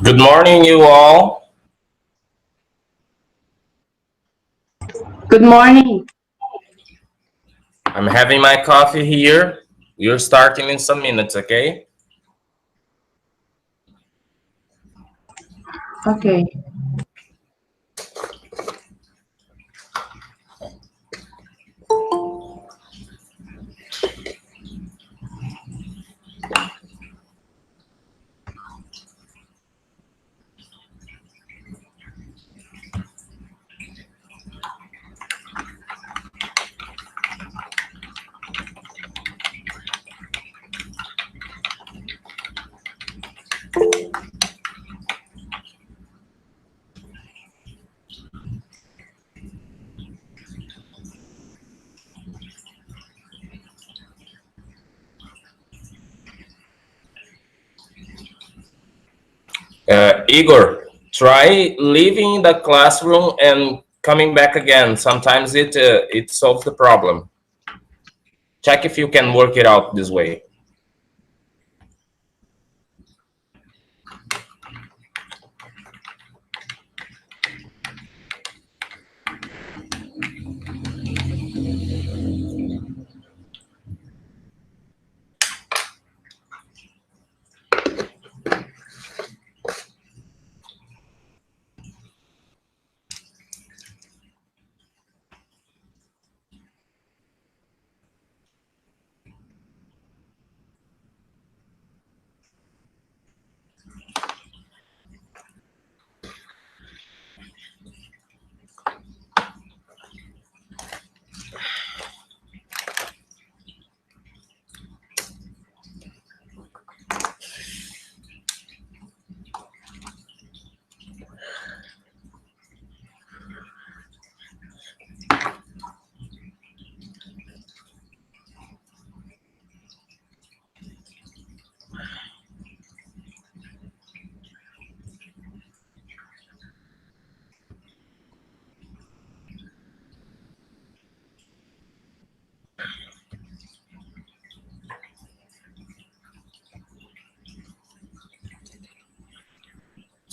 Good morning, you all. Good morning. I'm having my coffee here. We're starting in some minutes, okay? Okay. Igor, try leaving the classroom and coming back again. Sometimes it solves the problem. Check if you can work it out this way.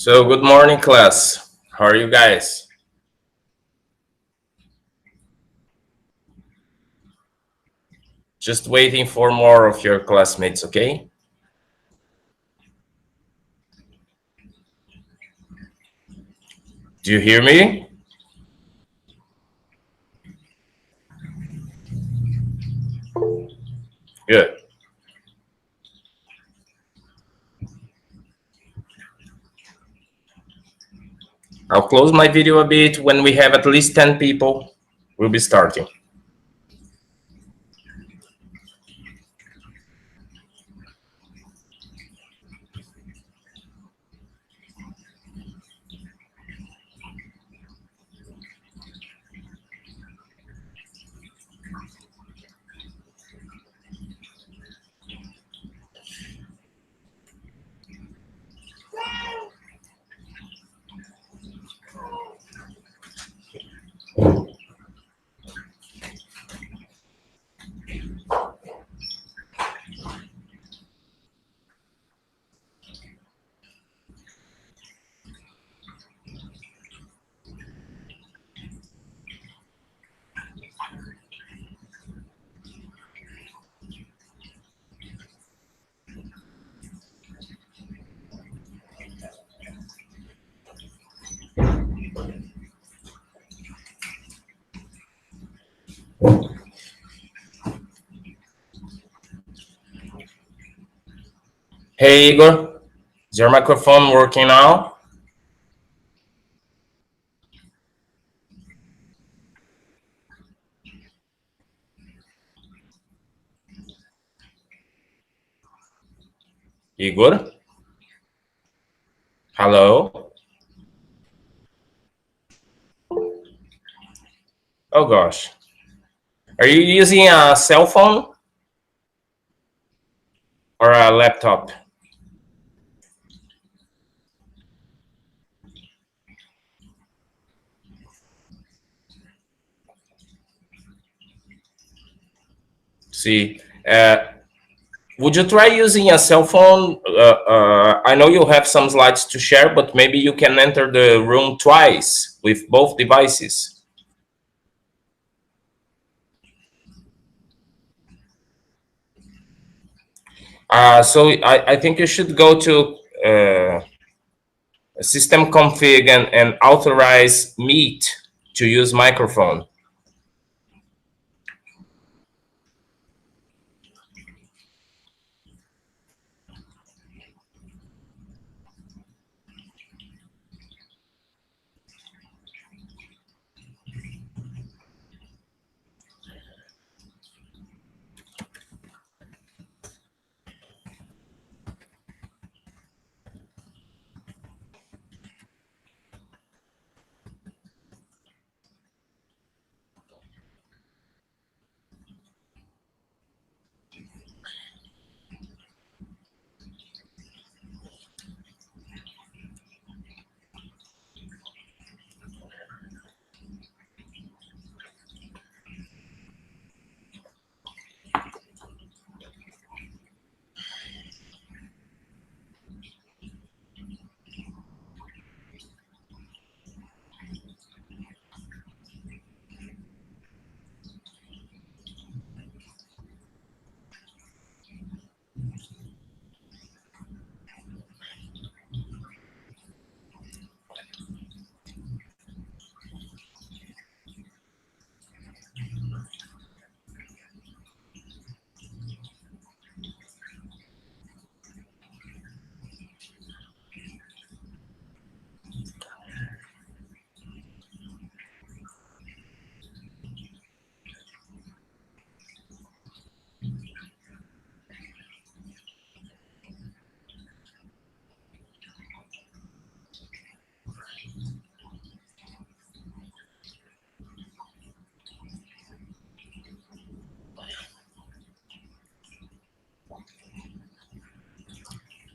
So, good morning, class. How are you guys? Just waiting for more of your classmates, okay? Do you hear me? Good. I'll close my video a bit. When we have at least 10 people, we'll be starting. Hey, Igor, is your microphone working now? Igor? Hello? Oh gosh. Are you using a cell phone or a laptop? See, would you try using a cell phone? I know you have some slides to share, but maybe you can enter the room twice with both devices. So I think you should go to system config and authorize Meet to use microphone.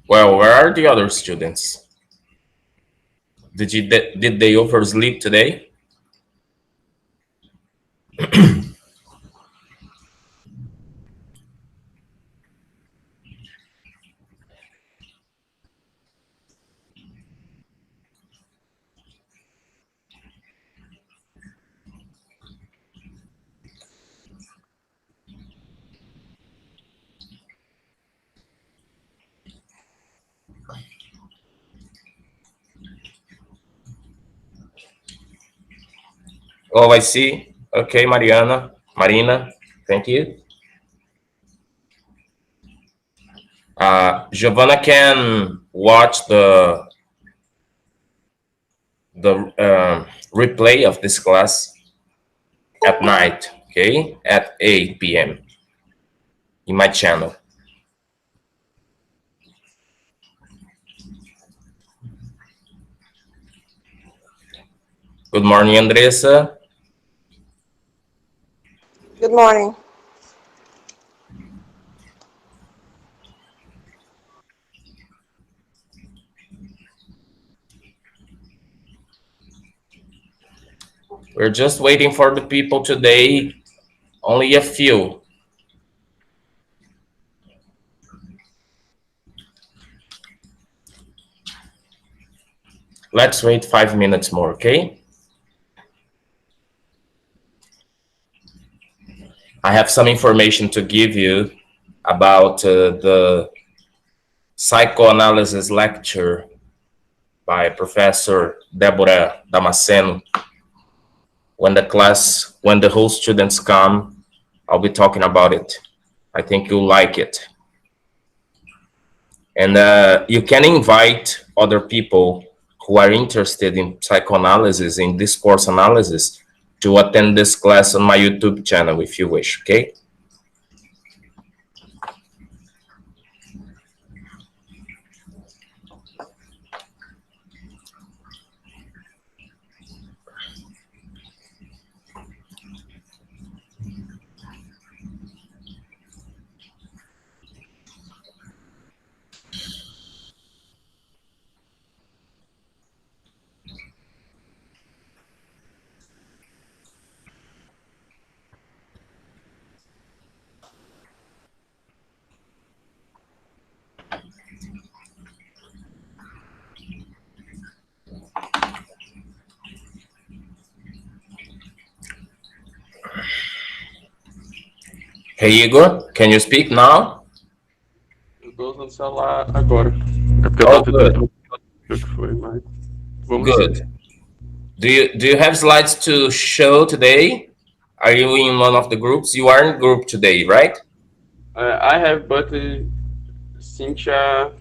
Well, where are the other students? Did they oversleep today? Oh, I see. Okay, Marina, thank you. Giovanna can watch the replay of this class at night, okay, at 8 p.m. in my channel. Good morning, Andressa. Good morning. We're just waiting for the people today, only a few. Let's wait 5 minutes more, okay? I have some information to give you about the psychoanalysis lecture by Professor Deborah Damasceno. When the whole students come, I'll be talking about it. I think you'll like it. And you can invite other people who are interested in psychoanalysis, in discourse analysis, to attend this class on my YouTube channel if you wish, okay? Hey Igor, can you speak now? Eu tô usando o celular agora. É porque eu Oh, tava good, tentando ver o que foi, mas vamos sim. good. Do you have slides to show today? Are you in one of the groups? You are in group today, right? I have, but Cynthia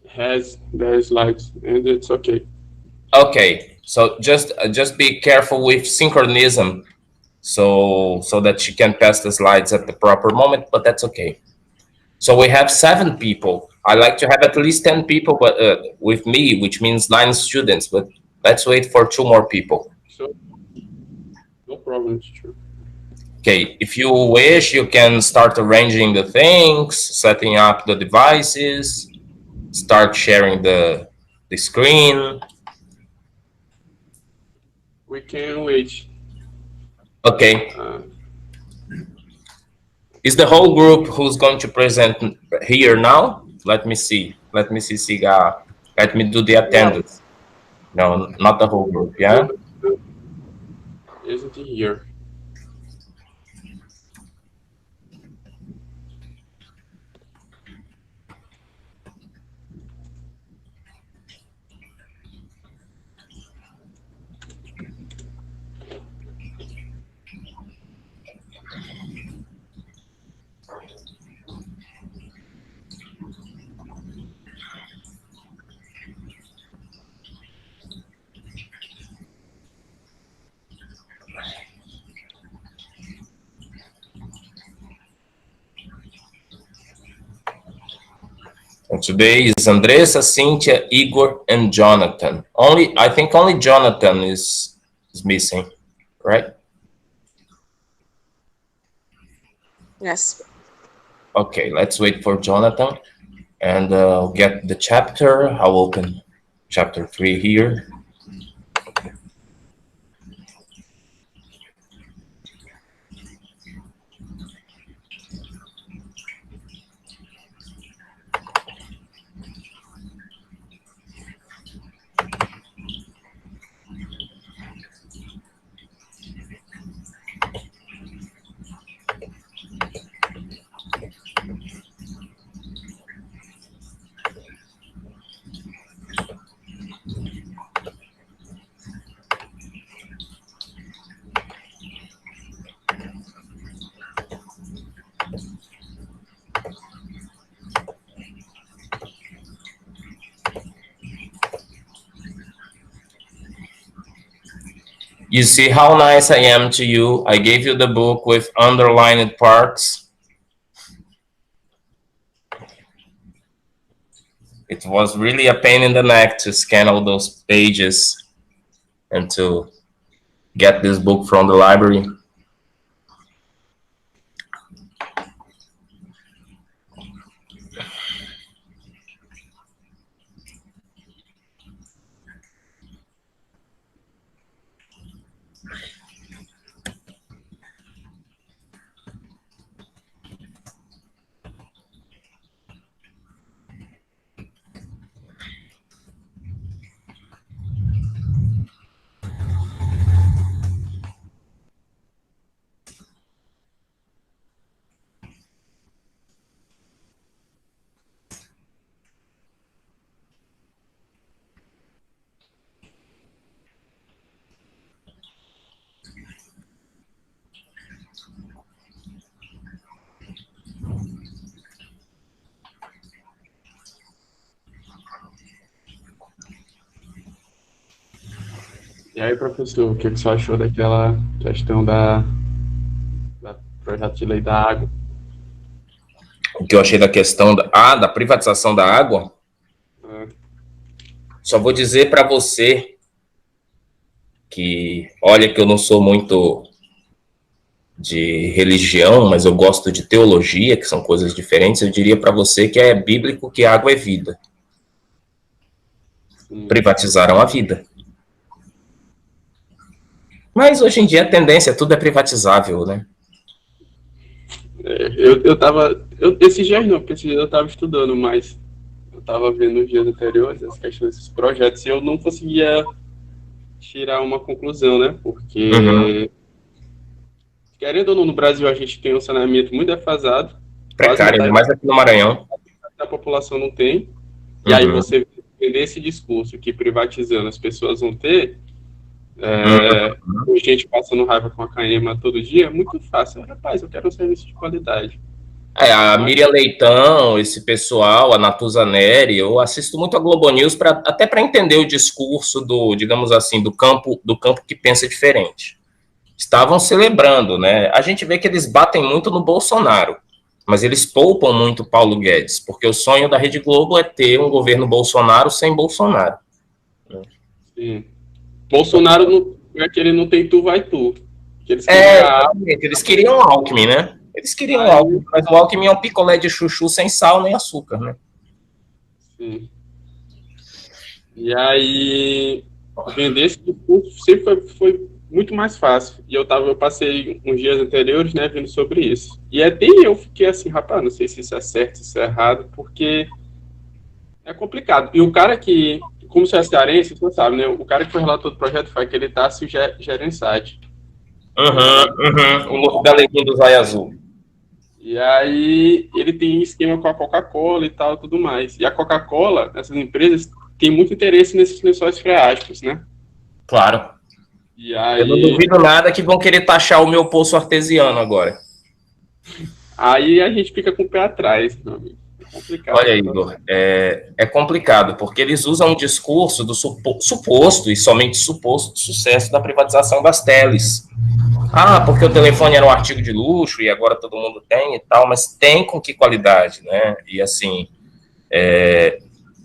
has the slides, and it's okay. Okay, so just be careful with synchronism, so that she can pass the slides at the proper moment. But that's okay. So we have 7 people. I like to have at least 10 people, but with me, which means 9 students. But let's wait for 2 more people. So, no problem, teacher. Okay, if you wish, you can start arranging the things, setting up the devices, start sharing the screen. We can wait. Okay, Uh, is the whole group who's going to present here now? Let me see. Let me see, Siga. Let me do the no, attendance. No, not the whole group, yeah? no, isn't here. And today is Andressa, Cynthia, Igor, and Jonathan. I think only Jonathan is missing, right? Yes. Okay, let's wait for Jonathan and get the chapter. I'll open chapter 3 here. You see how nice I am to you. I gave you the book with underlined parts. It was really a pain in the neck to scan all those pages and to get this book from the library. E aí, professor, o que você achou daquela questão da projeto de lei da água? O que eu achei da questão da privatização da água, só vou dizer para você que, olha que eu não sou muito de religião, mas eu gosto de teologia, que são coisas diferentes. Eu diria para você que é bíblico que água é vida. Privatizaram a vida. Mas hoje em dia a tendência tudo é privatizável, né? Esses dias não, porque esses dias eu estava estudando, mas eu estava vendo nos dias anteriores as questões desses projetos e eu não conseguia tirar uma conclusão, né? Porque querendo ou não, no Brasil a gente tem um saneamento muito defasado. Precário, ainda mais aqui no Maranhão. A população não tem. E aí Uhum. você vender esse discurso que privatizando as pessoas vão ter, com gente passando raiva com a Caema todo dia, é muito fácil. Rapaz, eu quero um serviço de qualidade. A Miriam Leitão, esse pessoal, a Natuza Neri, eu assisto muito a Globo News até para entender o discurso do, digamos assim, do campo que pensa diferente. Estavam celebrando, né? A gente vê que eles batem muito no Bolsonaro, mas eles poupam muito Paulo Guedes, porque o sonho da Rede Globo é ter um governo Bolsonaro sem Bolsonaro. Sim. Bolsonaro não é que ele não tem tu, vai tu. Eles queriam Alckmin, né? Eles queriam Alckmin, mas o Alckmin é um picolé de chuchu sem sal nem açúcar, né? Sim. E aí, vender esse discurso sempre foi muito mais fácil. E eu passei uns dias anteriores, né, vendo sobre isso. E até eu fiquei assim, rapaz, não sei se isso é certo, se isso é errado, porque é complicado. E o cara que, como você é cearense, você sabe, né, o cara que foi relator do projeto foi aquele Tássio Gereissati. O louco galeguinho do Zóio Azul. E aí, ele tem esquema com a Coca-Cola e tal, tudo mais. E a Coca-Cola, essas empresas, tem muito interesse nesses lençóis freáticos, né? Claro. E aí, eu não duvido nada que vão querer taxar o meu poço artesiano agora. Aí a gente fica com o pé atrás, meu amigo. É complicado. Olha, Igor, é complicado, porque eles usam um discurso do suposto e somente suposto sucesso da privatização das teles. Porque o telefone era um artigo de luxo e agora todo mundo tem e tal, mas tem com que qualidade, né? E assim,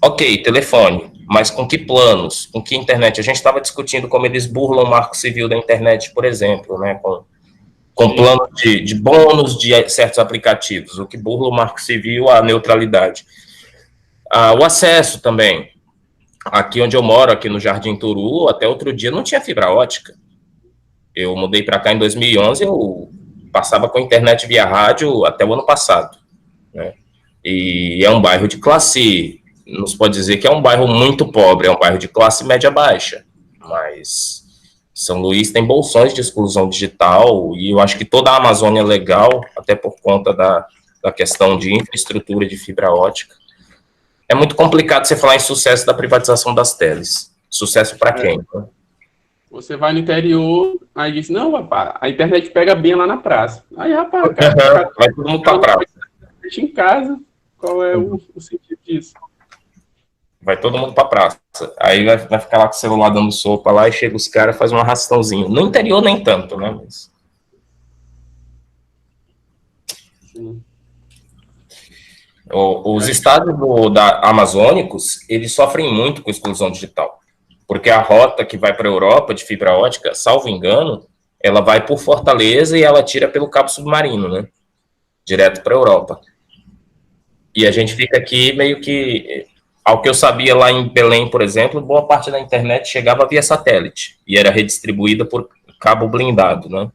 ok, telefone, mas com que planos, com que internet? A gente estava discutindo como eles burlam o marco civil da internet, por exemplo, né? Com plano de bônus de certos aplicativos, o que burla o marco civil, a neutralidade. O acesso também. Aqui onde eu moro, aqui no Jardim Turu, até outro dia não tinha fibra ótica. Eu mudei para cá em 2011, eu passava com internet via rádio até o ano passado, né? E é um bairro de classe, não se pode dizer que é um bairro muito pobre, é um bairro de classe média baixa, mas São Luís tem bolsões de exclusão digital e eu acho que toda a Amazônia é legal, até por conta da questão de infraestrutura de fibra ótica. É muito complicado você falar em sucesso da privatização das teles. Sucesso para quem? Né? Você vai no interior, aí diz, não, rapaz, a internet pega bem lá na praça. Aí, rapaz, cara, vai todo mundo para praça. Em casa, qual é o sentido disso? Vai todo mundo para praça. Aí vai ficar lá com o celular dando sopa lá e chega os caras, faz um arrastãozinho. No interior nem tanto, né? Mas... Sim. Os estados amazônicos, eles sofrem muito com exclusão digital. Porque a rota que vai para a Europa de fibra ótica, salvo engano, ela vai por Fortaleza e ela tira pelo cabo submarino, né? Direto para a Europa. E a gente fica aqui meio que... Ao que eu sabia lá em Belém, por exemplo, boa parte da internet chegava via satélite e era redistribuída por cabo blindado, né?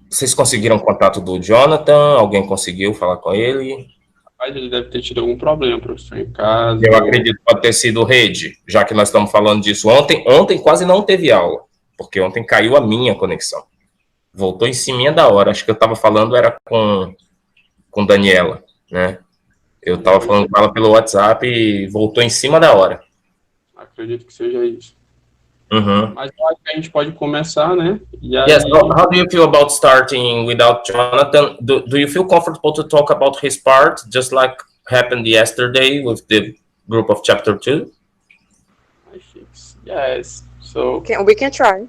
Vocês conseguiram contato do Jonathan? Alguém conseguiu falar com ele? Rapaz, ele deve ter tido algum problema, professor, em casa. Eu acredito que pode ter sido rede, já que nós estamos falando disso. Ontem quase não teve aula, porque ontem caiu a minha conexão. Voltou em cima da hora. Acho que eu estava falando era com Daniela, né? Eu estava falando com ela pelo WhatsApp e voltou em cima da hora. Acredito que seja isso. Uhum. Mas eu acho que a gente pode começar, né? E aí... Yes, how do you feel about starting without Jonathan? Do you feel comfortable to talk about his part, just like happened yesterday with the group of chapter 2? I think yes. So We can try.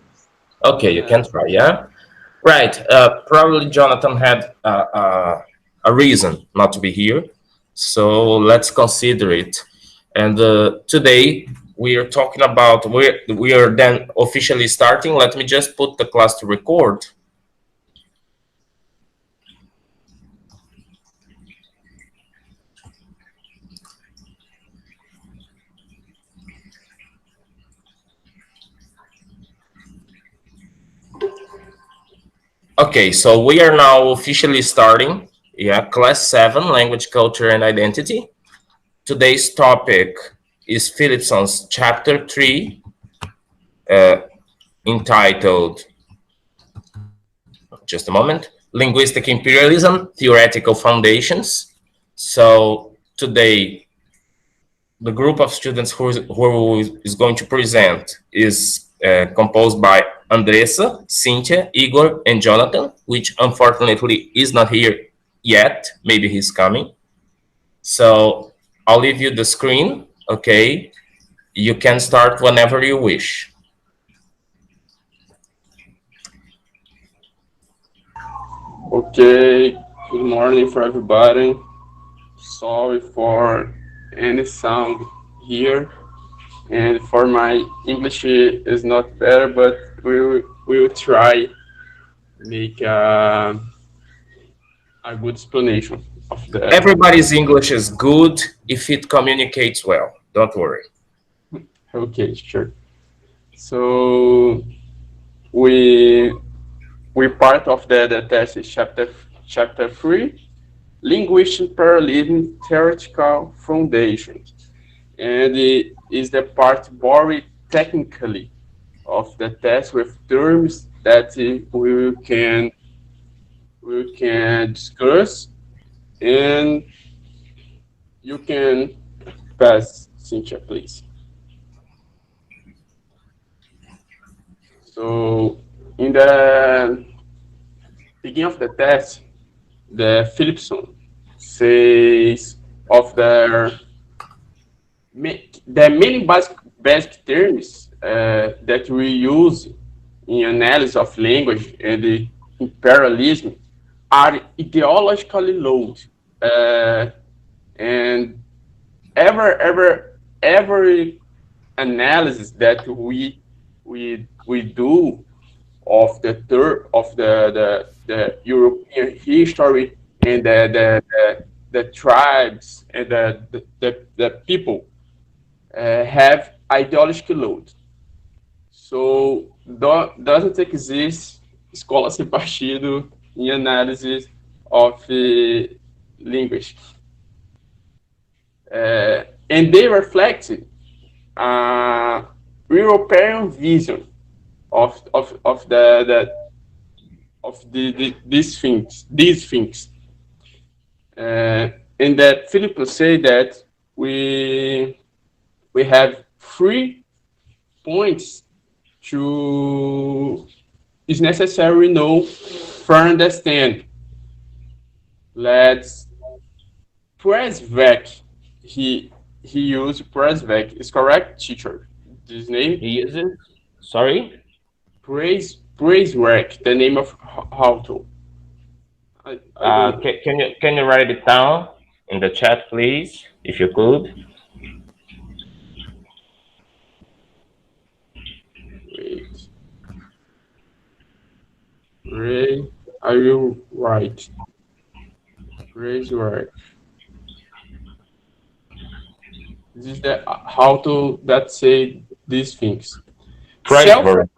Okay, you can try, yeah? Right, probably Jonathan had a reason not to be here, so let's consider it. And today we are talking about, we are then officially starting. Let me just put the class to record. Okay, so we are now officially starting, class 7, Language, Culture, and Identity. Today's topic is Philipson's chapter 3, entitled, just a moment, Linguistic Imperialism, Theoretical Foundations. So today, the group of students who is going to present is composed by Andressa, Cynthia, Igor, and Jonathan, which unfortunately is not here yet. Maybe he's coming. So I'll leave you the screen, okay? You can start whenever you wish. Okay, good morning for everybody. Sorry for any sound here, and for my English is not better, but we will try make a good explanation of that. Everybody's English is good if it communicates well. Don't worry. Okay, sure. So we we part of the test is chapter 3, linguistic parallelism theoretical foundations, and it is the part very technically of the test with terms that we can discuss, and you can pass, Cynthia, please. So in the beginning of the test, the Philipson says of the many basic terms that we use in analysis of language and the imperialism are ideologically loaded, and every analysis that we do of the European history and the tribes and the people have ideological load. So doesn't exist escola sem partido in analysis of language. And they reflect European vision of these things. And that Philip will say that we have 3 points to is necessary know for understand. Let's Presvec. He used Presvec. Is correct, teacher? This name? He uses, sorry? Presvec, the name of how to. I don't know. Can you write it down in the chat, please, if you could? Wait. Ray, are you right? Ray's right. This is the how to that say these things. Self Preisberg.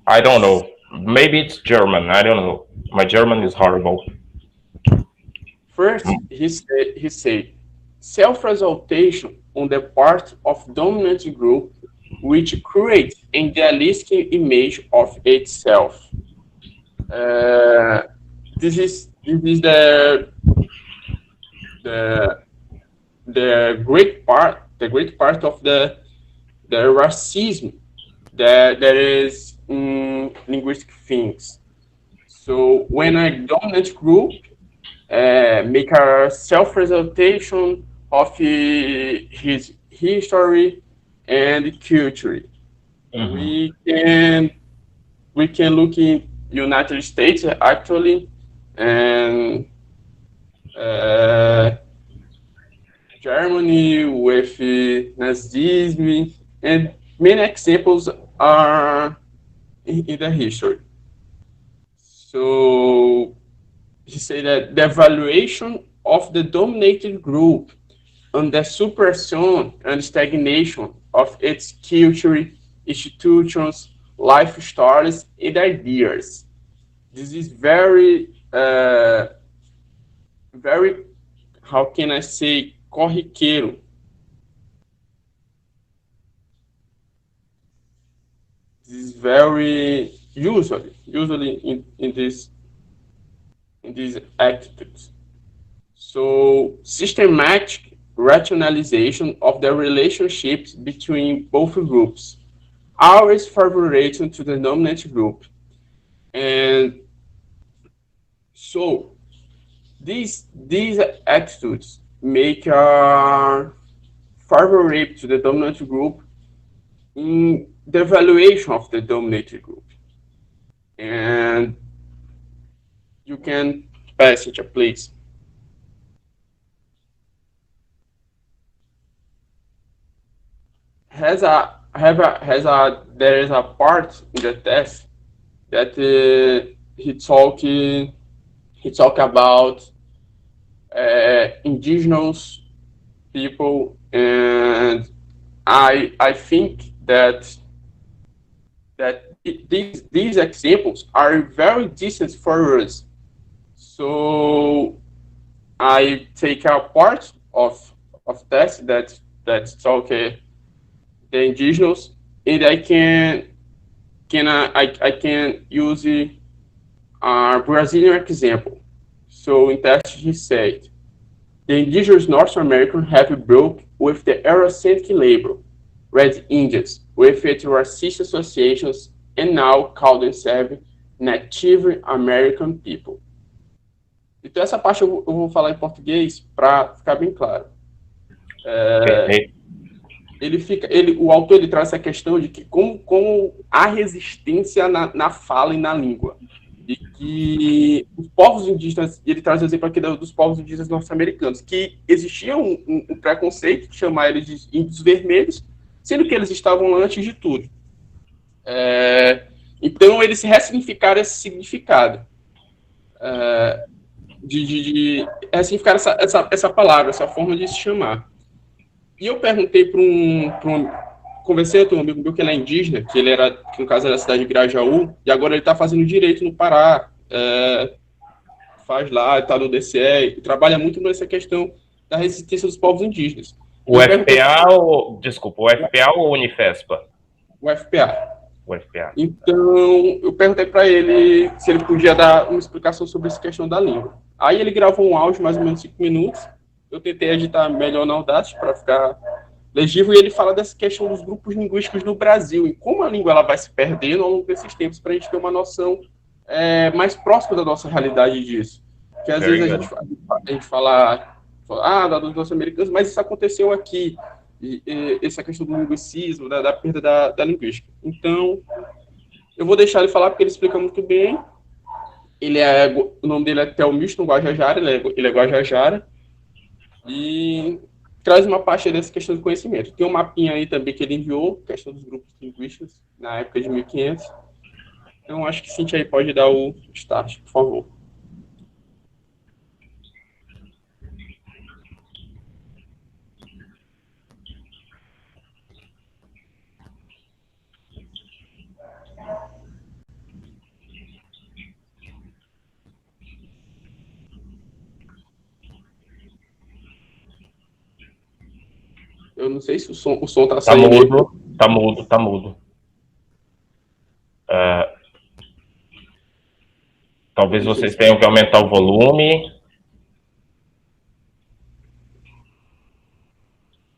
I don't know. Maybe it's German. I don't know. My German is horrible. First, he said self-exaltation on the part of dominant group, which creates an idealistic image of itself. Uh, this is the the great part of the racism that is in linguistic things. So when a dominant group make a self-presentation of his history and culture. Mhm. We can look in United States actually, and uh, Germany with Nazism, and many examples are in the history. So he said that the evaluation of the dominated group and the suppression and stagnation of its culture, institutions, life stories, and ideas. This is very, how can I say, corriqueiro. This is very usually in these attitudes. So systematic rationalization of the relationships between both groups, always favoring to the dominant group. And so these attitudes make favorable to the dominant group in the evaluation of the dominated group. And you can pass it, please. There is a part in the test that he talk about indigenous people, and I think that these examples are very decent for us. So I take a part of test that talk the indigenous, and I can use a Brazilian example. So in test he said the indigenous North American have broke with the Eurocentric label, Red Indians, with its racist associations, and now call themselves Native American people. Então essa parte eu vou falar em português para ficar bem claro. O autor ele traz essa questão de que como há resistência na fala e na língua. E que os povos indígenas, ele traz o exemplo aqui dos povos indígenas norte-americanos, que existia um preconceito de chamar eles de índios vermelhos, sendo que eles estavam lá antes de tudo. Então, eles ressignificaram esse significado. De ressignificar essa palavra, essa forma de se chamar. E eu perguntei conversei com um amigo meu que ele é indígena, que no caso era da cidade de Grajaú, e agora ele está fazendo direito no Pará, faz lá, está no DCE, e trabalha muito nessa questão da resistência dos povos indígenas. O FPA ou Unifespa? O FPA. O FPA. Então, eu perguntei para ele se ele podia dar uma explicação sobre essa questão da língua. Aí ele gravou um áudio, mais ou menos 5 minutos. Eu tentei editar melhor na Audacity para ficar legível, e ele fala dessa questão dos grupos linguísticos no Brasil e como a língua ela vai se perdendo ao longo desses tempos, para a gente ter uma noção mais próxima da nossa realidade disso. Porque às vezes a gente fala dos norte-americanos, mas isso aconteceu aqui. E essa questão do linguicismo, da perda da linguística. Então, eu vou deixar ele falar porque ele explica muito bem. O nome dele é Thelmisto Guajajara, ele é Guajajara, e traz uma parte dessa questão do conhecimento. Tem um mapinha aí também que ele enviou, questão dos grupos linguísticos, na época de 1500. Então, acho que Cintia aí pode dar o start, por favor. Eu não sei se o som tá saindo. Tá mudo. Talvez vocês tenham que aumentar o volume.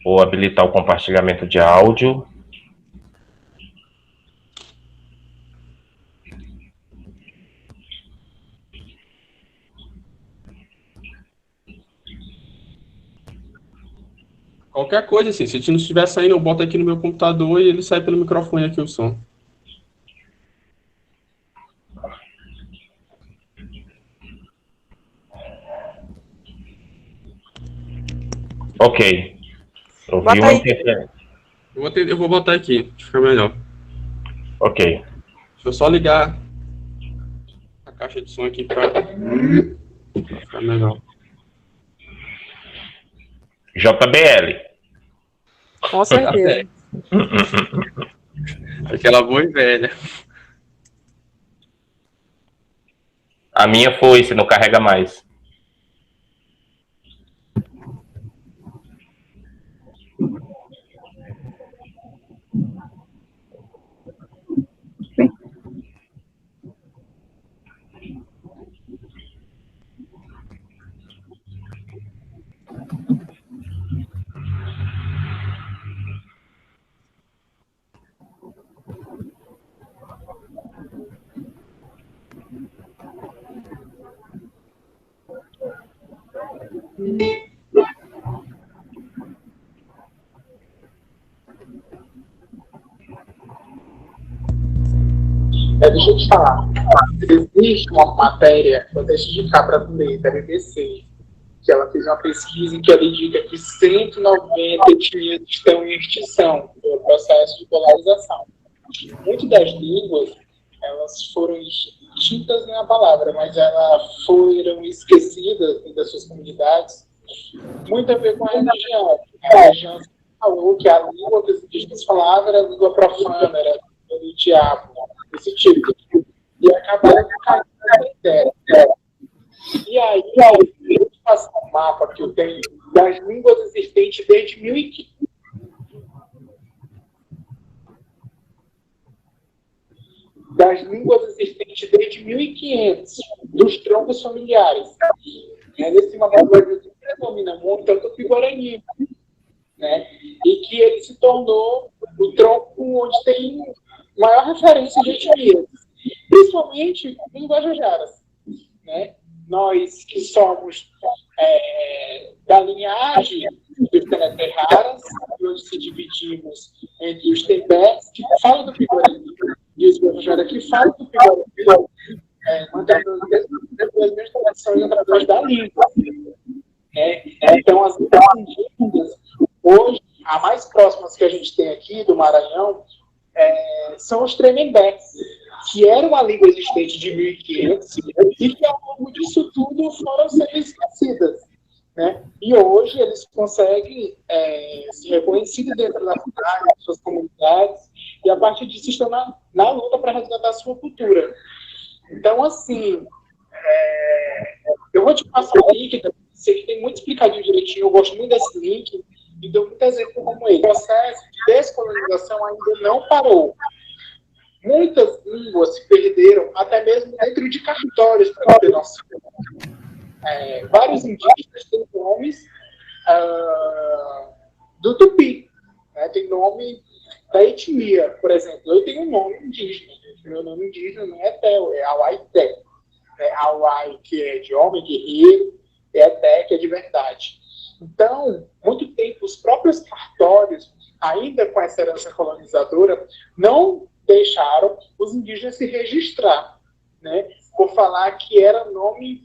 Ou habilitar o compartilhamento de áudio. Qualquer coisa, assim, se a gente não estiver saindo, eu boto aqui no meu computador e ele sai pelo microfone aqui o som. Ok. Eu vi uma interferência. Eu vou botar aqui, deixa ficar melhor. Ok. Deixa eu só ligar a caixa de som aqui para ficar melhor. JBL. Com certeza. Aquela boa e velha. A minha foi, se não carrega mais. Deixa eu te falar. Existe uma matéria, vou até te indicar para tu ler, da BBC, que ela fez uma pesquisa em que ela indica que 190 etnias estão em extinção pelo processo de polarização. Muitas das línguas, elas foram extintas não é a palavra, mas elas foram esquecidas das suas comunidades, muito a ver com a religião. A religião falou que a língua que os indígenas falavam era a língua profana, era a língua do diabo, esse tipo. E acabaram caindo nessa ideia. E aí, eu vou te passar um mapa que eu tenho das línguas existentes desde 1500. Das línguas existentes desde 1500, dos troncos familiares. Nesse mapa do Brasil predomina muito o Tupi-Guarani, né? E que ele se tornou o tronco onde tem maior referência de etnias, principalmente em Guajajaras, né? Nós que somos da linhagem dos Teneterraras, onde se dividimos entre os Tembés, que falam do Tupi-Guarani, e os Guajajaras que falam do Tupi-Guarani, mantendo as mesmas tradições através da língua. Então, as línguas indígenas, hoje, as mais próximas que a gente tem aqui do Maranhão, são os Tremembés, que era uma língua existente de 1500 e que, ao longo disso tudo, foram sendo esquecidas. Né? E hoje eles conseguem se reconhecer dentro da cidade, das suas comunidades, e a partir disso estão na luta para resgatar a sua cultura. Então, assim, eu vou te passar o link, sei que tem muito explicadinho direitinho, eu gosto muito desse link, e dou muito exemplo como ele. O processo de descolonização ainda não parou. Muitas línguas se perderam, até mesmo dentro de cartórios, para ter noção. Vários indígenas têm nomes do Tupi, né? Tem nome da etnia, por exemplo. Eu tenho um nome indígena. Meu nome indígena não é Theo, é Auaité. Auai, que é de homem, guerreiro, e Té, que é de verdade. Então, muito tempo, os próprios cartórios, ainda com essa herança colonizadora, não deixaram os indígenas se registrar, né? Por falar que era nome,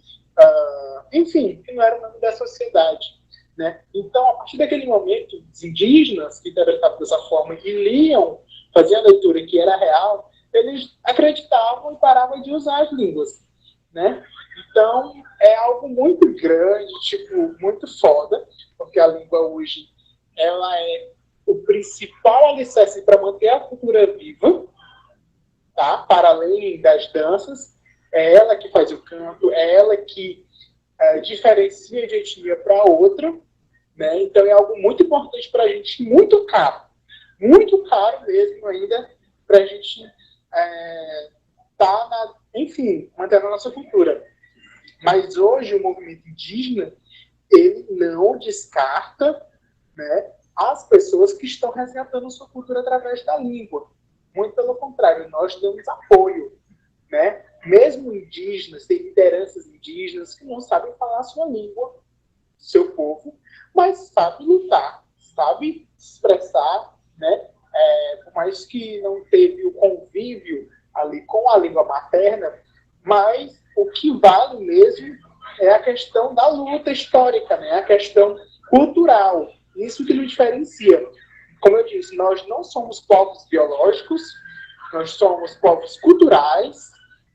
enfim, que não era o nome da sociedade. Né? Então, a partir daquele momento, os indígenas que interpretavam dessa forma e liam, faziam a leitura que era real, eles acreditavam e paravam de usar as línguas. Né? Então, é algo muito grande, tipo, muito foda, porque a língua hoje ela é o principal alicerce para manter a cultura viva, tá? Para além das danças, é ela que faz o canto, é ela que diferencia de etnia para outra, né? Então é algo muito importante para a gente, muito caro mesmo ainda, para a gente enfim, mantendo a nossa cultura. Mas hoje o movimento indígena, ele não descarta, né, as pessoas que estão resgatando sua cultura através da língua. Muito pelo contrário, nós damos apoio. Né? Mesmo indígenas, tem lideranças indígenas que não sabem falar a sua língua, seu povo, mas sabem lutar, sabem se expressar, né? Por mais que não teve o convívio ali com a língua materna, mas o que vale mesmo é a questão da luta histórica, né? A questão cultural. Isso que nos diferencia. Como eu disse, nós não somos povos biológicos, nós somos povos culturais,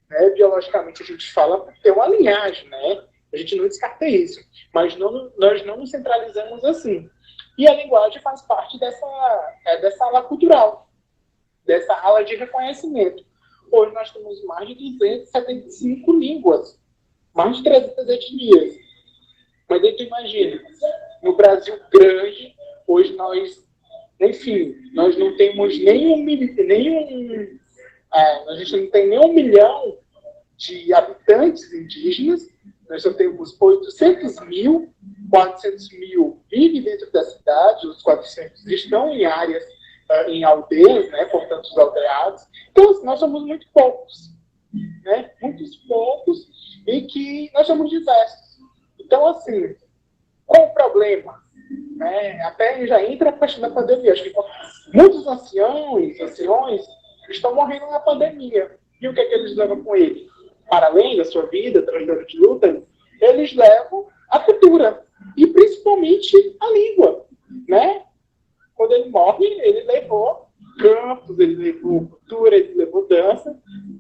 né? Biologicamente a gente fala que tem uma linhagem, né? A gente não descarta isso, mas nós não nos centralizamos assim. E a linguagem faz parte dessa ala cultural, dessa ala de reconhecimento. Hoje nós temos mais de 275 línguas, mais de 300 etnias. Mas aí tu imagina, no Brasil grande, hoje nós, enfim, nós não temos a gente não tem nem 1 milhão de habitantes indígenas, nós só temos 800 mil, 400 mil vivem dentro da cidade, os 400 estão em áreas, em aldeias, né, portanto, os aldeados. Então, nós somos muito poucos, né, muitos poucos, e que nós somos diversos. Então, assim, Qual o problema? Né? Até já entra a questão da pandemia. Acho que muitos anciões estão morrendo na pandemia. E o que é que eles levam com eles? Para além da sua vida, trajetória de luta, eles levam a cultura. E principalmente a língua. Né? Quando ele morre, ele levou cantos, ele levou cultura, ele levou dança.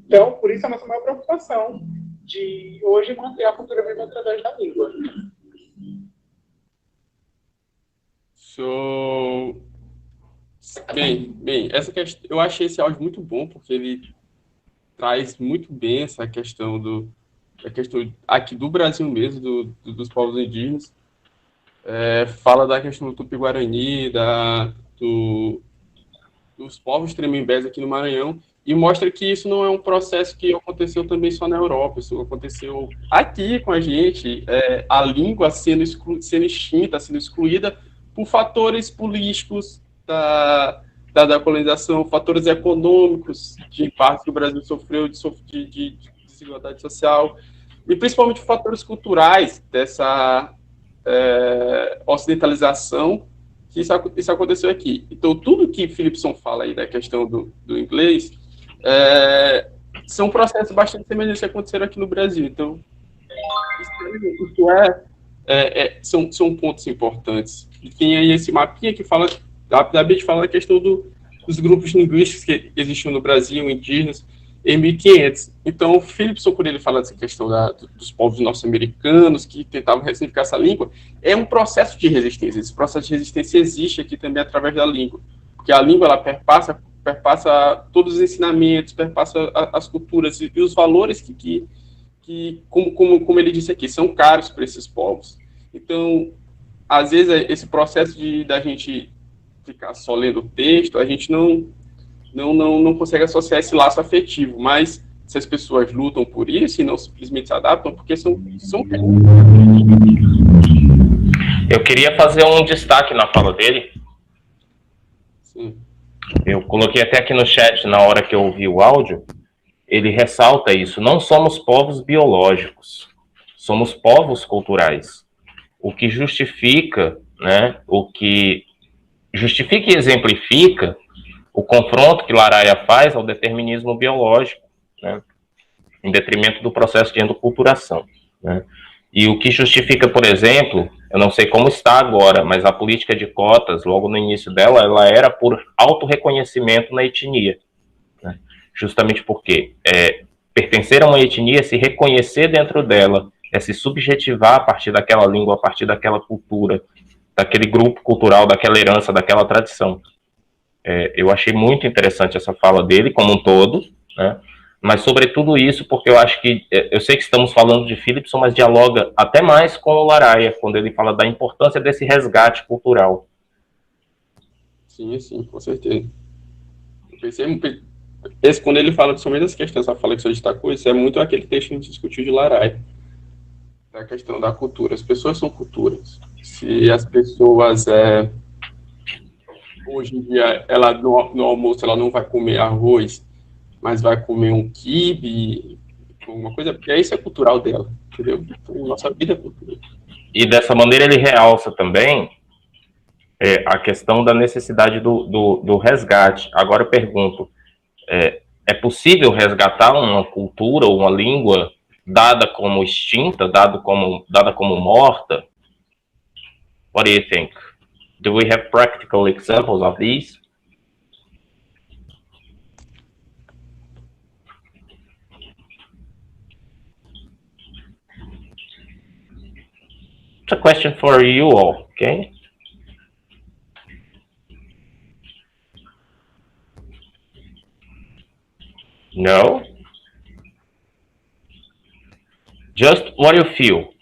Então, por isso a nossa maior preocupação de hoje manter a cultura viva através da língua. Bem, essa questão, eu achei esse áudio muito bom, porque ele traz muito bem essa questão da questão aqui do Brasil mesmo, dos povos indígenas. Fala da questão do Tupi-Guarani, dos povos tremembés aqui no Maranhão, e mostra que isso não é um processo que aconteceu também só na Europa, isso aconteceu aqui com a gente, a língua sendo extinta, sendo excluída por fatores políticos da colonização, fatores econômicos, de impacto que o Brasil sofreu de desigualdade social, e principalmente fatores culturais dessa ocidentalização, que isso aconteceu aqui. Então, tudo que Philipson fala aí da questão do inglês são processos bastante semelhantes que aconteceram aqui no Brasil. Então, são pontos importantes. E tem aí esse mapinha que fala, rapidamente, fala da questão dos grupos linguísticos que existiam no Brasil, indígenas, em 1500. Então, o Philipson, quando ele fala dessa questão dos povos norte-americanos que tentavam ressignificar essa língua, é um processo de resistência. Esse processo de resistência existe aqui também através da língua, porque a língua ela perpassa todos os ensinamentos, perpassa as culturas e os valores que como ele disse aqui, são caros para esses povos. Então, às vezes, esse processo da gente ficar só lendo o texto, a gente não consegue associar esse laço afetivo, mas se as pessoas lutam por isso e não simplesmente se adaptam, porque são... Eu queria fazer um destaque na fala dele. Sim. Eu coloquei até aqui no chat na hora que eu ouvi o áudio. Ele ressalta isso. Não somos povos biológicos, somos povos culturais. O que justifica, né, e exemplifica o confronto que Laraia faz ao determinismo biológico, né, em detrimento do processo de endoculturação, né. E o que justifica, por exemplo, eu não sei como está agora, mas a política de cotas, logo no início dela, ela era por autorreconhecimento na etnia, né, justamente porque pertencer a uma etnia, se reconhecer dentro dela, se subjetivar a partir daquela língua, a partir daquela cultura, daquele grupo cultural, daquela herança, daquela tradição. Eu achei muito interessante essa fala dele, como um todo, né? Mas sobretudo isso, porque eu acho que, eu sei que estamos falando de Philipson, mas dialoga até mais com o Laraia, quando ele fala da importância desse resgate cultural. Sim, com certeza. Quando ele fala somente das questões, essa fala que você destacou, isso é muito aquele texto que a gente discutiu de Laraia, da questão da cultura. As pessoas são culturas. Se as pessoas, hoje em dia, no almoço, ela não vai comer arroz, mas vai comer um quibe, alguma coisa, porque isso é cultural dela, entendeu? Então, nossa vida é cultural. E dessa maneira ele realça também a questão da necessidade do resgate. Agora eu pergunto, é possível resgatar uma cultura ou uma língua dada como extinta, dada como morta? What do you think? Do we have practical examples of these? It's a question for you all, okay? No? Just what do you feel?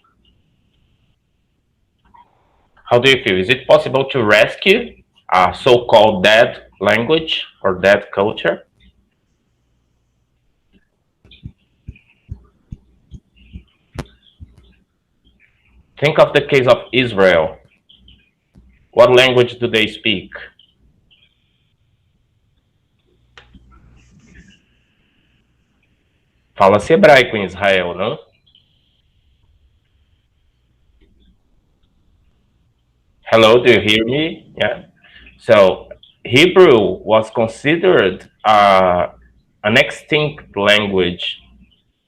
How do you feel? Is it possible to rescue a so-called dead language or dead culture? Think of the case of Israel. What language do they speak? Fala-se hebraico em Israel, não? Hello, do you hear me? Yeah. So Hebrew was considered an extinct language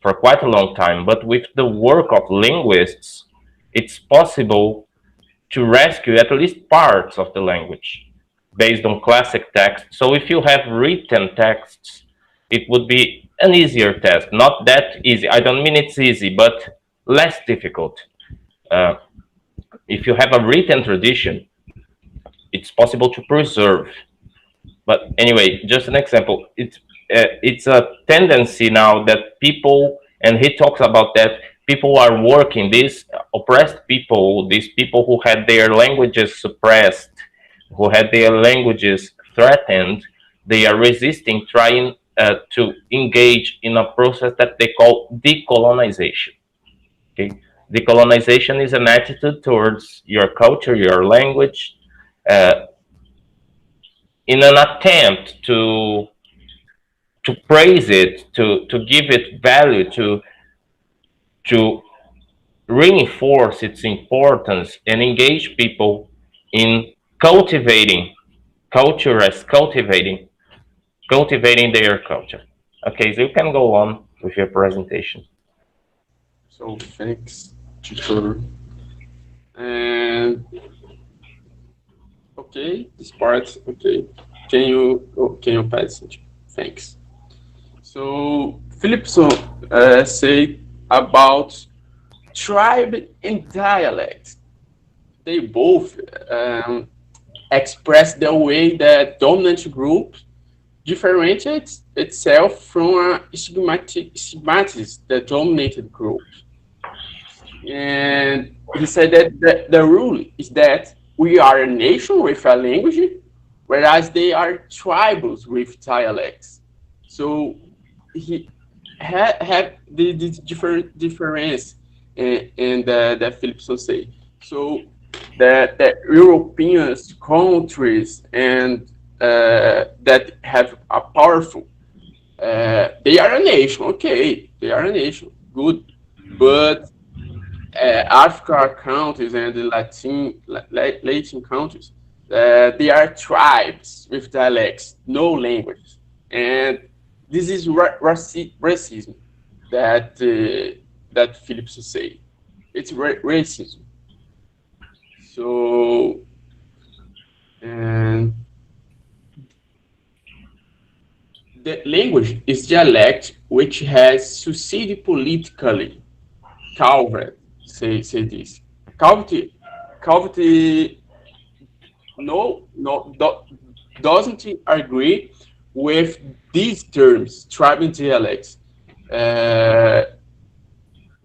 for quite a long time, but with the work of linguists, it's possible to rescue at least parts of the language based on classic texts. So if you have written texts, it would be an easier task. Not that easy. I don't mean it's easy, but less difficult. Uh, if you have a written tradition, it's possible to preserve. But anyway, just an example. It's a tendency now that people, and he talks about that, people are working, these oppressed people, these people who had their languages suppressed, who had their languages threatened, they are resisting, trying to engage in a process that they call decolonization. Okay, decolonization is an attitude towards your culture, your language, uh, in an attempt to praise it, to give it value, to reinforce its importance and engage people in cultivating culture as cultivating their culture. Okay, so you can go on with your presentation. So thanks, teacher. And okay, this part. Okay, can you pass it? Thanks. So Philipson say about tribe and dialect. They both express the way that dominant group differentiates itself from a stigmatizes the dominated group. And he said that the rule is that we are a nation with a language, whereas they are tribals with dialects. So he had this different difference in the Philipson say. So the European countries and that have a powerful, they are a nation, okay, they are a nation, good, but Africa countries and the Latin countries, they are tribes with dialects, no language, and this is racism that that Phillips say. It's racism. So and the language is dialect which has succeeded politically. Calvert say this. Calvert Calvert doesn't agree with these terms, tribe and dialects. Uh,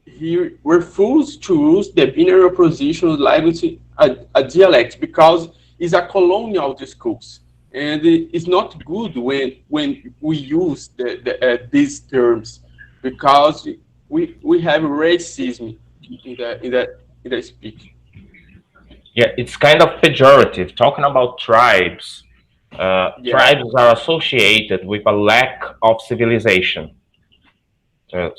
he refused to use the binary opposition language a dialect because it's a colonial discourse, and it's not good when we use these terms because we have racism in the speak. Yeah, it's kind of pejorative. Talking about tribes, Yeah. tribes are associated with a lack of civilization.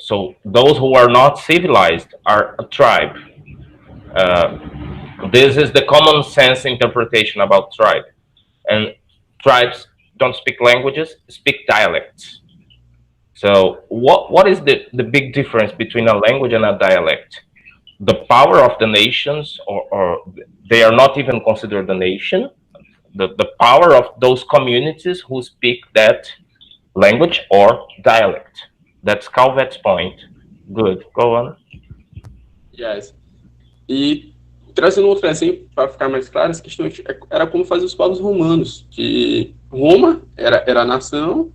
So those who are not civilized are a tribe. Uh, this is the common sense interpretation about tribe. And tribes don't speak languages, speak dialects. So what is the big difference between a language and a dialect? The power of the nations, or they are not even considered a nation, the power of those communities who speak that language or dialect. That's Calvet's point. Good, go on. Yes. E trazendo outro exemplo para ficar mais claro, essa questão era como faziam os povos romanos, que Roma era a nação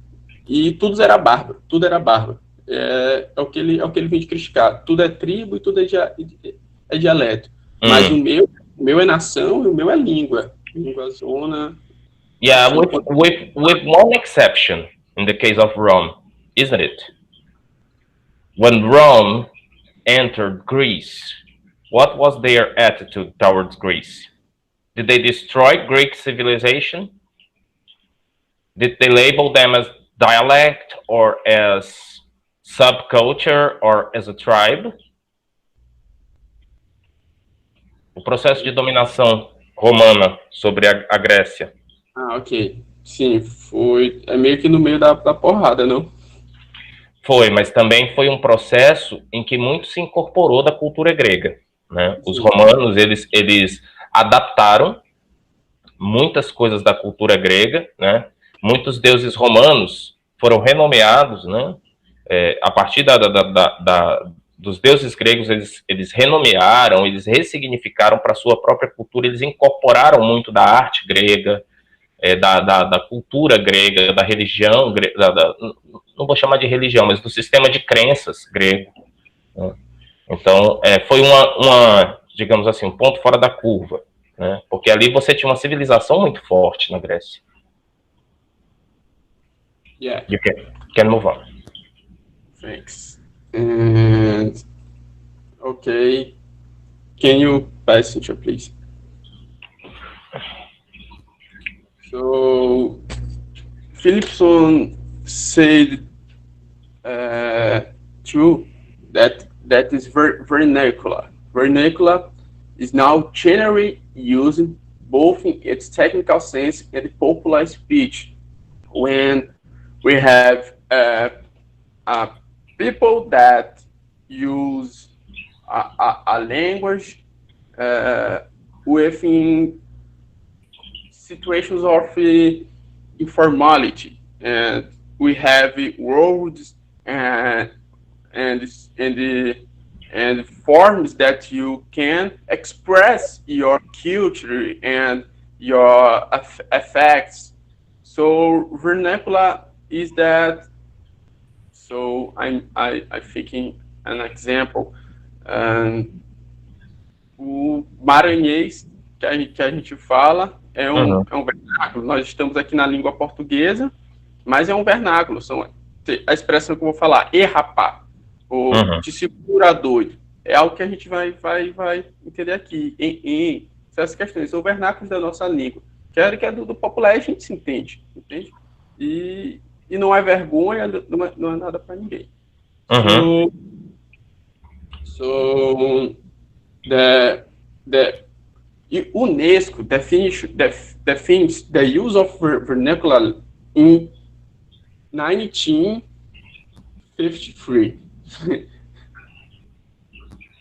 e tudo era bárbaro. É o que ele vem de criticar. Tudo é tribo e tudo é dialeto. Mas o meu é nação e o meu é língua. Língua zona. Yeah, Assim, with one exception in the case of Rome, isn't it? When Rome entered Greece, what was their attitude towards Greece? Did they destroy Greek civilization? Did they label them as dialect or as subculture or as a tribe? O processo de dominação romana sobre a Grécia. Ah, ok. Sim, foi. É meio que no meio da porrada, não? Foi, mas também foi um processo em que muito se incorporou da cultura grega, né? Os Sim. romanos, eles adaptaram muitas coisas da cultura grega, né? Muitos deuses romanos foram renomeados, né? A partir dos deuses gregos, eles renomearam, eles ressignificaram para a sua própria cultura, eles incorporaram muito da arte grega, da cultura grega, da religião, não vou chamar de religião, mas do sistema de crenças grego. Né? Então, foi digamos assim, um ponto fora da curva, né? Porque ali você tinha uma civilização muito forte na Grécia. Yeah. You can move on. Thanks. And okay, can you pass it, please? So Philipson said true that is vernacular. Vernacular is now generally used both in its technical sense and popular speech when we have people that use a language within situations of informality, and we have words and and and forms that you can express your culture and your effects. So vernacular is that. So I thinking an example. O maranhês que a gente fala Uhum. é um vernáculo. Nós estamos aqui na língua portuguesa, mas é um vernáculo. São a expressão que eu vou falar, e rapá, ou Uhum. te segura doido. É algo que a gente vai entender aqui. Essas questões são vernáculos da nossa língua. Que é do popular, a gente se entende. E não é vergonha, não é nada para ninguém. Uhum. So the UNESCO defines the use of vernacular in 1953.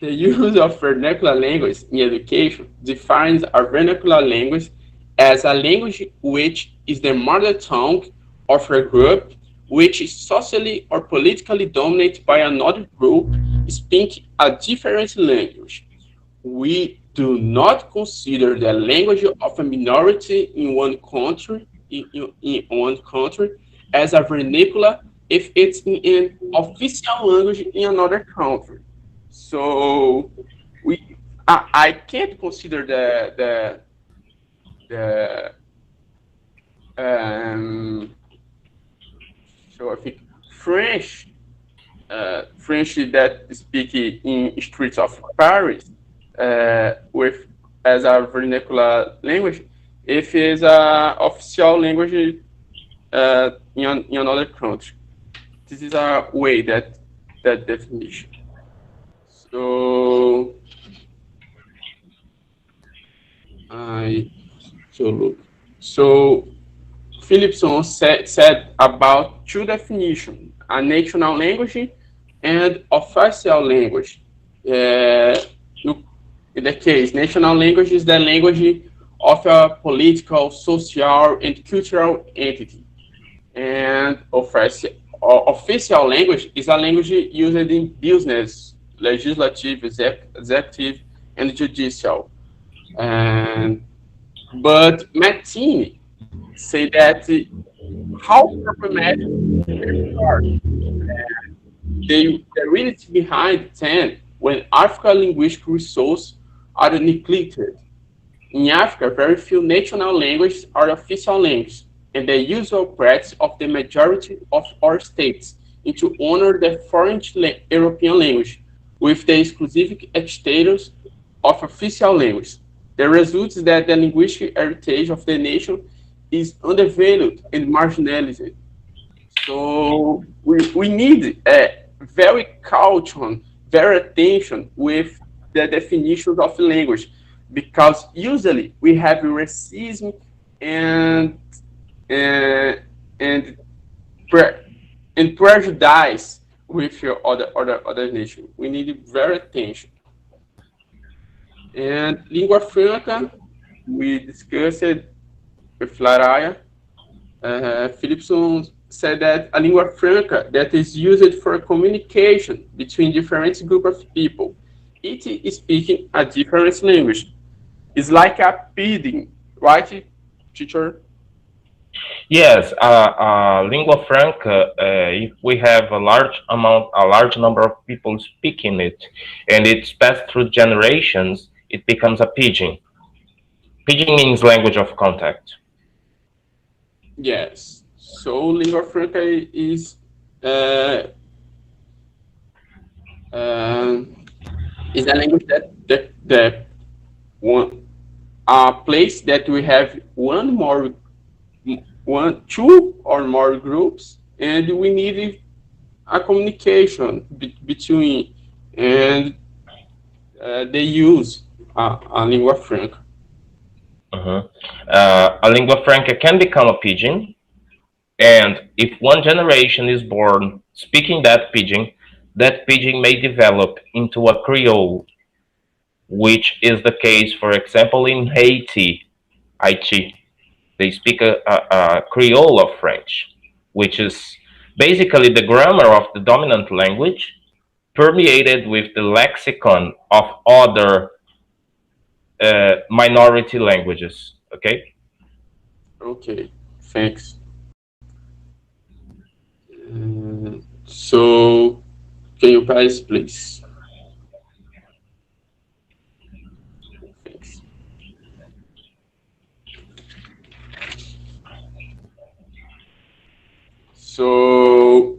The use of vernacular language in education defines a vernacular language as a language which is the mother tongue of a group which is socially or politically dominated by another group speaking a different language. We do not consider the language of a minority in one country as a vernacular if it's an official language in another country. So I can't consider so I think French that speak in streets of Paris with as a vernacular language if it's a official language in another country. This is a way that definition. So so Philipson said about two definitions: a national language and official language. In the case, national language is the language of a political, social, and cultural entity. And official language is a language used in business, legislative, executive, and judicial. But Martini say that how problematic are the reality behind 10 when African linguistic resources are neglected. In Africa, very few national languages are official languages, and the usual practice of the majority of our states is to honor the foreign European language with the exclusive status of official language. The result is that the linguistic heritage of the nation is undervalued and marginalized. So we need a very caution, very attention with the definitions of language. because usually we have racism and uh, and pre- and prejudice with your other nation. We need very attention. And língua franca, we discussed it with Laraya. Philipson said that a língua franca that is used for communication between different group of people, it is speaking a different language. It's like a bidding, right, teacher? Yes, lingua franca, if we have a large number of people speaking it, and it's passed through generations, it becomes a pidgin. Pidgin means language of contact. Yes. So língua franca uh, uh, is a language that one a place that we have two or more groups, and we need a communication between, and they use a língua franca. Mhm. A lingua franca can become a pidgin, and if one generation is born speaking that pidgin may develop into a Creole, which is the case, for example, in Haiti. They speak a Creole of French, which is basically the grammar of the dominant language permeated with the lexicon of other minority languages. Okay. Okay, thanks. So, can you guys please? Thanks. So,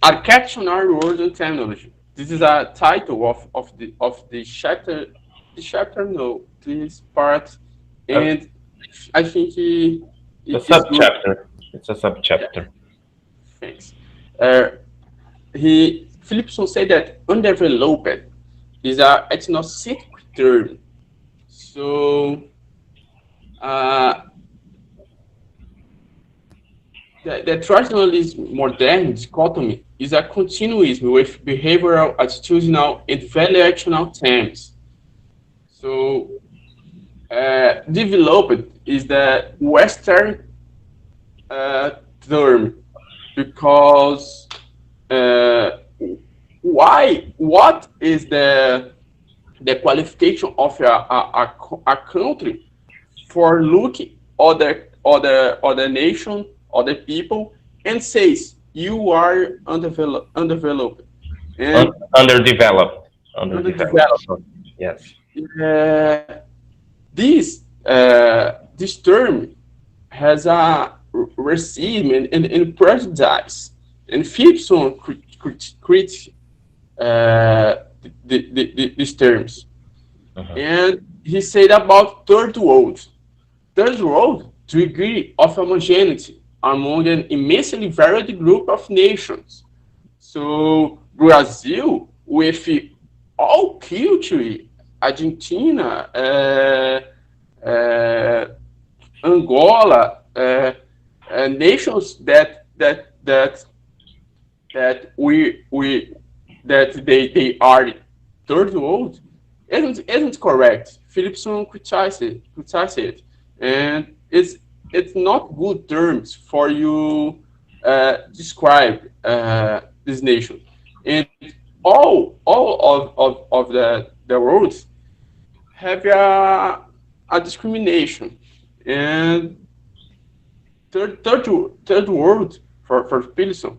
Architectural Words and Technology. This is a title of the chapter. The chapter, no, this part, Uh, and I think the it is good. subchapter. It's a subchapter. Thanks. Uh, Philipson said that undeveloped is a ethnocentric term. So uh, the traditionalist modern dichotomy is a continuism with behavioral, attitudinal, and valuational themes. So developed is the Western term because uh, what is the qualification of a country for looking other nation, other people, and says you are undeveloped and Underdeveloped. Underdeveloped. underdeveloped. So, yes. Uh, this term has a racism and prejudice, and Philipson critiques these terms. Mhm. And he said about third world. Third world degree of homogeneity among an immensely varied group of nations. So Brazil, with all culture, Argentina, uh, Angola, nations that they are third world isn't correct. Philipson criticized it, and it's not good terms for you describe this nation. And all of the worlds have a discrimination, and third world for Philipson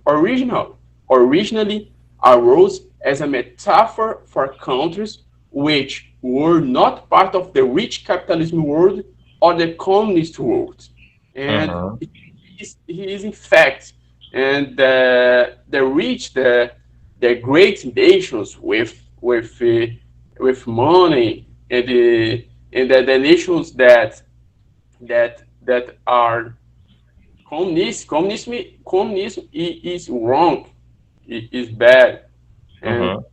originally arose as a metaphor for countries which were not part of the rich capitalism world or the communist world. And Mhm. he is in fact, and the rich, the great nations with money, and the nations that are communism is wrong, is bad, and Mhm.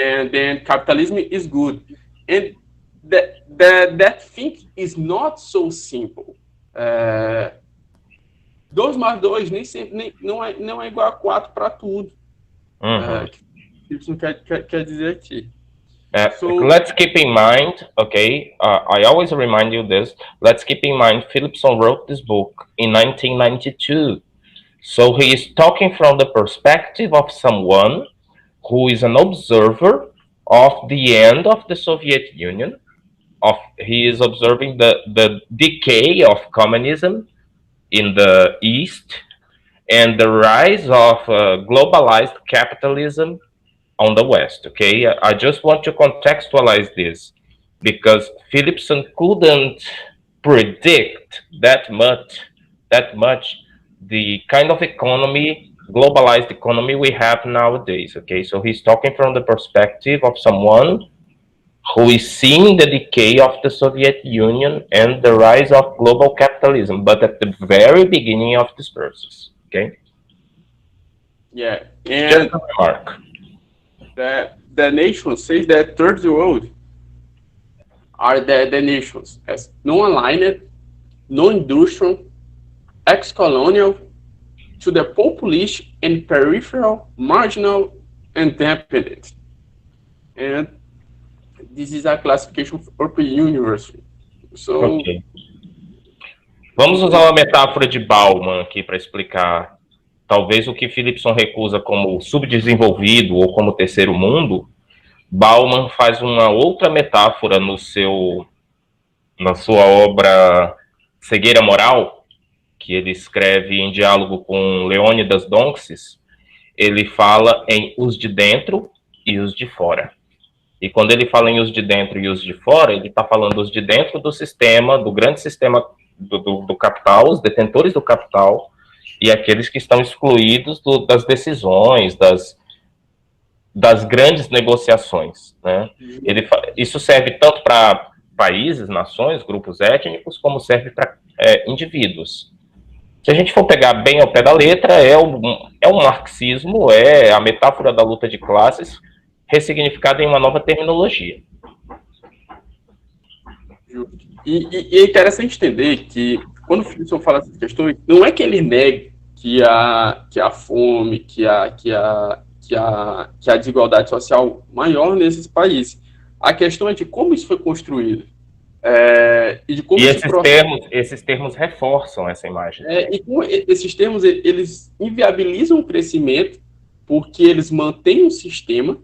and then capitalism is good. And that thing is not so simple. 2 mais 2 nem sempre, não é igual a 4 para tudo. Isso quer dizer aqui. Let's keep in mind, okay, I always remind you this, let's keep in mind Philipson wrote this book in 1992. So he is talking from the perspective of someone who is an observer of the end of the Soviet Union. He is observing the decay of communism in the East and the rise of globalized capitalism on the West. Okay, I just want to contextualize this because Philipson couldn't predict that much the kind of economy, globalized economy we have nowadays. Okay, so he's talking from the perspective of someone who is seeing the decay of the Soviet Union and the rise of global capitalism, but at the very beginning of this process. Okay. Yeah, and just a remark. The nation says that third world are the nations as non-aligned, non-industrial, ex-colonial, to the populist and peripheral, marginal, and dependent. And this is a classification for the university. So, okay. Vamos usar uma metáfora de Bauman aqui para explicar. Talvez o que Philipson recusa como subdesenvolvido ou como terceiro mundo, Bauman faz uma outra metáfora na sua obra Cegueira Moral, que ele escreve em diálogo com Leônidas Donskis. Ele fala em os de dentro e os de fora. E quando ele fala em os de dentro e os de fora, ele está falando os de dentro do sistema, do grande sistema do capital, os detentores do capital, e aqueles que estão excluídos das decisões, das grandes negociações, né? Isso serve tanto para países, nações, grupos étnicos, como serve para indivíduos. Se a gente for pegar bem ao pé da letra, é o marxismo, é a metáfora da luta de classes, ressignificada em uma nova terminologia. E é interessante entender que, quando o Philipson fala essas questões, não é que ele negue que a fome, que a desigualdade social maior nesses países. A questão é de como isso foi construído. E de como esses termos reforçam essa imagem. E como esses termos, eles inviabilizam o crescimento, porque eles mantêm um sistema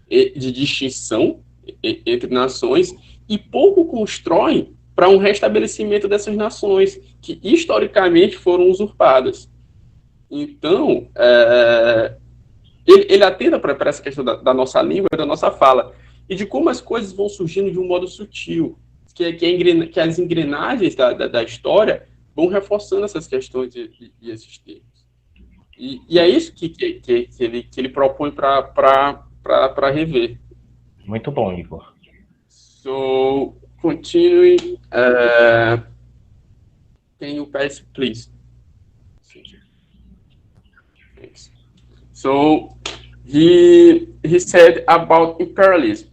de distinção entre nações e pouco constroem para um restabelecimento dessas nações que historicamente foram usurpadas. Então, ele atenta para essa questão da nossa língua, da nossa fala, e de como as coisas vão surgindo de um modo sutil, que as engrenagens da história vão reforçando essas questões e esses termos. E é isso que ele propõe para rever. Muito bom, Igor. So, continue. Can you pass, please? Thanks. So, he said about imperialism.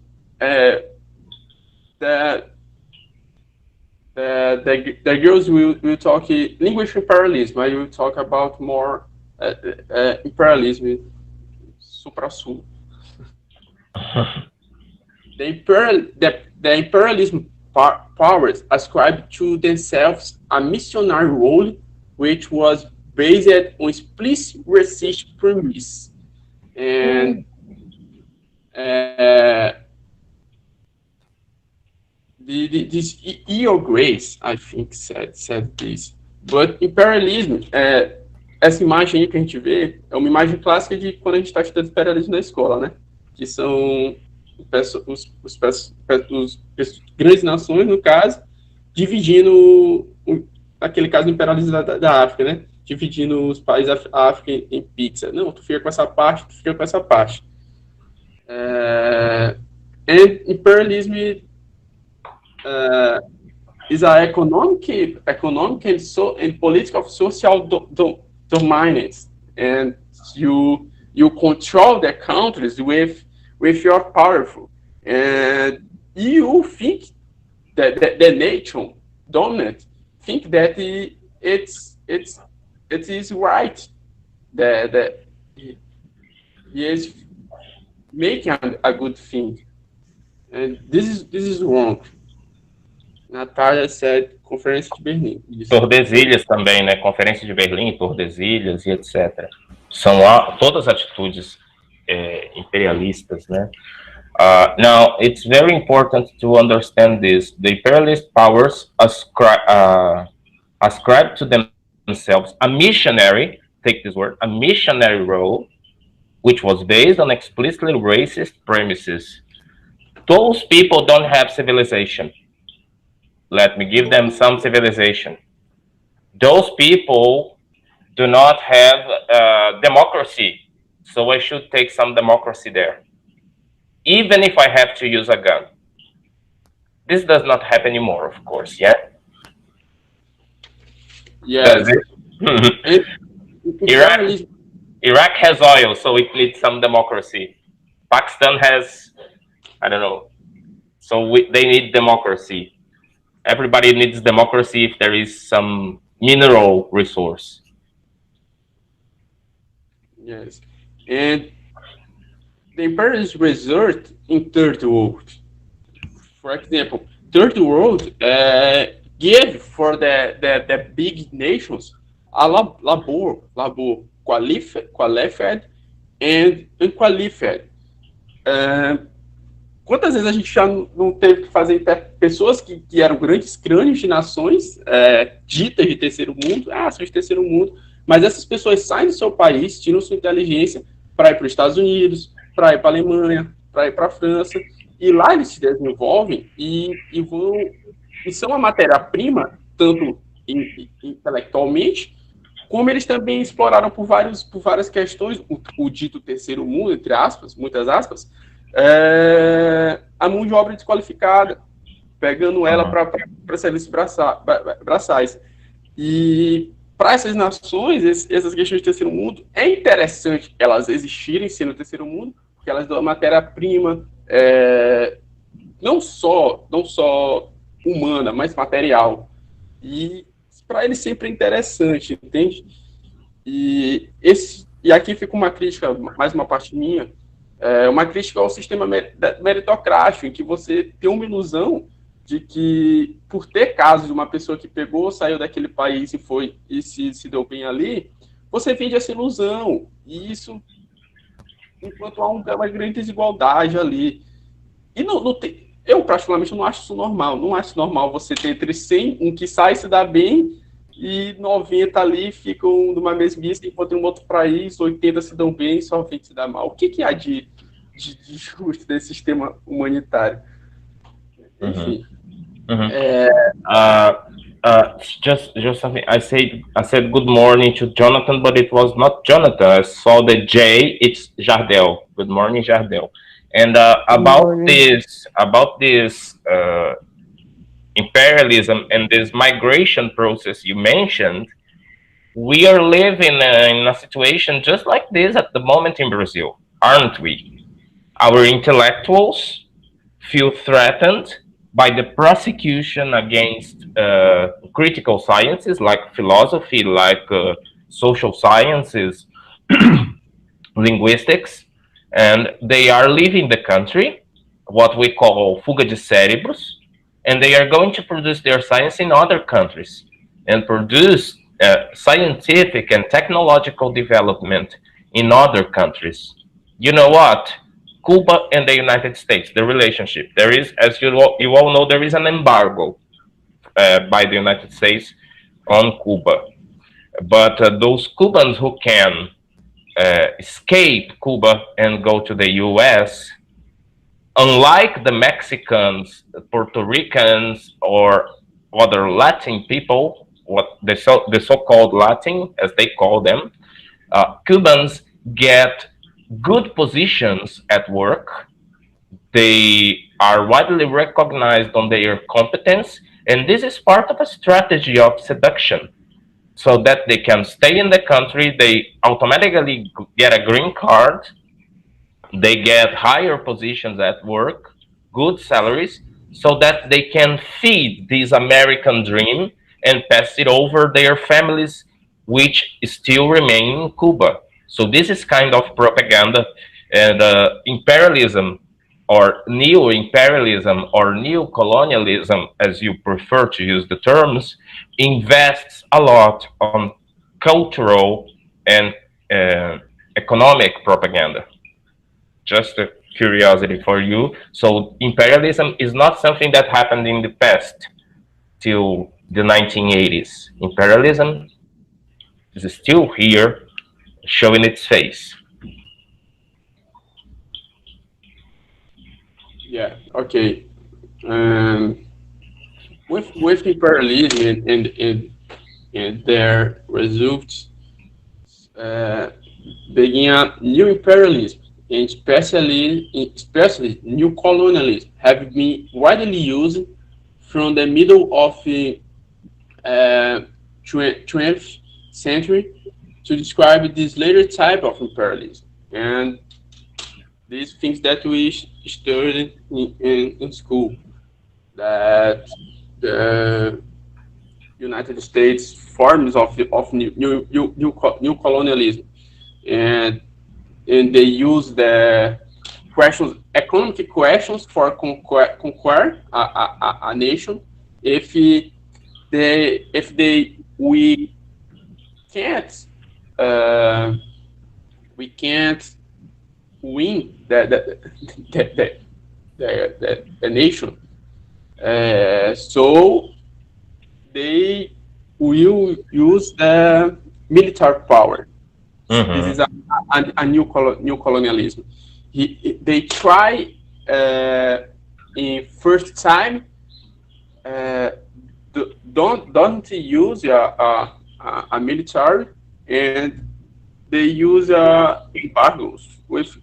The girls will talk English imperialism. I will talk about more imperialism, supra-sul. The imperialism powers ascribed to themselves a missionary role, which was based on explicit racist premise. And this E.O. Grace, I think, said this. But imperialism, essa imagem aí que a gente vê, é uma imagem clássica de quando a gente está estudando imperialismo na escola, né? Que são as grandes nações, no caso, dividindo, naquele caso, o imperialismo da África, né? Dividindo os países da África em pizza. Não, tu fica com essa parte, tu fica com essa parte. And imperialism is an economic and political social dominance, and you control the countries with your powerful, and you think the nation dominant think that it is right that he is making a good thing, and this is wrong. Natália said Conferência de Berlim. Isso. Tordesilhas também, né? Conferência de Berlim, Tordesilhas e etc. São todas atitudes imperialistas, né? Now, it's very important to understand this. The imperialist powers ascribe to themselves a missionary, take this word, a missionary role, which was based on explicitly racist premises. Those people don't have civilization. Let me give them some civilization. Those people do not have democracy, so I should take some democracy there, even if I have to use a gun. This does not happen anymore, of course, yeah? Yes. Iraq has oil, so it needs some democracy. Pakistan has, I don't know, so they need democracy. Everybody needs democracy if there is some mineral resource. Yes. And the imperialists resort in third world. For example, third world give for the big nations a labor qualified and unqualified. Quantas vezes a gente já não teve que fazer pessoas que eram grandes crânios de nações ditas de terceiro mundo, são de terceiro mundo, mas essas pessoas saem do seu país, tiram sua inteligência para ir para os Estados Unidos, para ir para a Alemanha, para ir para a França, e lá eles se desenvolvem e são a matéria-prima, tanto intelectualmente, como eles também exploraram por várias questões, o dito terceiro mundo, entre aspas, muitas aspas, a mão de obra desqualificada, pegando ela para serviços braçais. E para essas nações, essas questões de terceiro mundo, é interessante elas existirem sendo terceiro mundo, porque elas dão a matéria-prima, não só humana, mas material. E para eles sempre é interessante, entende? E aqui fica uma crítica, mais uma parte minha, uma crítica ao sistema meritocrático, em que você tem uma ilusão de que, por ter casos de uma pessoa que pegou, saiu daquele país e se deu bem ali, você vende essa ilusão. E isso, enquanto há uma grande desigualdade ali. E eu, particularmente, não acho isso normal. Não acho normal você ter entre 100, um que sai e se dá bem, e 90 ali ficam numa mesmice, enquanto em um outro país, 80 se dão bem e só 20 se dá mal. O que há de justo desse sistema humanitário? Enfim. Just something. I said good morning to Jonathan, but it was not Jonathan. I saw the J. It's Jardel. Good morning, Jardel. And about this imperialism and this migration process you mentioned, we are living in a situation just like this at the moment in Brazil, aren't we? Our intellectuals feel threatened by the prosecution against critical sciences like philosophy, like social sciences, linguistics, and they are leaving the country, what we call fuga de cérebros, and they are going to produce their science in other countries and produce scientific and technological development in other countries. You know what? Cuba and the United States, the relationship. There is, as you all know, there is an embargo by the United States on Cuba. But those Cubans who can escape Cuba and go to the US, unlike the Mexicans, Puerto Ricans, or other Latin people, what the so-called Latin, as they call them, Cubans get good positions at work. They are widely recognized on their competence, and this is part of a strategy of seduction, so that they can stay in the country. They automatically get a green card. They get higher positions at work, good salaries, so that they can feed this American dream and pass it over their families, which still remain in Cuba. So this is kind of propaganda, and imperialism or neo-imperialism or neo-colonialism, as you prefer to use the terms, invests a lot on cultural and uh, economic propaganda. Just a curiosity for you. So imperialism is not something that happened in the past till the 1980s. Imperialism is still here, showing its face. Yeah. Okay. Um, with imperialism and their results, uh, began new imperialism, and especially new colonialism have been widely used from the middle of the 20th century to describe this later type of imperialism. And these things that we studied in school, that the United States forms of new colonialism, and they use the questions, economic questions for conquer a nation. If they can't uh, we can't win the nation, so they will use the military power. This is Mm-hmm. a new colonialism. They try in first time, uh, don't use a military, and they use embargoes with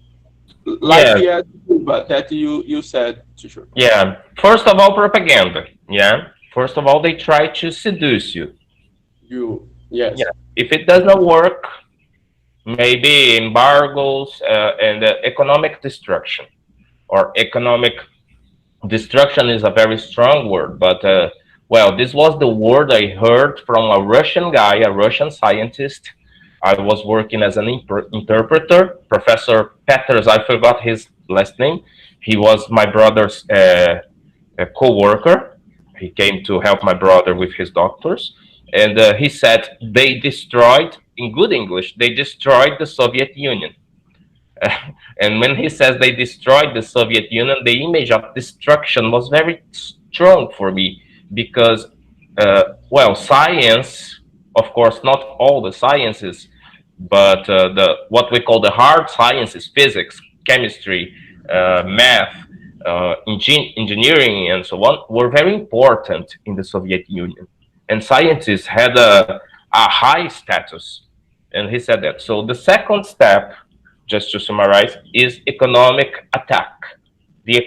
like Yeah, Cuba that you said, teacher. yeah. First of all, propaganda. Yeah. First of all, they try to seduce you. You Yeah. yes. If it does not work, maybe embargoes and economic destruction or economic destruction is a very strong word, but well, this was the word I heard from a Russian guy, a Russian scientist. I was working as an interpreter, Professor Peters. I forgot his last name. He was my brother's co-worker. He came to help my brother with his doctors, and he said they destroyed, in good English, they destroyed the Soviet Union. And when he says they destroyed the Soviet Union, the image of destruction was very strong for me because, well, science, of course, not all the sciences, but the what we call the hard sciences, physics, chemistry, math, engineering, and so on, were very important in the Soviet Union, and scientists had a high status. And he said that. So the second step, just to summarize, is economic attack. The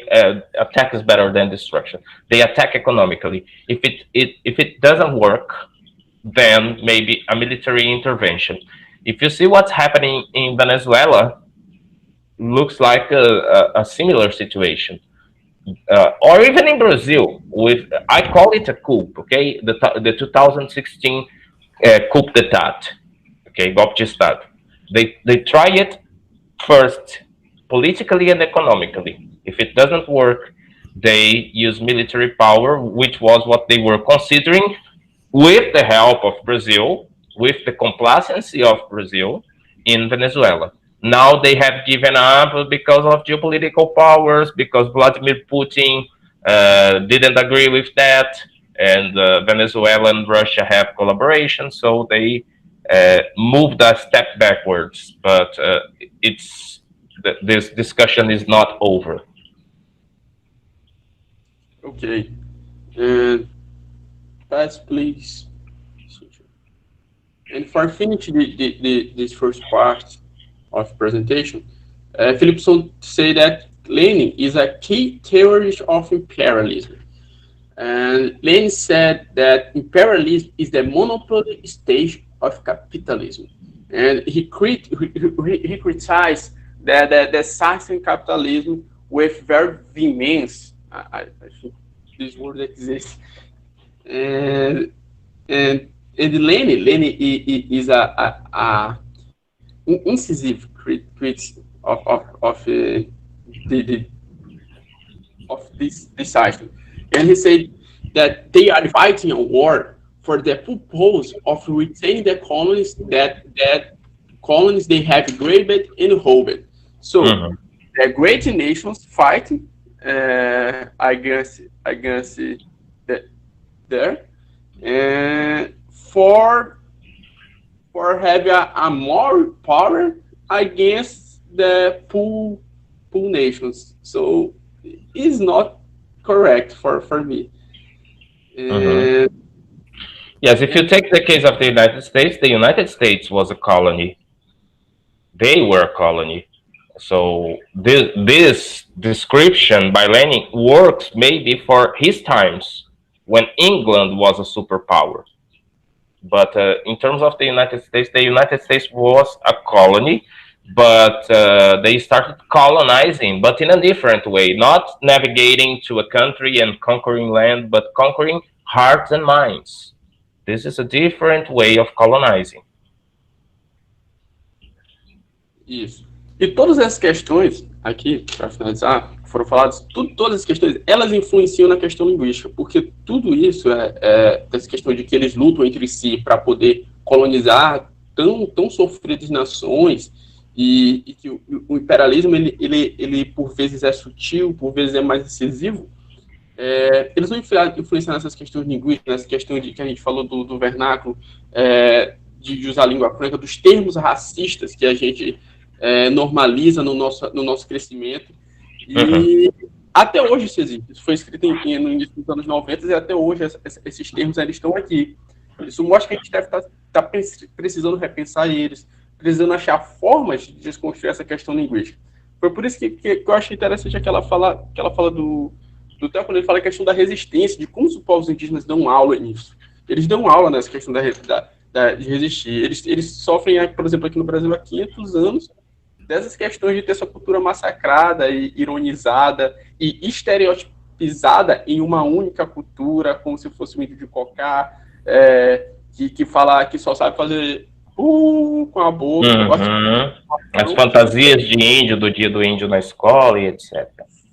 attack is better than destruction. They attack economically. If it doesn't work, then maybe a military intervention. If you see what's happening in Venezuela, looks like a similar situation. Or even in Brazil, with I call it a coup. Okay, the 2016 coup d'état. Okay, golpe de estado. They try it first politically and economically. If it doesn't work, they use military power, which was what they were considering, with the help of Brazil, with the complacency of Brazil in Venezuela. Now they have given up because of geopolitical powers, because Vladimir Putin didn't agree with that, and Venezuela and Russia have collaboration, so they moved a step backwards. But it's this discussion is not over. Okay. And pass please. And for finish this first part of presentation, Philipson say that Lenin is a key theorist of imperialism. And Lenin said that imperialism is the monopoly stage of capitalism. And he criticized the science and capitalism with very vehemence. I think this word exists. And Lenny is a incisive critic the of this item, and he said that they are fighting a war for the purpose of retaining the colonies that colonies they have grabbed and held. So Mhm. the great nations fighting against there and for having a more power against the poor nations. So it's not correct for me. Mhm. And, Yes, if you and take the case of the United States was a colony. They were a colony. So this description by Lenin works maybe for his times when England was a superpower. But in terms of the United States was a colony, but they started colonizing, but in a different way, not navigating to a country and conquering land, but conquering hearts and minds. This is a different way of colonizing. isso. E todas essas questões, aqui, para finalizar, que foram faladas, todas as questões, elas influenciam na questão linguística, porque tudo isso essa questão de que eles lutam entre si para poder colonizar tão sofridas nações, e que o imperialismo, ele, por vezes, é sutil, por vezes é mais incisivo, eles vão influenciar nessas questões linguísticas, nessa questão de que a gente falou do vernáculo, de usar a língua franca, dos termos racistas que a gente normaliza no nosso crescimento. Uhum. E até hoje isso existe. Isso foi escrito no início dos anos 90 e até hoje esses termos eles estão aqui. Isso mostra que a gente deve estar precisando repensar eles, precisando achar formas de desconstruir essa questão linguística. Foi por isso que eu achei interessante aquela fala do Theo, quando ele fala a questão da resistência, de como os povos indígenas dão aula nisso. Eles dão aula nessa questão de resistir. Eles sofrem, por exemplo, aqui no Brasil há 500 anos, dessas questões de ter sua cultura massacrada e ironizada e estereotipizada em uma única cultura, como se fosse um índio de cocá, que só sabe fazer com a boca, que gosta Uhum. As de fantasias de índio, do dia do índio na escola e etc.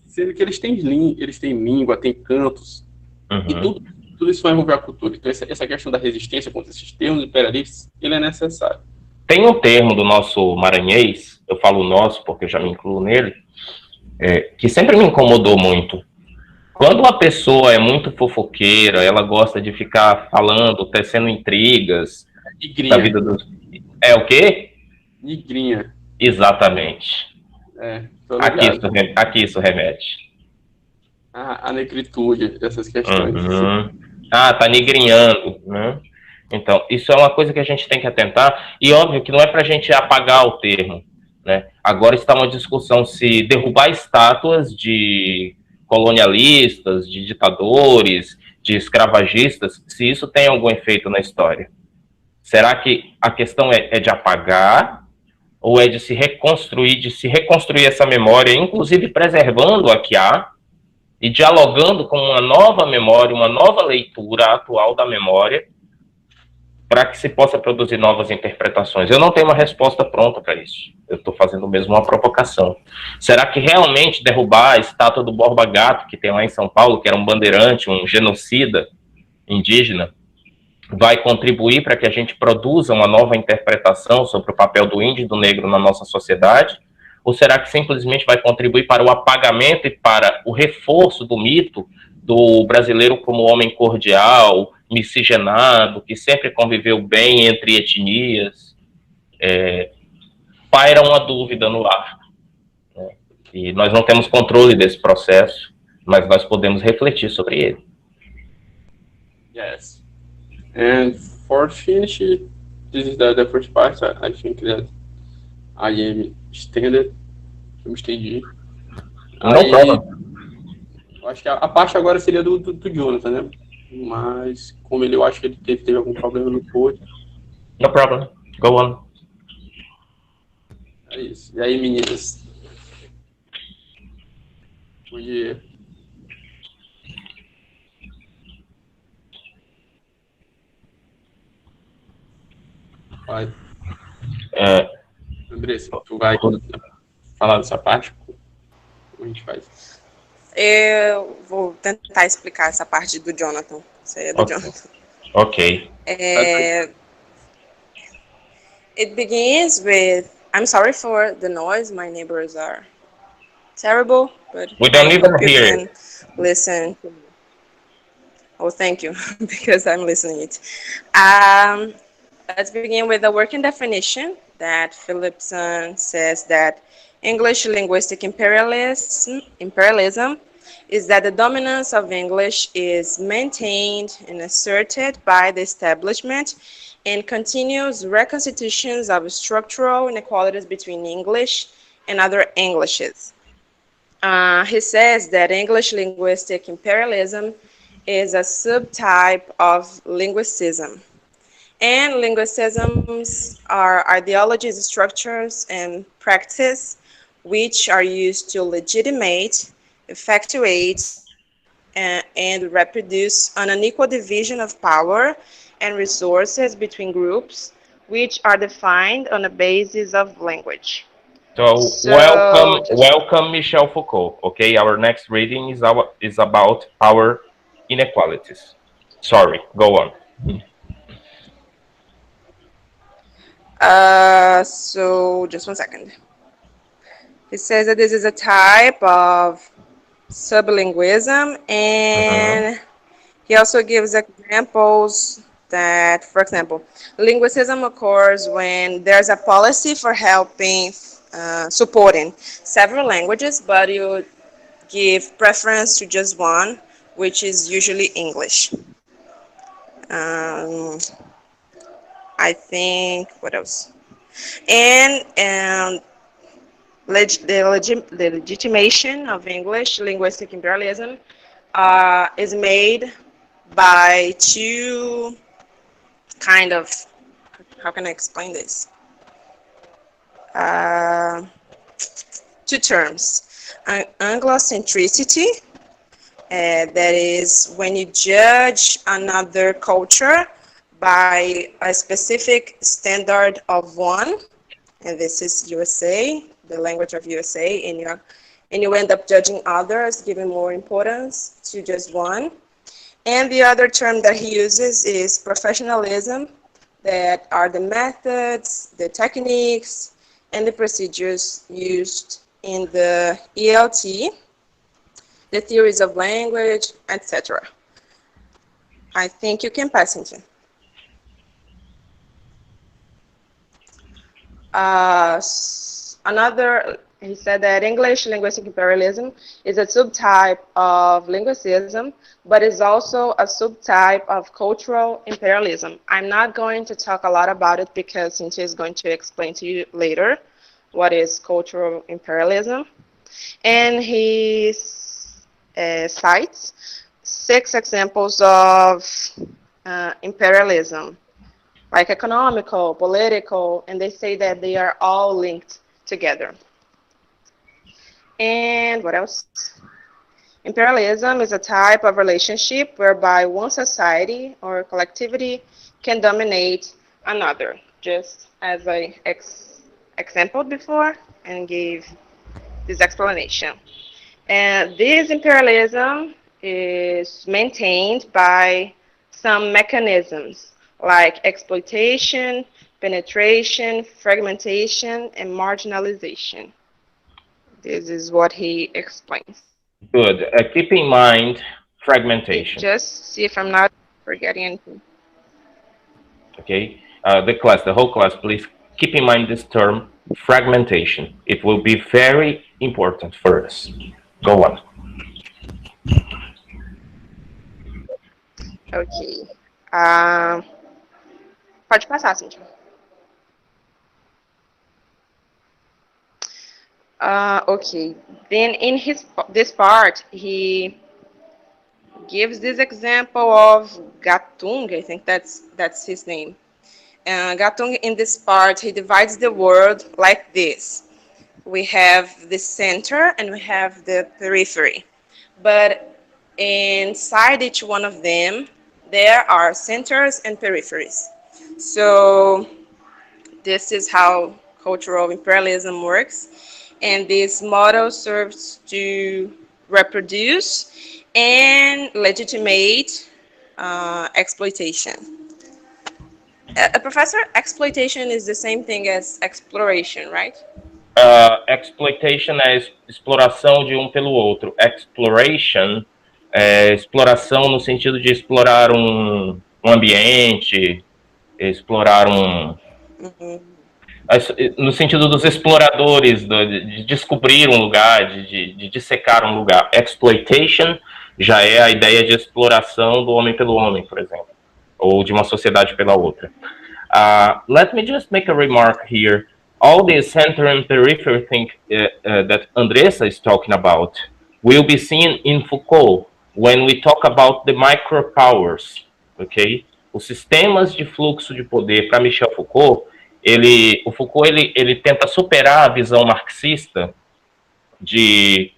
sendo que eles têm língua, têm cantos, e Uhum. tudo isso vai envolver a cultura. Então, essa questão da resistência contra esses termos imperialistas, ele é necessário. Tem um termo do nosso maranhês, eu falo nosso porque eu já me incluo nele, que sempre me incomodou muito. Quando uma pessoa é muito fofoqueira, ela gosta de ficar falando, tecendo intrigas da Nigrinha. vida dos. É o quê? Nigrinha. Exatamente. Tô ligado. Aqui isso remete. A negritude dessas questões. Uhum. Ah, tá nigrinhando, né? Então, isso é uma coisa que a gente tem que atentar, e óbvio que não é para a gente apagar o termo, né? Agora está uma discussão se derrubar estátuas de colonialistas, de ditadores, de escravagistas, se isso tem algum efeito na história. Será que a questão é de apagar, ou é de se reconstruir essa memória, inclusive preservando a que há, e dialogando com uma nova memória, uma nova leitura atual da memória, para que se possa produzir novas interpretações? Eu não tenho uma resposta pronta para isso. Eu estou fazendo mesmo uma provocação. Será que realmente derrubar a estátua do Borba Gato, que tem lá em São Paulo, que era um bandeirante, um genocida indígena, vai contribuir para que a gente produza uma nova interpretação sobre o papel do índio e do negro na nossa sociedade? Ou será que simplesmente vai contribuir para o apagamento e para o reforço do mito do brasileiro como homem cordial, miscigenado, que sempre conviveu bem entre etnias? Paira uma dúvida no ar, né? E nós não temos controle desse processo, mas nós podemos refletir sobre ele. Yes. And for finish, this is the first part. I think that I am extended. Eu me estendi. Não prova. Eu acho que a parte agora seria do Jonathan, né? Mas como eu acho que ele teve algum problema no code. No problem. Go on. É isso. E aí, meninas? Bom dia. Vai. Uh, Andressa, tu vai falar dessa parte? Como a gente faz? Eu vou tentar explicar essa parte do Jonathan. Isso aí é do okay. Jonathan. Okay. It begins with, I'm sorry for the noise, my neighbors are terrible, but We I don't even hope you hear it. can listen. Oh, thank you, because I'm listening it. Let's begin with the working definition that Philipson says that English linguistic imperialism is that the dominance of English is maintained and asserted by the establishment and continuous reconstitutions of structural inequalities between English and other Englishes. He says that English linguistic imperialism is a subtype of linguicism. And linguicisms are ideologies, structures, and practices which are used to legitimate, effectuate, and reproduce an unequal division of power and resources between groups which are defined on the basis of language. So So, just welcome, Michel Foucault. Okay, our next reading is about power inequalities. Sorry, go on. just 1 second. It says that this is a type of sublingualism, Mhm. and he also gives examples that, for example, linguicism occurs when there's a policy for helping, supporting several languages, but you give preference to just one, which is usually English. Um, I think, what else? And the legitimation of English linguistic imperialism is made by two kind of, how can I explain this? Uh, Two terms. Anglocentricity, that is when you judge another culture by a specific standard of one, and this is USA, the language of USA, and you end up judging others, giving more importance to just one. And the other term that he uses is professionalism, that are the methods, the techniques, and the procedures used in the ELT, the theories of language, etc. I think you can pass into. He said that English linguistic imperialism is a subtype of linguicism, but is also a subtype of cultural imperialism. I'm not going to talk a lot about it because Cynthia is going to explain to you later what is cultural imperialism. And he cites 6 examples of imperialism, like economical, political, and they say that they are all linked together. And what else? Imperialism is a type of relationship whereby one society or collectivity can dominate another, just as I exampled before and gave this explanation. And this imperialism is maintained by some mechanisms like exploitation, penetration, fragmentation, and marginalization. This is what he explains. Good. Keep in mind fragmentation. Just see if I'm not forgetting anything. Okay, the whole class, please keep in mind this term fragmentation. It will be very important for us. Go on. Ok. Ah, pode passar, Cíntia. Okay. Then in this part, he gives this example of Gatung. I think that's his name. Gatung, in this part, he divides the world like this. We have the center and we have the periphery. But inside each one of them, there are centers and peripheries. So this is how cultural imperialism works. And this model serves to reproduce and legitimate exploitation. Professor, exploitation is the same thing as exploration, right? Exploitation é exploração de um pelo outro. Exploration é exploração no sentido de explorar um ambiente, explorar no sentido dos exploradores, de descobrir um lugar, de dissecar um lugar. Exploitation já é a ideia de exploração do homem pelo homem, por exemplo, ou de uma sociedade pela outra. Let me just make a remark here. All this center and periphery thing that Andressa is talking about will be seen in Foucault when we talk about the micropowers, ok? Os sistemas de fluxo de poder para Michel Foucault, o Foucault ele tenta superar a visão marxista de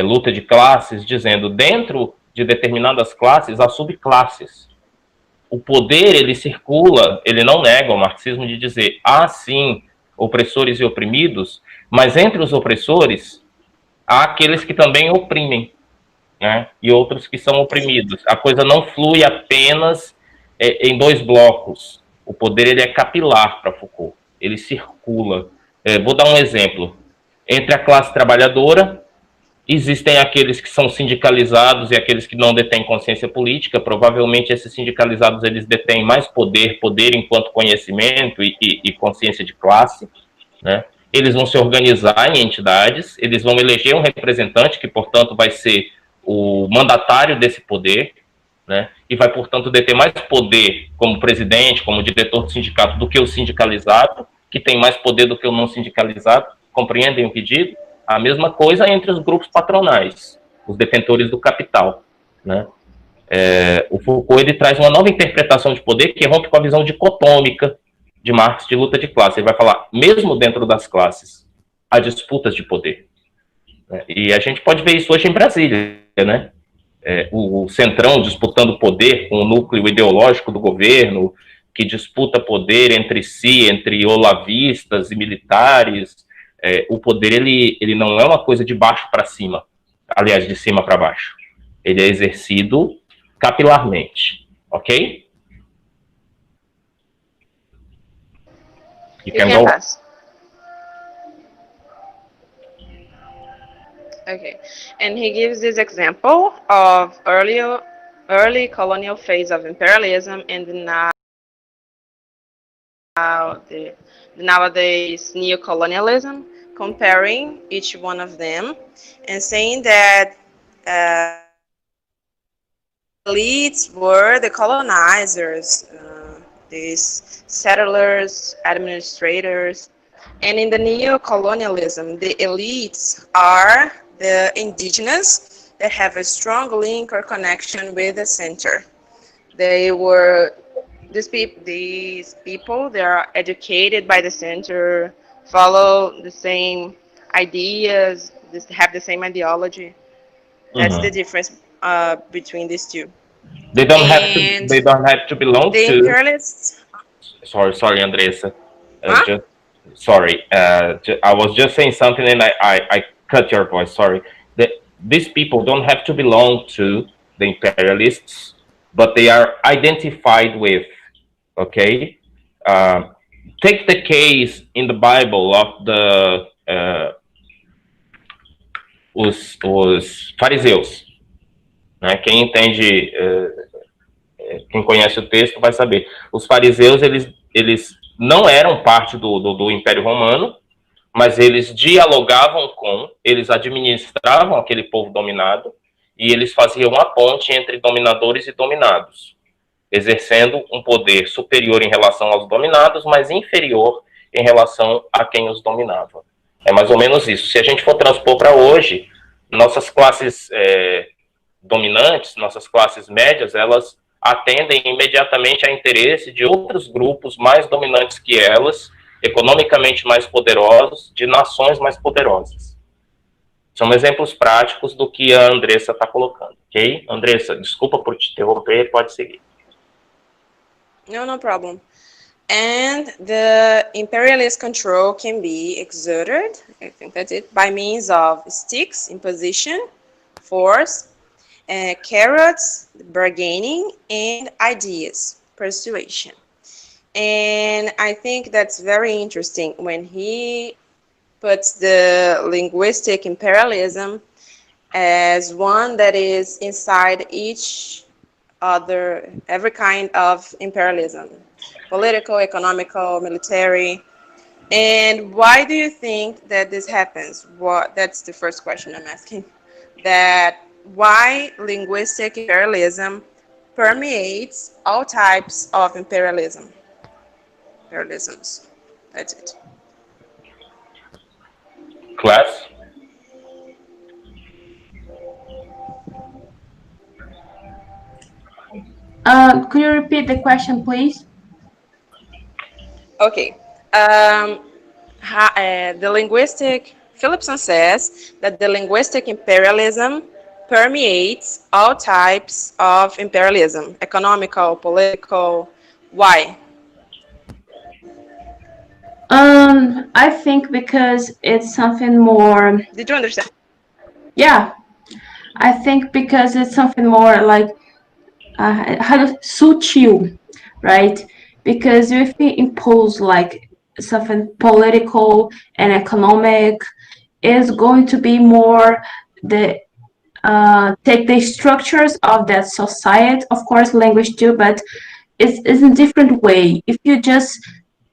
luta de classes, dizendo dentro de determinadas classes há subclasses. O poder ele circula, ele não nega o marxismo de dizer sim, opressores e oprimidos, mas entre os opressores há aqueles que também oprimem, né? E outros que são oprimidos. A coisa não flui apenas em dois blocos. O poder ele é capilar para Foucault, ele circula. Vou dar um exemplo. Entre a classe trabalhadora, existem aqueles que são sindicalizados e aqueles que não detêm consciência política. Provavelmente esses sindicalizados eles detêm mais poder enquanto conhecimento e consciência de classe, né? Eles vão se organizar em entidades, eles vão eleger um representante que, portanto, vai ser o mandatário desse poder, né? E vai, portanto, deter mais poder como presidente, como diretor do sindicato, do que o sindicalizado, que tem mais poder do que o não sindicalizado. Compreendem o que digo? A mesma coisa entre os grupos patronais, os detentores do capital, né? O Foucault ele traz uma nova interpretação de poder que rompe com a visão dicotômica de Marx de luta de classe. Ele vai falar, mesmo dentro das classes, há disputas de poder, né? E a gente pode ver isso hoje em Brasília, né? O Centrão disputando poder com o núcleo ideológico do governo, que disputa poder entre si, entre olavistas e militares. O poder ele não é uma coisa de baixo para cima, aliás, de cima para baixo. Ele é exercido capilarmente, ok? You can pass. Okay, and he gives this example of early colonial phase of imperialism and the nowadays neocolonialism, comparing each one of them and saying that elites were the colonizers, these settlers, administrators, and in the neo-colonialism, the elites are the indigenous that have a strong link or connection with the center. They were these people. They are educated by the center, follow the same ideas, have the same ideology. That's the difference between these two. They don't have to belong the to. Imperialists. Sorry, Andressa. Huh? Sorry. I was just saying something and I cut your voice. Sorry. These people don't have to belong to the imperialists, but they are identified with. Okay. Take the case in the Bible of os fariseus, né? Quem entende, quem conhece o texto vai saber. Os fariseus, eles não eram parte do Império Romano, mas eles dialogavam eles administravam aquele povo dominado e eles faziam uma ponte entre dominadores e dominados, exercendo um poder superior em relação aos dominados, mas inferior em relação a quem os dominava. É mais ou menos isso. Se a gente for transpor para hoje, nossas classes dominantes, nossas classes médias, elas atendem imediatamente a interesse de outros grupos mais dominantes que elas, economicamente mais poderosos, de nações mais poderosas. São exemplos práticos do que a Andressa está colocando, ok? Andressa, desculpa por te interromper, pode seguir. No problem. And the imperialist control can be exerted, I think that's it, by means of sticks, imposition, force, carrots, bargaining, and ideas, persuasion. And I think that's very interesting when he puts the linguistic imperialism as one that is inside each other, every kind of imperialism, political, economical, military. And why do you think that this happens? That's the first question I'm asking. That why linguistic imperialism permeates all types of imperialisms. That's it. Class? Could you repeat the question, please? Okay. The linguistic, Philipson says that the linguistic imperialism permeates all types of imperialism, economical, political. Why? I think because it's something more. Did you understand? Yeah, I think because it's something more like how to suit you, right? Because if we impose like something political and economic, is going to be more the take the structures of that society, of course, language too, but it's a different way. If you just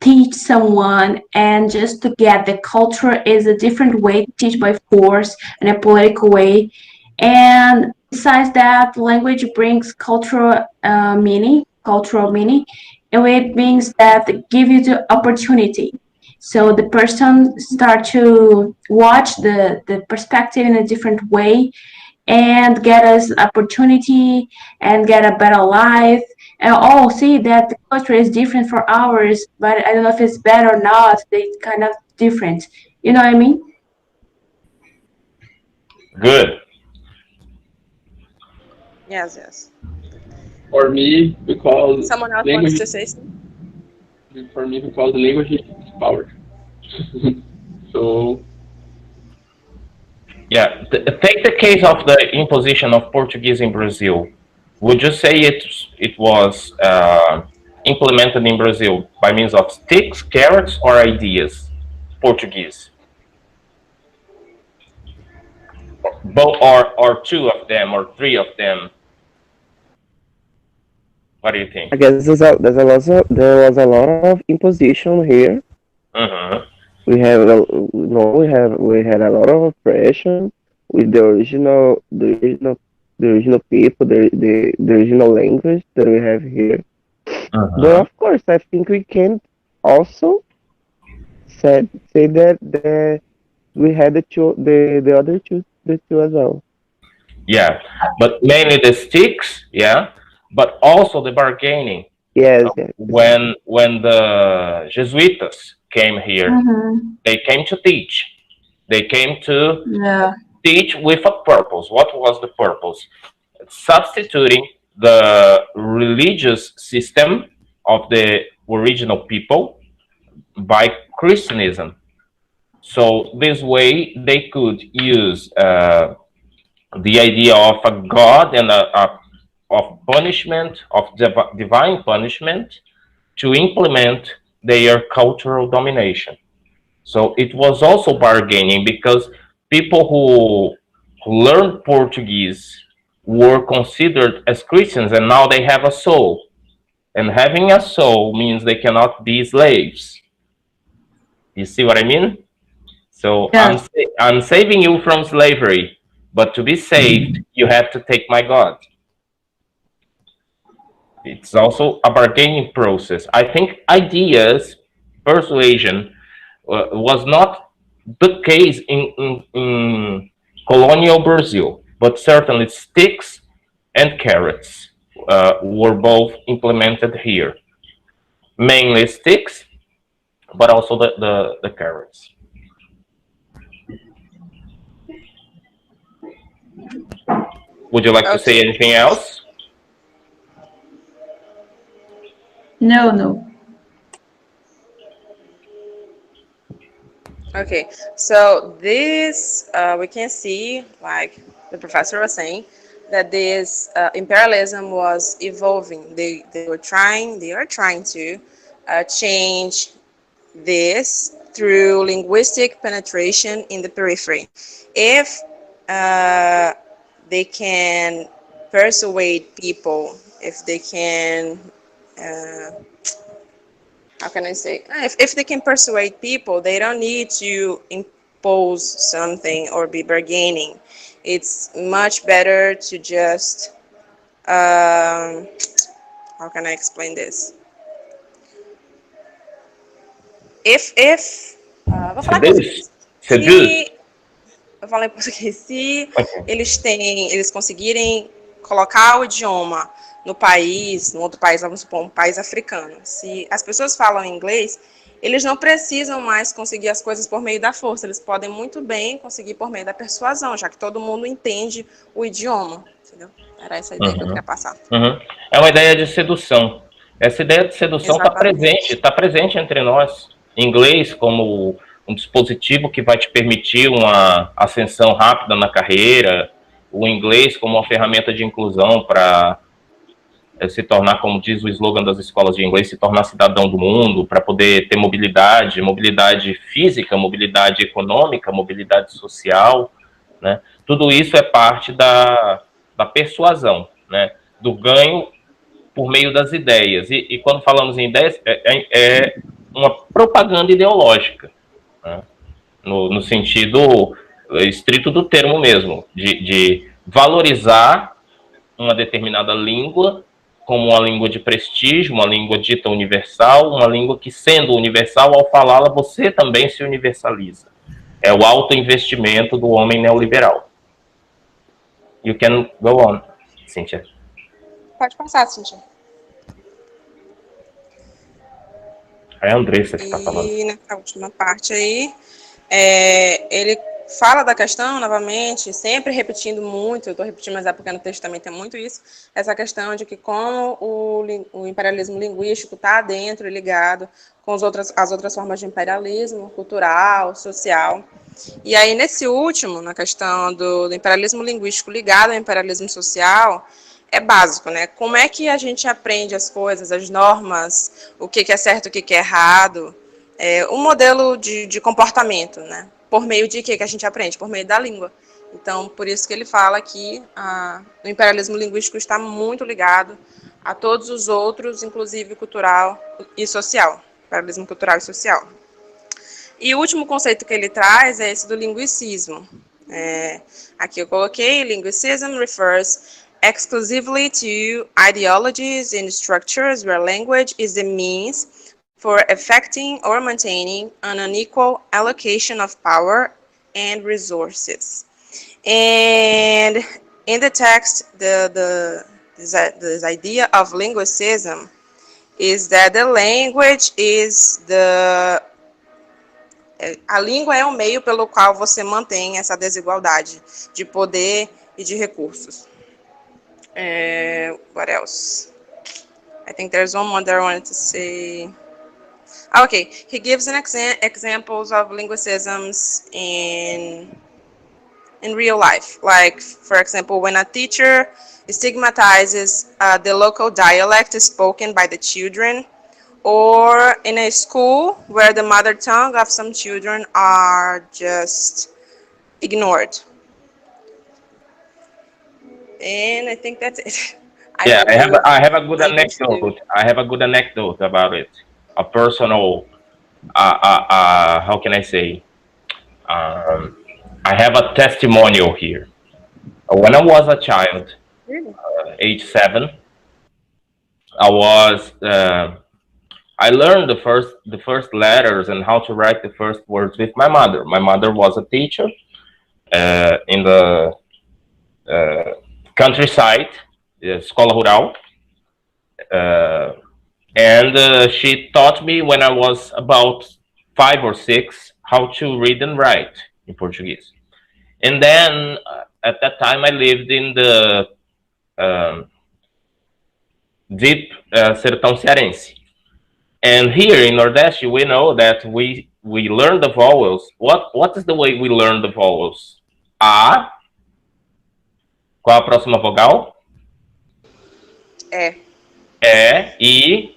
teach someone and just to get the culture is a different way to teach by force and a political way. And besides that, language brings cultural meaning, and it means that give you the opportunity. So the person start to watch the perspective in a different way and get us opportunity and get a better life. And oh, see that the culture is different for ours, but I don't know if it's better or not. They kind of different. You know what I mean? Good. Yes, yes. For me, because Someone else wants language, to say something? for me, because language is power. So, Yeah, take the case of the imposition of Portuguese in Brazil. Would you say it was implemented in Brazil by means of sticks, carrots, or ideas? Portuguese, both, or two of them, or three of them. What do you think? I guess there was a lot of imposition here. Mm-hmm. We have we had a lot of oppression with the original people, the original language that we have here. But Mm-hmm. of course, I think we can also say that we had the other the two as well. Yeah, but mainly the sticks. Yeah, but also the bargaining. Yes, yes, exactly. When the Jesuitas came here, Mm-hmm. they came to teach. They came to Yeah. teach with a purpose. What was the purpose? Substituting the religious system of the original people by Christianism. So this way they could use the idea of a God and of punishment, of divine punishment, to implement their cultural domination. So it was also bargaining because people who learned Portuguese were considered as Christians, and now they have a soul. And having a soul means they cannot be slaves. You see what I mean? So Yes. I'm saving you from slavery, but to be saved, you have to take my God. It's also a bargaining process. I think ideas, persuasion, was not the case in colonial Brazil, but certainly sticks and carrots were both implemented here. Mainly sticks, but also the carrots. Would you like to say Okay. anything else? No, no. Okay, so this we can see, like the professor was saying, that this imperialism was evolving. They are trying to change this through linguistic penetration in the periphery. If uh, they can persuade people, if they can uh, how can I say, if they can persuade people, they don't need to impose something or be bargaining. It's much better to just, how can I explain this? Vou falar em Seduz? português. Seduz? Se eu falo em português, se Okay. eles conseguirem colocar o idioma no país, no outro país, vamos supor, um país africano, se as pessoas falam inglês, eles não precisam mais conseguir as coisas por meio da força, eles podem muito bem conseguir por meio da persuasão, já que todo mundo entende o idioma, entendeu? Era essa a ideia que eu Uhum. queria passar. Uhum. É uma ideia de sedução. Essa ideia de sedução Exatamente. está presente entre nós. Inglês como um dispositivo que vai te permitir uma ascensão rápida na carreira, o inglês como uma ferramenta de inclusão para se tornar, como diz o slogan das escolas de inglês, se tornar cidadão do mundo, para poder ter mobilidade, mobilidade física, mobilidade econômica, mobilidade social, né? Tudo isso é parte da persuasão, né? Do ganho por meio das ideias. E quando falamos em ideias, é uma propaganda ideológica, né? No sentido estrito do termo mesmo, de valorizar uma determinada língua como uma língua de prestígio, uma língua dita universal, uma língua que, sendo universal, ao falá-la, você também se universaliza. É o autoinvestimento do homem neoliberal. You can go on, Cynthia. Pode passar, Cintia. É a Andressa que está falando. E na última parte aí, ele fala da questão, novamente, sempre repetindo muito, eu estou repetindo, mas é porque no texto também tem muito isso, essa questão de que como o imperialismo linguístico está dentro e ligado com as outras formas de imperialismo, cultural, social. E aí, nesse último, na questão do imperialismo linguístico ligado ao imperialismo social, é básico, né? Como é que a gente aprende as coisas, as normas, o que é certo, o que é errado, um modelo de comportamento, né? Por meio de que a gente aprende? Por meio da língua. Então, por isso que ele fala que o imperialismo linguístico está muito ligado a todos os outros, inclusive cultural e social. Imperialismo cultural e social. E o último conceito que ele traz é esse do linguicismo. Aqui eu coloquei, linguicism refers exclusively to ideologies and structures where language is the means for effecting or maintaining an unequal allocation of power and resources. And in the text, this idea of linguicism is that the language is a língua é o meio pelo qual você mantém essa desigualdade de poder e de recursos. What else? I think there's one more that I wanted to say. Okay, he gives an examples of linguicisms in real life. Like, for example, when a teacher stigmatizes the local dialect spoken by the children, or in a school where the mother tongue of some children are just ignored. And I think that's it. Yeah, I have a good anecdote. I have a good anecdote about it. A personal, how can I say? I have a testimonial here. When I was a child, age 7, I was. I learned the first letters and how to write the first words with my mother. My mother was a teacher in the countryside, escola rural, and she taught me when I was about 5 or 6 how to read and write in Portuguese. And then at that time I lived in the deep sertão cearense. And here in Nordeste, we know that we we learn the vowels, what is the way we learn the vowels? A. Qual a próxima vogal? É. É, I,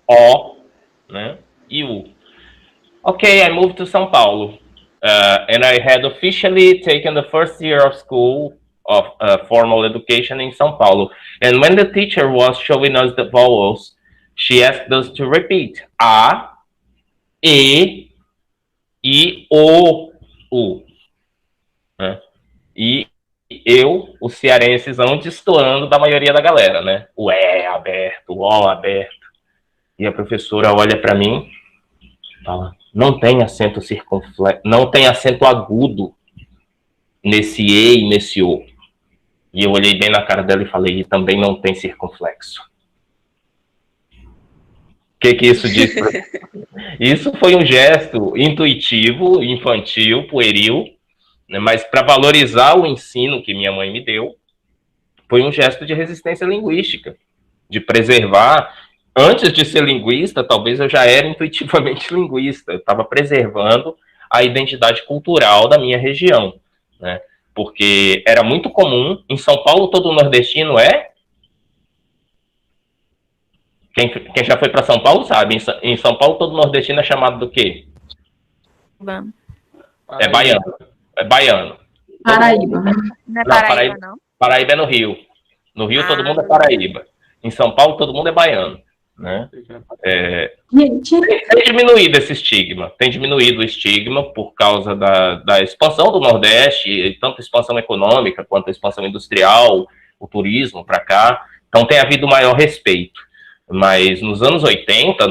O, né? E U. Okay, I moved to São Paulo, and I had officially taken the first year of school of formal education in São Paulo. And when the teacher was showing us the vowels, she asked us to repeat A, E, I, O, U. Né? E eu, o cearensezão, destoando da maioria da galera, né? O E aberto, o O aberto. E a professora olha para mim e fala, não tem acento circunflexo, não tem acento agudo nesse E e nesse O. E eu olhei bem na cara dela e falei, e também não tem circunflexo. O que isso diz? Isso foi um gesto intuitivo, infantil, pueril, né? Mas para valorizar o ensino que minha mãe me deu, foi um gesto de resistência linguística, de preservar. Antes de ser linguista, talvez eu já era intuitivamente linguista. Eu estava preservando a identidade cultural da minha região, né? Porque era muito comum, em São Paulo todo nordestino é... Quem já foi para São Paulo sabe, em São Paulo todo nordestino é chamado do quê? É baiano. É baiano. Paraíba. Não é Paraíba, não? Paraíba é no Rio. No Rio todo mundo é Paraíba. Em São Paulo todo mundo é baiano, né? Tem diminuído esse estigma. Tem diminuído o estigma por causa da expansão do Nordeste, tanto expansão econômica quanto expansão industrial, o turismo para cá. Então tem havido maior respeito. Mas nos anos 80,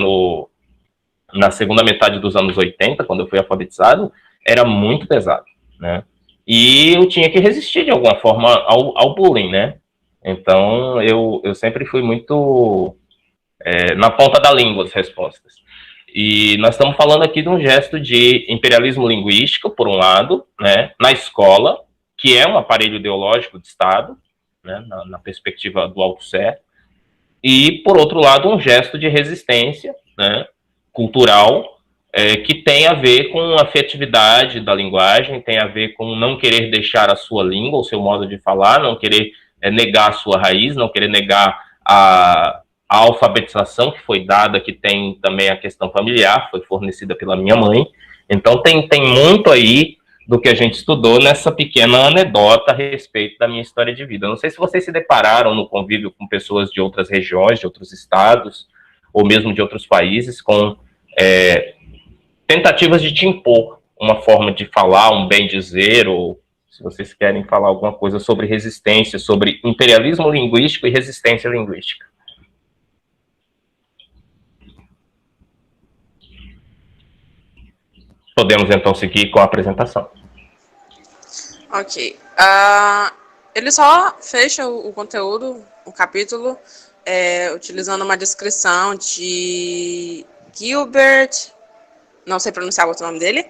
na segunda metade dos anos 80, quando eu fui alfabetizado, era muito pesado, né? E eu tinha que resistir de alguma forma ao bullying, né? Então eu sempre fui muito na ponta da língua as respostas. E nós estamos falando aqui de um gesto de imperialismo linguístico, por um lado, né, na escola, que é um aparelho ideológico de Estado, né, na perspectiva do Althusser, e, por outro lado, um gesto de resistência, né, cultural, que tem a ver com a afetividade da linguagem, tem a ver com não querer deixar a sua língua, o seu modo de falar, não querer negar a sua raiz, não querer negar a alfabetização que foi dada, que tem também a questão familiar, foi fornecida pela minha mãe. Então tem muito aí do que a gente estudou nessa pequena anedota a respeito da minha história de vida. Não sei se vocês se depararam no convívio com pessoas de outras regiões, de outros estados, ou mesmo de outros países, com tentativas de te impor uma forma de falar, um bem dizer, ou se vocês querem falar alguma coisa sobre resistência, sobre imperialismo linguístico e resistência linguística. Podemos então seguir com a apresentação. Ok. Ele só fecha o conteúdo, o capítulo, utilizando uma descrição de Gilbert, não sei pronunciar o outro nome dele,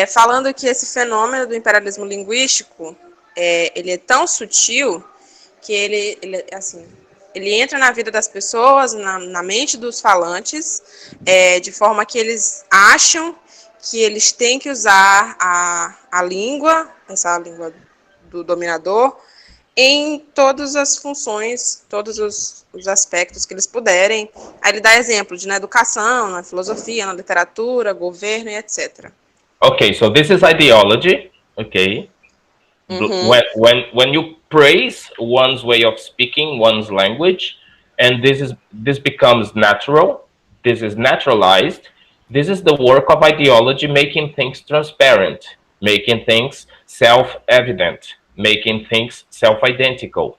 falando que esse fenômeno do imperialismo linguístico, ele é tão sutil que ele entra na vida das pessoas, na mente dos falantes, de forma que eles acham que eles têm que usar a língua, essa língua do dominador, em todas as funções, todos os aspectos que eles puderem. Aí ele dá exemplo na educação, na filosofia, na literatura, governo e etc. Okay, so this is ideology, okay? When you praise one's way of speaking, one's language, and this becomes natural, this is naturalized, this is the work of ideology, making things transparent, making things self-evident, making things self-identical.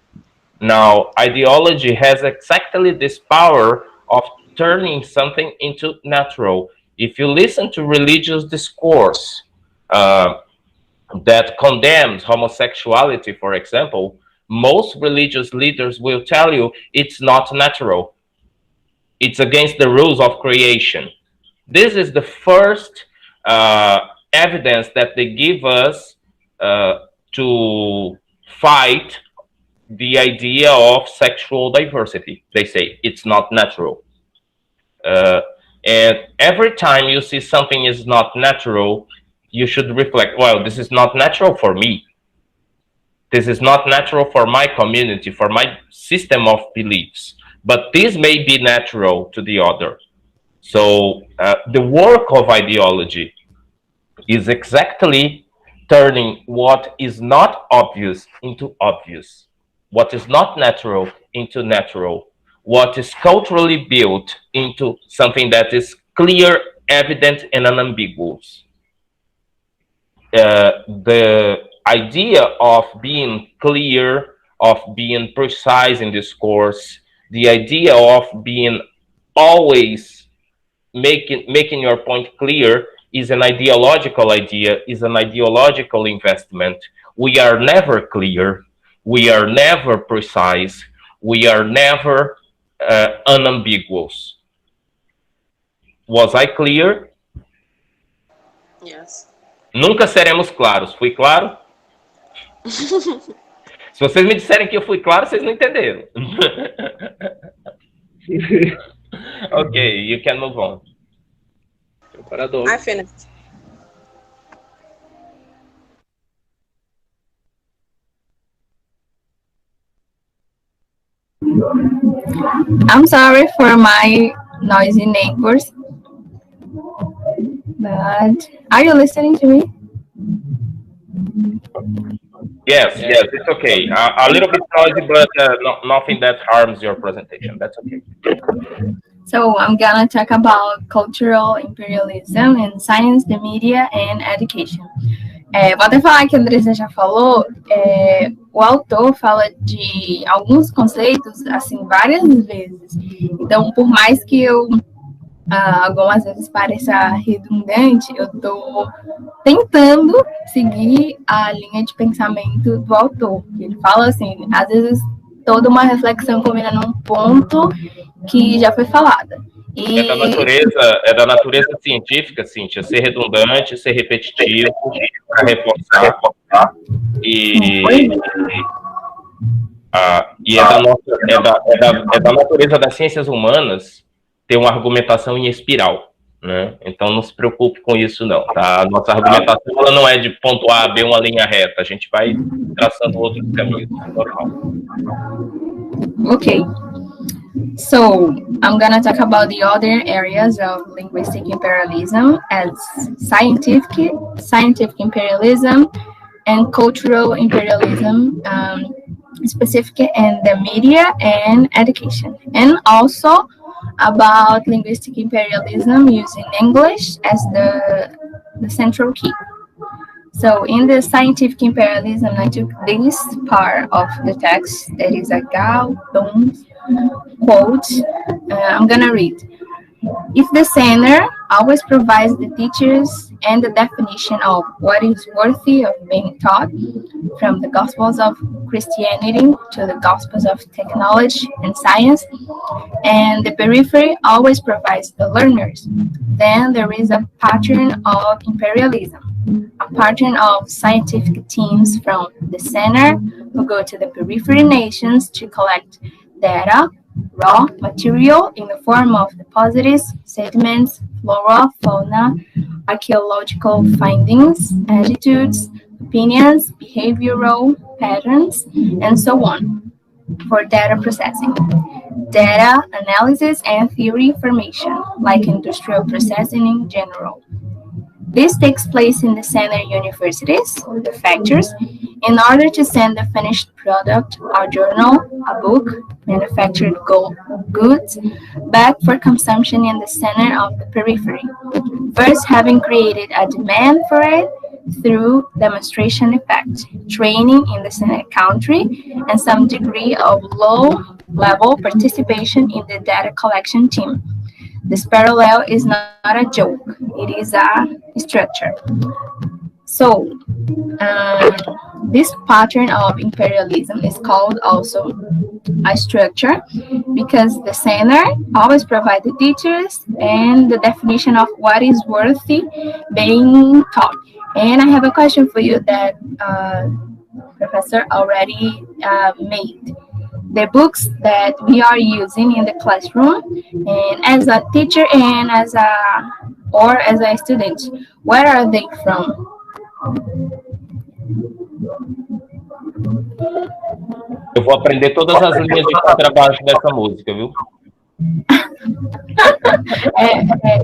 Now, ideology has exactly this power of turning something into natural. If you listen to religious discourse that condemns homosexuality, for example, most religious leaders will tell you it's not natural. It's against the rules of creation. This is the first evidence that they give us to fight the idea of sexual diversity. They say it's not natural. And every time you see something is not natural, you should reflect, well, this is not natural for me. This is not natural for my community, for my system of beliefs. But this may be natural to the other. So the work of ideology is exactly turning what is not obvious into obvious, what is not natural into natural, what is culturally built into something that is clear, evident, and unambiguous. The idea of being clear, of being precise in discourse, the idea of being always making your point clear is an ideological idea, is an ideological investment. We are never clear, we are never precise, we are never unambiguous. Was I clear? Yes. Nunca seremos claros. Fui claro? Se vocês me disserem que eu fui claro, vocês não entenderam. Okay, you can move on. I finished. I'm sorry for my noisy neighbors, but are you listening to me? Yes, yes, it's okay. A little bit noisy, but nothing that harms your presentation. That's okay. So I'm gonna talk about cultural imperialism in science, the media and education. Vou até falar que a Andressa já falou, o autor fala de alguns conceitos, assim, várias vezes. Então, por mais que eu algumas vezes pareça redundante, eu estou tentando seguir a linha de pensamento do autor. Ele fala assim, às vezes toda uma reflexão combina num ponto que já foi falada. E... É da natureza científica, Cíntia, ser redundante, ser repetitivo, para reforçar. E é da natureza das ciências humanas ter uma argumentação em espiral, né? Então não se preocupe com isso não, tá? A nossa argumentação ela não é de ponto A a B uma linha reta, a gente vai traçando outros caminhos, normal. Okay. So I'm gonna talk about the other areas of linguistic imperialism as scientific imperialism and cultural imperialism, specific in the media and education, and also about linguistic imperialism using English as the central key. So in the scientific imperialism, I took this part of the text that is a Galton quote. I'm gonna read. If the sender always provides the teachers and the definition of what is worthy of being taught, from the Gospels of Christianity to the Gospels of technology and science, and the periphery always provides the learners, then there is a pattern of imperialism, a pattern of scientific teams from the center who go to the periphery nations to collect data, raw material in the form of deposits, sediments, flora, fauna, archaeological findings, attitudes, opinions, behavioral patterns, and so on, for data processing, data analysis, and theory formation, like industrial processing in general. This takes place in the center universities, the factories, in order to send the finished product, a journal, a book, manufactured goods, back for consumption in the center of the periphery, first having created a demand for it through demonstration effect, training in the center country, and some degree of low-level participation in the data collection team. This parallel is not a joke, it is a structure. So, this pattern of imperialism is called also a structure because the center always provides the teachers and the definition of what is worthy being taught. And I have a question for you that Professor already made. the books that we are using in the classroom, and as a teacher and as a student, where are they from? Eu vou aprender todas as linhas de contrabaixo dessa música, viu?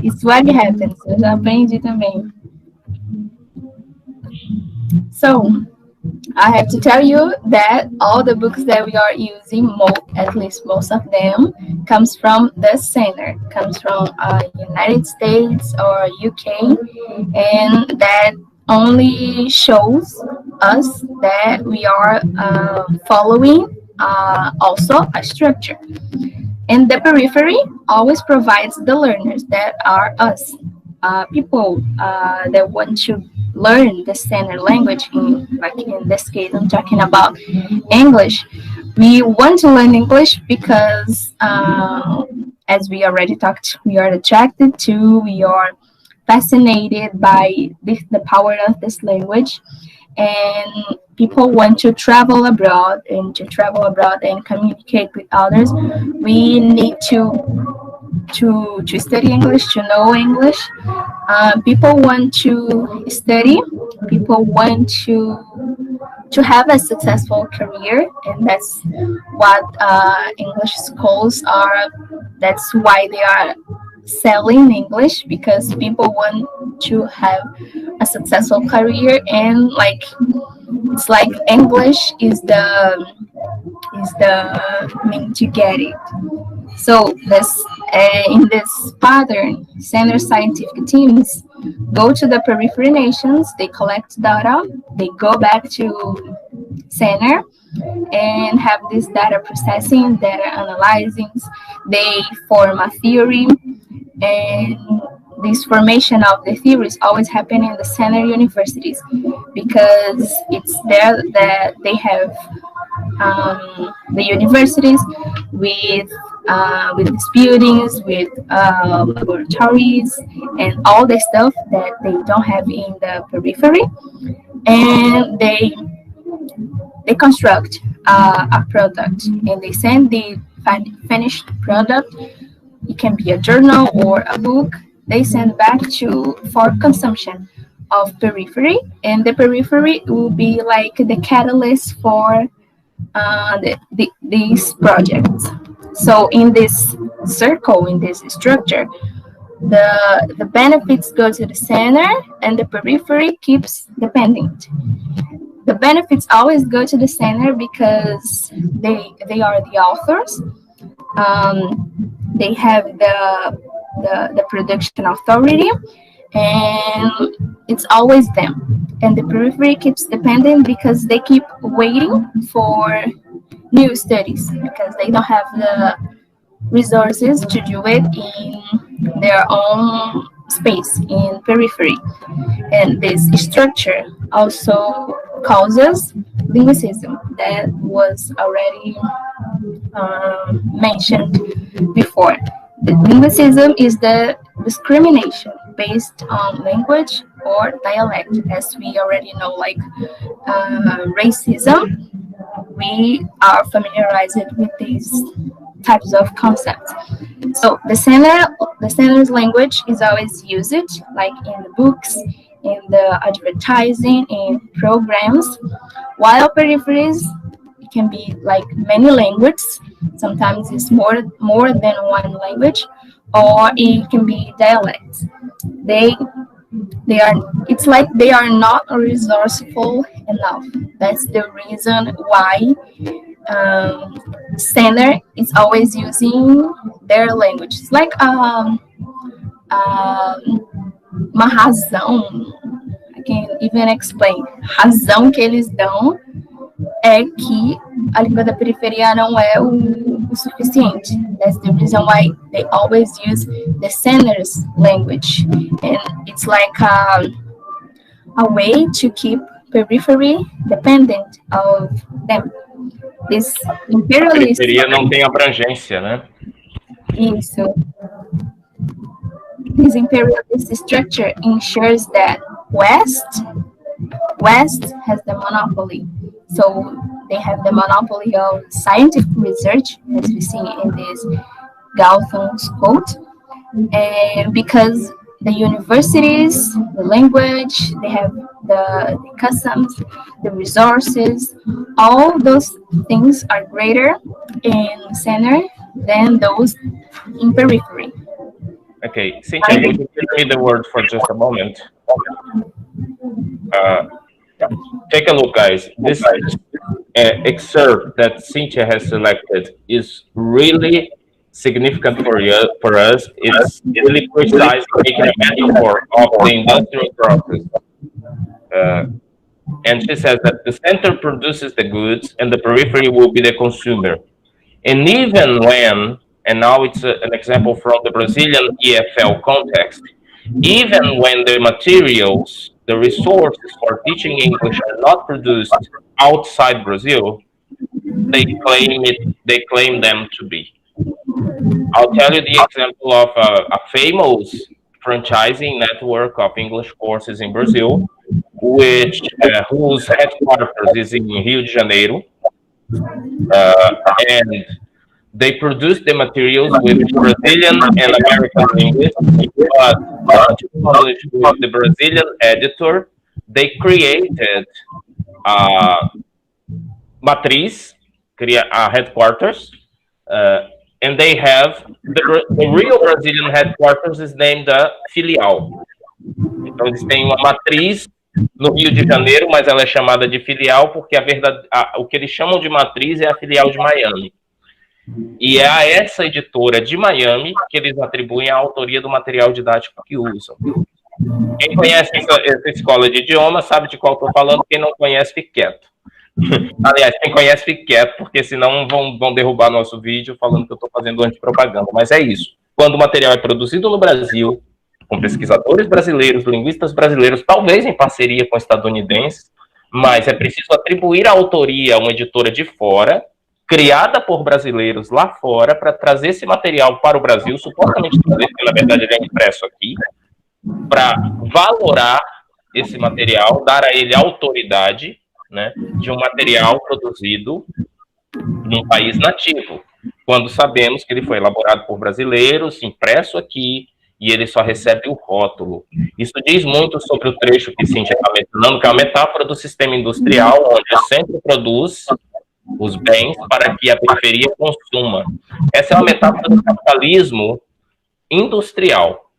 It's what happens. Eu já aprendi também. So, I have to tell you that all the books that we are using, at least most of them, comes from the center, comes from United States or UK, and that only shows us that we are following also a structure. And the periphery always provides the learners that are us, people that want to learn the standard language. Like in this case, I'm talking about English. We want to learn English because, as we already talked, we are attracted to, we are fascinated by the power of this language, and people want to travel abroad, and communicate with others. We need to study English, to know English. People want to study, people want to have a successful career, and that's what English schools are. That's why they are selling English, because people want to have a successful career, and like it's like English is the mean to get it. So this in this pattern, center scientific teams go to the periphery nations, they collect data, they go back to center and have this data processing, data analyzing, they form a theory, and this formation of the theories always happen in the center universities, because it's there that they have the universities with these buildings, with laboratories, and all the stuff that they don't have in the periphery, and they construct a product, and they send the finished product. It can be a journal or a book. They send back for consumption of periphery, and the periphery will be like the catalyst for these projects. So in this circle, in this structure, the benefits go to the center, and the periphery keeps dependent. The benefits always go to the center because they are the authors. They have the production authority, and it's always them. And the periphery keeps dependent because they keep waiting for new studies, because they don't have the resources to do it in their own space in periphery. And this structure also causes linguicism that was already mentioned before. The linguicism is the discrimination based on language or dialect, as we already know, like racism. We are familiarized with these types of concepts. So the center's language is always used, like in the books, in the advertising, in programs, while peripheries can be like many languages. Sometimes it's more than one language, or it can be dialects. They are, it's like they are not resourceful enough. That's the reason why center is always using their language. It's like uma razão. I can't even explain. Razão que eles dão é que a língua da periferia não é o suficiente. That's the reason why they always use the center's language, and it's like a way to keep periphery dependent of them. This imperialist. A periferia não tem abrangência, né? Isso. This imperialist structure ensures that West has the monopoly, So they have the monopoly of scientific research, as we see in this Galton's quote. And because the universities, the language, they have the customs, the resources, all those things are greater in center than those in periphery. Okay, Cynthia, would you give me the word for just a moment? Uh, Take a look, guys. This excerpt that Cynthia has selected is really significant for you, for us. It's really precise, making a metaphor of the industrial process. Uh, and she says that the center produces the goods and the periphery will be the consumer. And even when, and now it's an example from the Brazilian EFL context, even when the materials, the resources for teaching English are not produced outside Brazil, they claim them to be. I'll tell you the example of a famous franchising network of English courses in Brazil, which whose headquarters is in Rio de Janeiro, uh, and they produce the materials with Brazilian and American English, but not published with the Brazilian editor. They created a matriz, a headquarters, uh, and they have the real Brazilian headquarters is named filial. Então eles têm uma matriz no Rio de Janeiro, mas ela é chamada de filial porque o que eles chamam de matriz é a filial de Miami. E é a essa editora de Miami que eles atribuem a autoria do material didático que usam. Quem conhece essa escola de idiomas sabe de qual estou falando, quem não conhece, fique quieto. Aliás, quem conhece, fique quieto, porque senão vão derrubar nosso vídeo falando que eu estou fazendo antipropaganda. Mas é isso. Quando o material é produzido no Brasil, com pesquisadores brasileiros, linguistas brasileiros, talvez em parceria com estadunidenses, mas é preciso atribuir a autoria a uma editora de fora, criada por brasileiros lá fora, para trazer esse material para o Brasil, supostamente trazer, porque na verdade ele é impresso aqui, para valorar esse material, dar a ele autoridade, né, de um material produzido num país nativo, quando sabemos que ele foi elaborado por brasileiros, impresso aqui, e ele só recebe o rótulo. Isso diz muito sobre o trecho que Cíntia está mencionando, que é a metáfora do sistema industrial, onde o centro produz os bens para que a periferia consuma. Essa é uma metáfora do capitalismo industrial.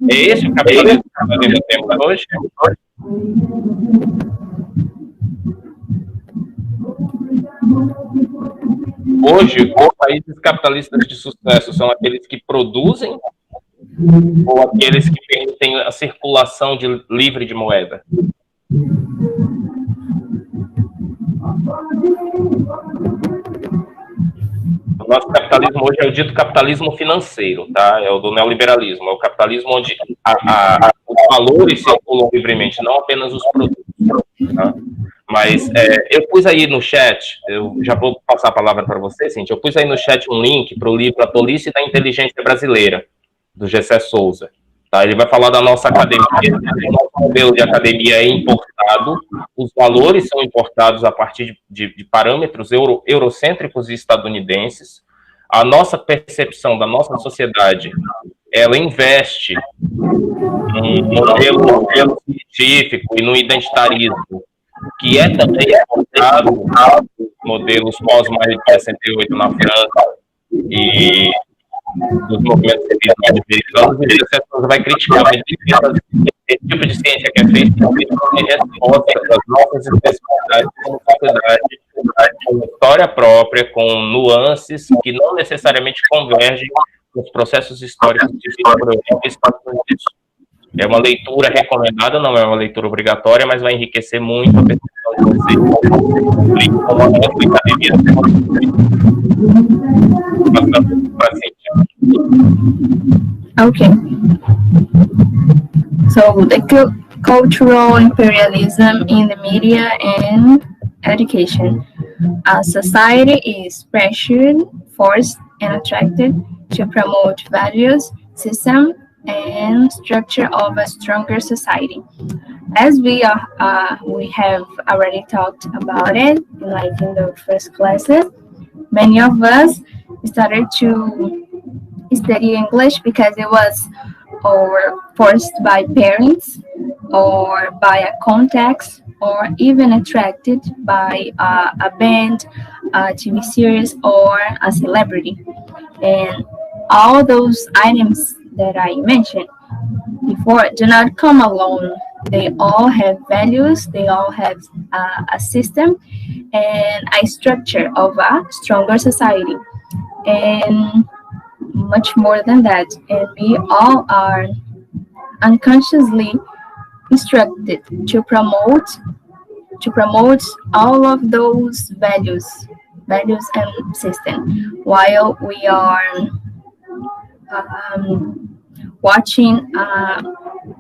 É esse o capitalismo que nós debatemos hoje? Hoje, os países capitalistas de sucesso são aqueles que produzem ou aqueles que permitem a circulação livre de moeda? O nosso capitalismo hoje é o dito capitalismo financeiro, tá? É o do neoliberalismo, é o capitalismo onde os valores circulam livremente, não apenas os produtos, tá? Mas eu pus aí no chat, eu já vou passar a palavra para você, Cintia, eu pus aí no chat um link para o livro A Tolice da Inteligência Brasileira, do Gessé Souza. Tá? Ele vai falar da nossa academia, o nosso modelo de academia é importado, os valores são importados a partir de parâmetros eurocêntricos e estadunidenses, a nossa percepção da nossa sociedade, ela investe num modelo científico e no identitarismo, que é também importado nos modelos pós-maio de 68 na França e dos movimentos civis mais diferentes, vai criticar, mas esse tipo de ciência que é feita em resposta às nossas especificidades como sociedade, com história própria, com nuances que não necessariamente convergem com os processos históricos de vida por Europa e Estados Unidos. É uma leitura recomendada, não é uma leitura obrigatória, mas vai enriquecer muito a percepção de vocês. Okay. So the cultural imperialism in the media and education. A society is pressured, forced, and attracted to promote values, system, and structure of a stronger society. As we have already talked about it, like in the first classes, many of us started to study English because it was or forced by parents or by a context or even attracted by a band, a TV series, or a celebrity. And all those items that I mentioned before do not come alone. They all have values, they all have a system and a structure of a stronger society. And much more than that. And we all are unconsciously instructed to promote all of those values and system while we are watching a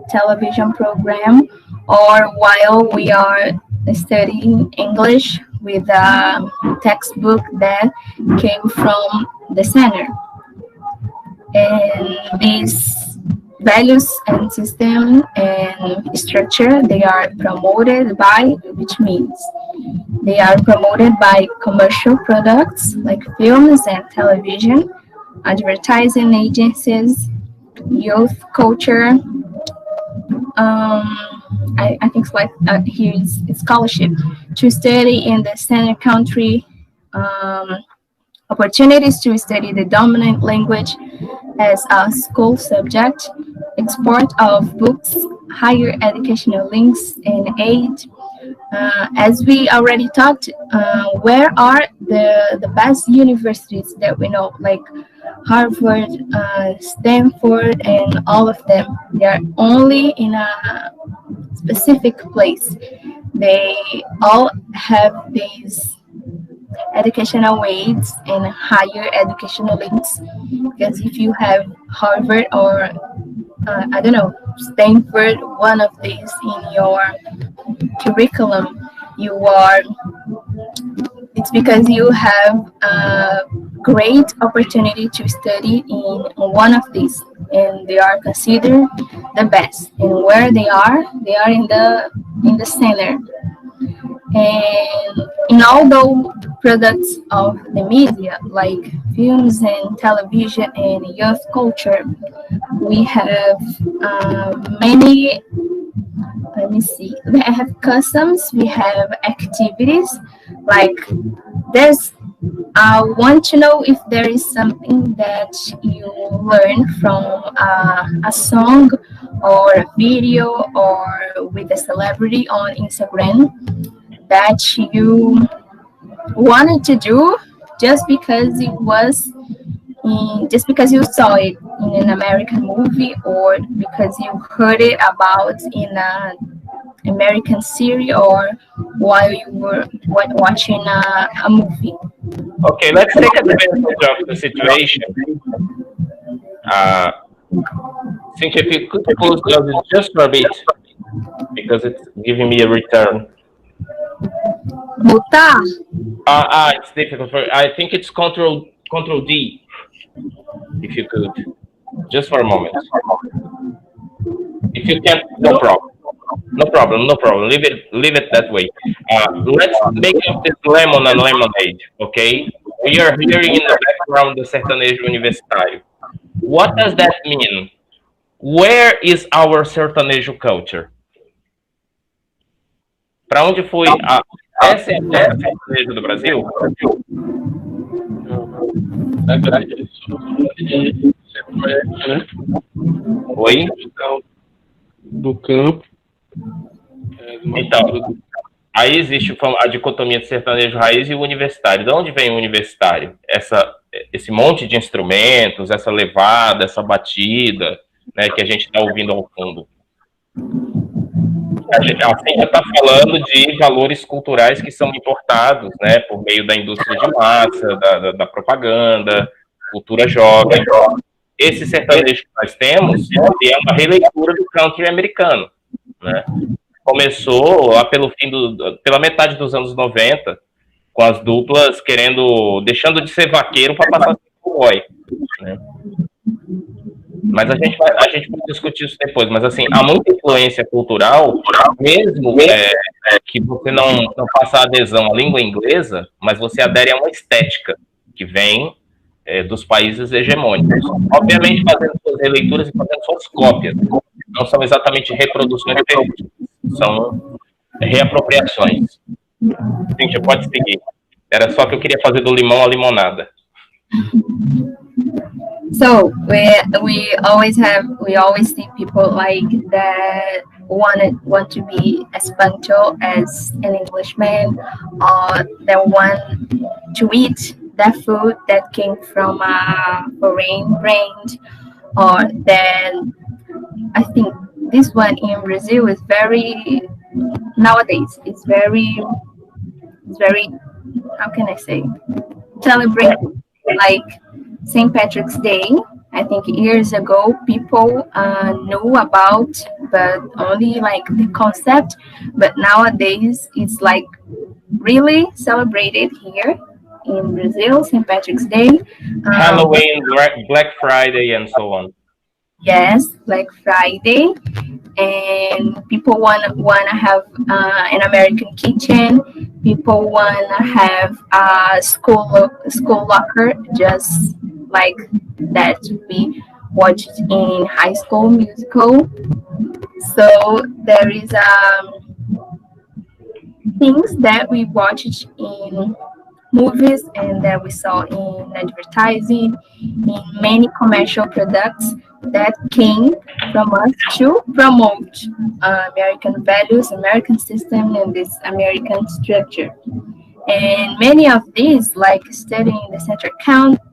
television program or while we are studying English with a textbook that came from the center. And these values and system and structure, they are promoted by, which means they are promoted by commercial products like films and television, advertising agencies, youth culture. I think it's like here is scholarship to study in the center country, um, opportunities to study the dominant language as a school subject, export of books, higher educational links and aid. As we already talked, where are the best universities that we know, like Harvard, Stanford, and all of them? They are only in a specific place. They all have these educational aids and higher educational links, because if you have Harvard or I don't know, Stanford, one of these in your curriculum, you are it's because you have a great opportunity to study in one of these, and they are considered the best. And where they are in the center. And in all those products of the media, like films and television and youth culture, we have many. Let me see. We have customs. We have activities. Like there's. I want to know if there is something that you learn from a song or a video or with a celebrity on Instagram that you wanted to do just because just because you saw it in an American movie or because you heard it about in an American series or while you were watching a movie. Okay, let's take advantage of the situation. Uh, think if you could close the audio just for a bit, because it's giving me a return. Mutar. It's difficult for. I think it's Control D. If you could, just for a moment. If you can't, no problem. No problem, no problem. Leave it that way. Let's make of this lemon and lemonade, okay? We are hearing in the background the sertanejo universitário. What does that mean? Where is our sertanejo culture? Para onde foi a essa é a música sertaneja do Brasil? Na verdade, eles são de centro-oeste, né? Oi? Do campo. Então, aí existe a dicotomia de sertanejo raiz e o universitário. De onde vem o universitário? Esse monte de instrumentos, essa levada, essa batida, né, que a gente está ouvindo ao fundo. A gente já está falando de valores culturais que são importados, né, por meio da indústria de massa, da propaganda, cultura jovem. Esse sertanejo que nós temos é uma releitura do country americano, né? Começou lá pela metade dos anos 90, com as duplas deixando de ser vaqueiro para passar a ser cowboy, né? Mas a gente pode discutir isso depois. Mas assim, há muita influência cultural, mesmo que você não faça adesão à língua inglesa, mas você adere a uma estética que vem dos países hegemônicos. Obviamente fazendo suas releituras e fazendo suas cópias. Não são exatamente reproduções perfeitas, são reapropriações. Gente, pode seguir. Era só que eu queria fazer do limão à limonada. So we always see people like that want to be as punctual as an Englishman, or that want to eat that food that came from a foreign brand, or then I think this one in Brazil is very nowadays. It's very how can I say celebrate like St. Patrick's Day. I think years ago people knew about, but only like the concept. But nowadays it's like really celebrated here in Brazil, St. Patrick's Day. Halloween, Black Friday, and so on. Yes, Black Friday, and people wanna have an American kitchen. People wanna have a school locker, just like that we watched in High School Musical. So there is things that we watched in movies and that we saw in advertising, in many commercial products that came from us to promote American values, American system, and this American structure. And many of these, like studying the central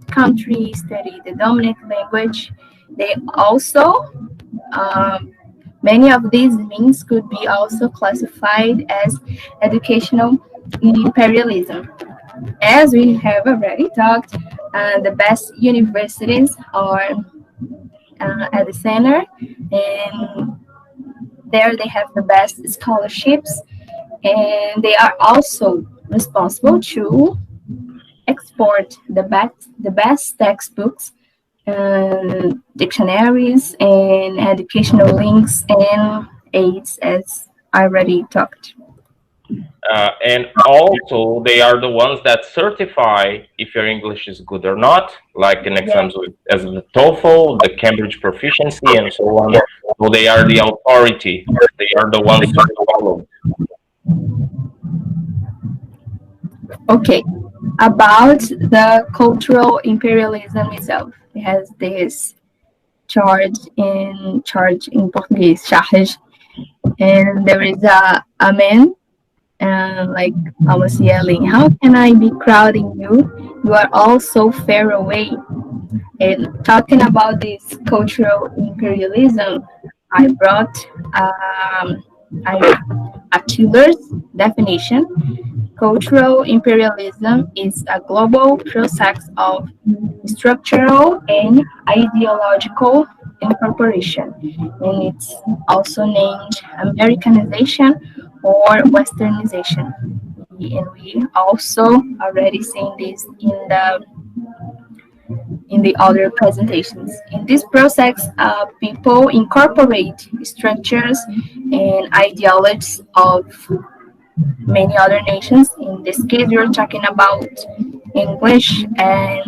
country, study the dominant language, they also many of these means could be also classified as educational imperialism. As we have already talked, the best universities are at the center, and there they have the best scholarships, and they are also responsible to export the best textbooks, dictionaries, and educational links and aids, as I already talked. And also, they are the ones that certify if your English is good or not, like in exams as the TOEFL, the Cambridge Proficiency, and so on. So they are the authority. They are the ones to follow. Okay, about the cultural imperialism itself. It has this charge in Portuguese, charge, and there is a man, like I was yelling, "How can I be crowding you? You are all so far away." And talking about this cultural imperialism, I brought a killer's definition. Cultural imperialism is a global process of structural and ideological incorporation, and it's also named Americanization or Westernization. And we also already seen this in the other presentations. In this process, people incorporate structures and ideologies of many other nations. In this case, we're talking about English, and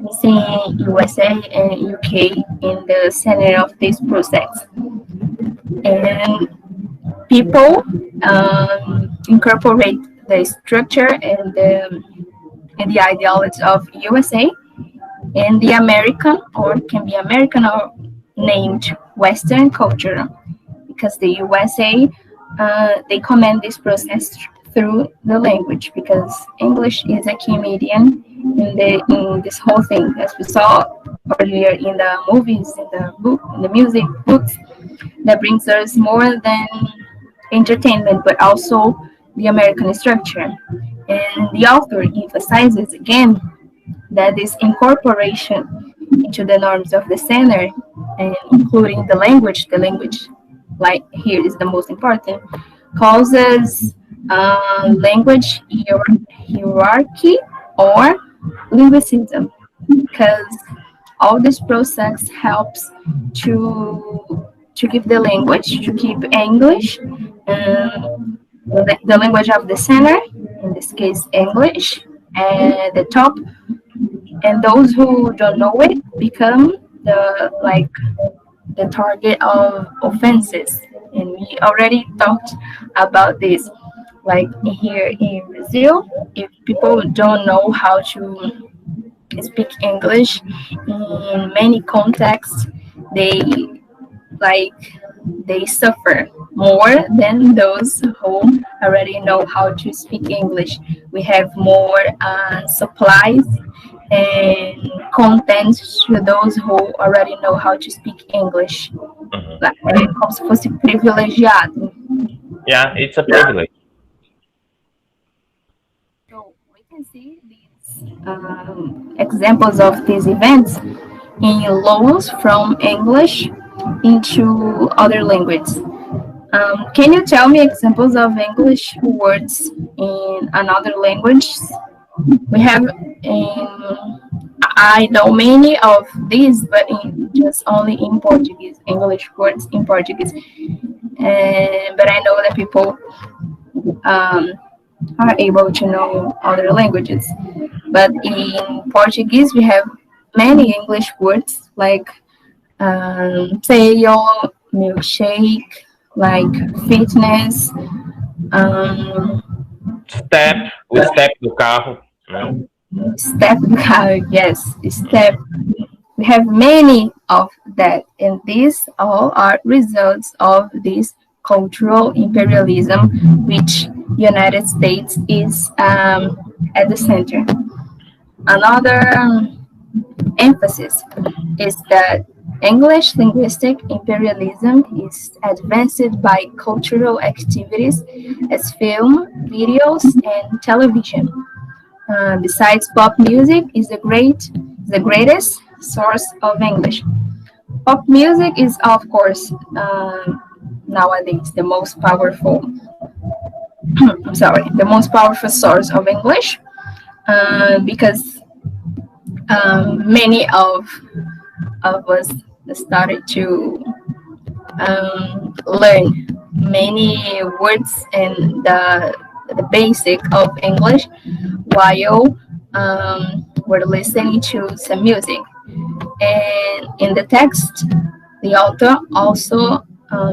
we see USA and UK in the center of this process. And people incorporate the structure and the ideology of USA and the American, or can be American or named Western culture, because the USA they command this process through the language, because English is a key medium in this whole thing, as we saw earlier in the movies, in the music, books, that brings us more than entertainment, but also the American structure. And the author emphasizes again that this incorporation into the norms of the center, and including the language, like here is the most important, causes language hierarchy or linguicism, because all this process helps to keep the language, to keep English, the language of the center, in this case English, and the top, and those who don't know it become the like the target of offenses. And we already talked about this. Like here in Brazil, if people don't know how to speak English in many contexts, they like they suffer more than those who already know how to speak English. We have more supplies and content to those who already know how to speak English. Mhm. Like, é como se fosse privilegiado. Yeah, it's a privilege. So we can see these examples of these events in loans from English into other languages. Can you tell me examples of English words in another language? We have I know many of these, but just only in Portuguese, English words in Portuguese. But I know that people um, are able to know other languages. But in Portuguese, we have many English words like tail, milkshake, like fitness, um, Step, we step do carro, né? step. Yes, step. We have many of that, and these all are results of this cultural imperialism, which United States is at the center. Another emphasis is that English linguistic imperialism is advanced by cultural activities as film, videos, and television. Besides pop music is the greatest source of English. Pop music is of course nowadays the most powerful I'm sorry, the most powerful source of English because many of us started to learn many words and the basic of English while we're listening to some music. And in the text, the author also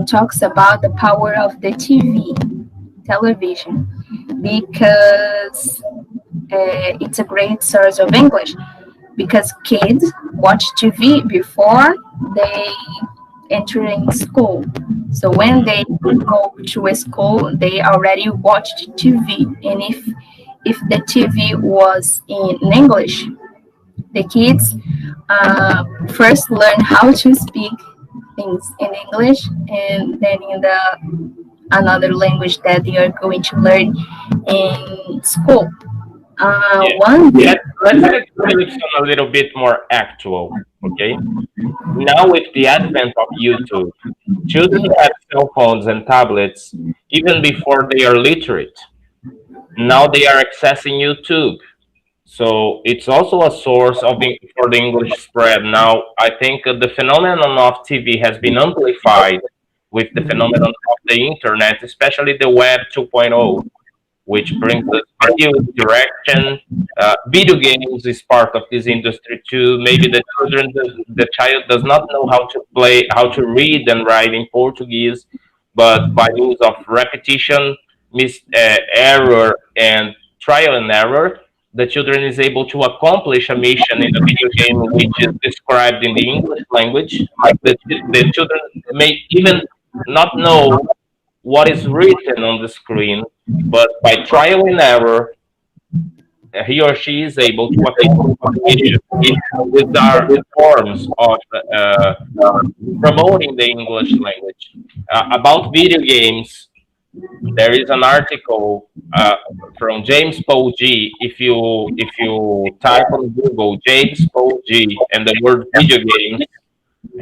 talks about the power of the television, because it's a great source of English. Because kids watch TV before they enter in school. So when they go to a school, they already watched TV. And if the TV was in English, the kids first learn how to speak things in English, and then in the another language that they are going to learn in school. Yeah. One Let's make this a little bit more actual, okay? Now, with the advent of YouTube, children have cell phones and tablets even before they are literate. Now they are accessing YouTube. So it's also a source of for the English spread. Now, I think the phenomenon of TV has been amplified with the phenomenon of the internet, especially the Web 2.0, which brings us video interaction. Video games is part of this industry too. Maybe the child does not know how to play, how to read and write in Portuguese, but by means of repetition, error, and trial and error, the children is able to accomplish a mission in a video game which is described in the English language. The children may even not know what is written on the screen, but by trial and error, he or she is able to accomplish the mission. These are forms of promoting the English language. About video games, there is an article from James Paul G. If you type on Google James Paul G and the word video games,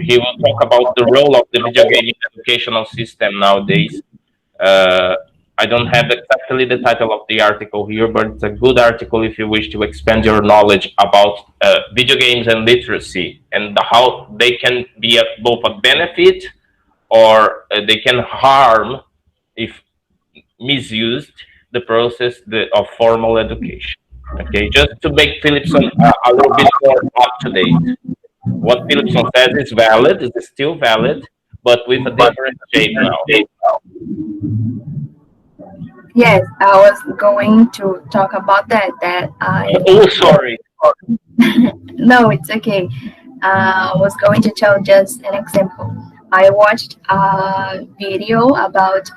he will talk about the role of the video game educational system nowadays. Uh, I don't have exactly the title of the article here, but it's a good article if you wish to expand your knowledge about video games and literacy and how they can be both a benefit or they can harm if misused the process of formal education. Okay, just to make Philipson a little bit more up to date. What Philipson says is valid, is still valid, but with a different shape now. Yes, I was going to talk about that. That I Oh, sorry. No, it's okay. I was going to tell just an example. I watched a video about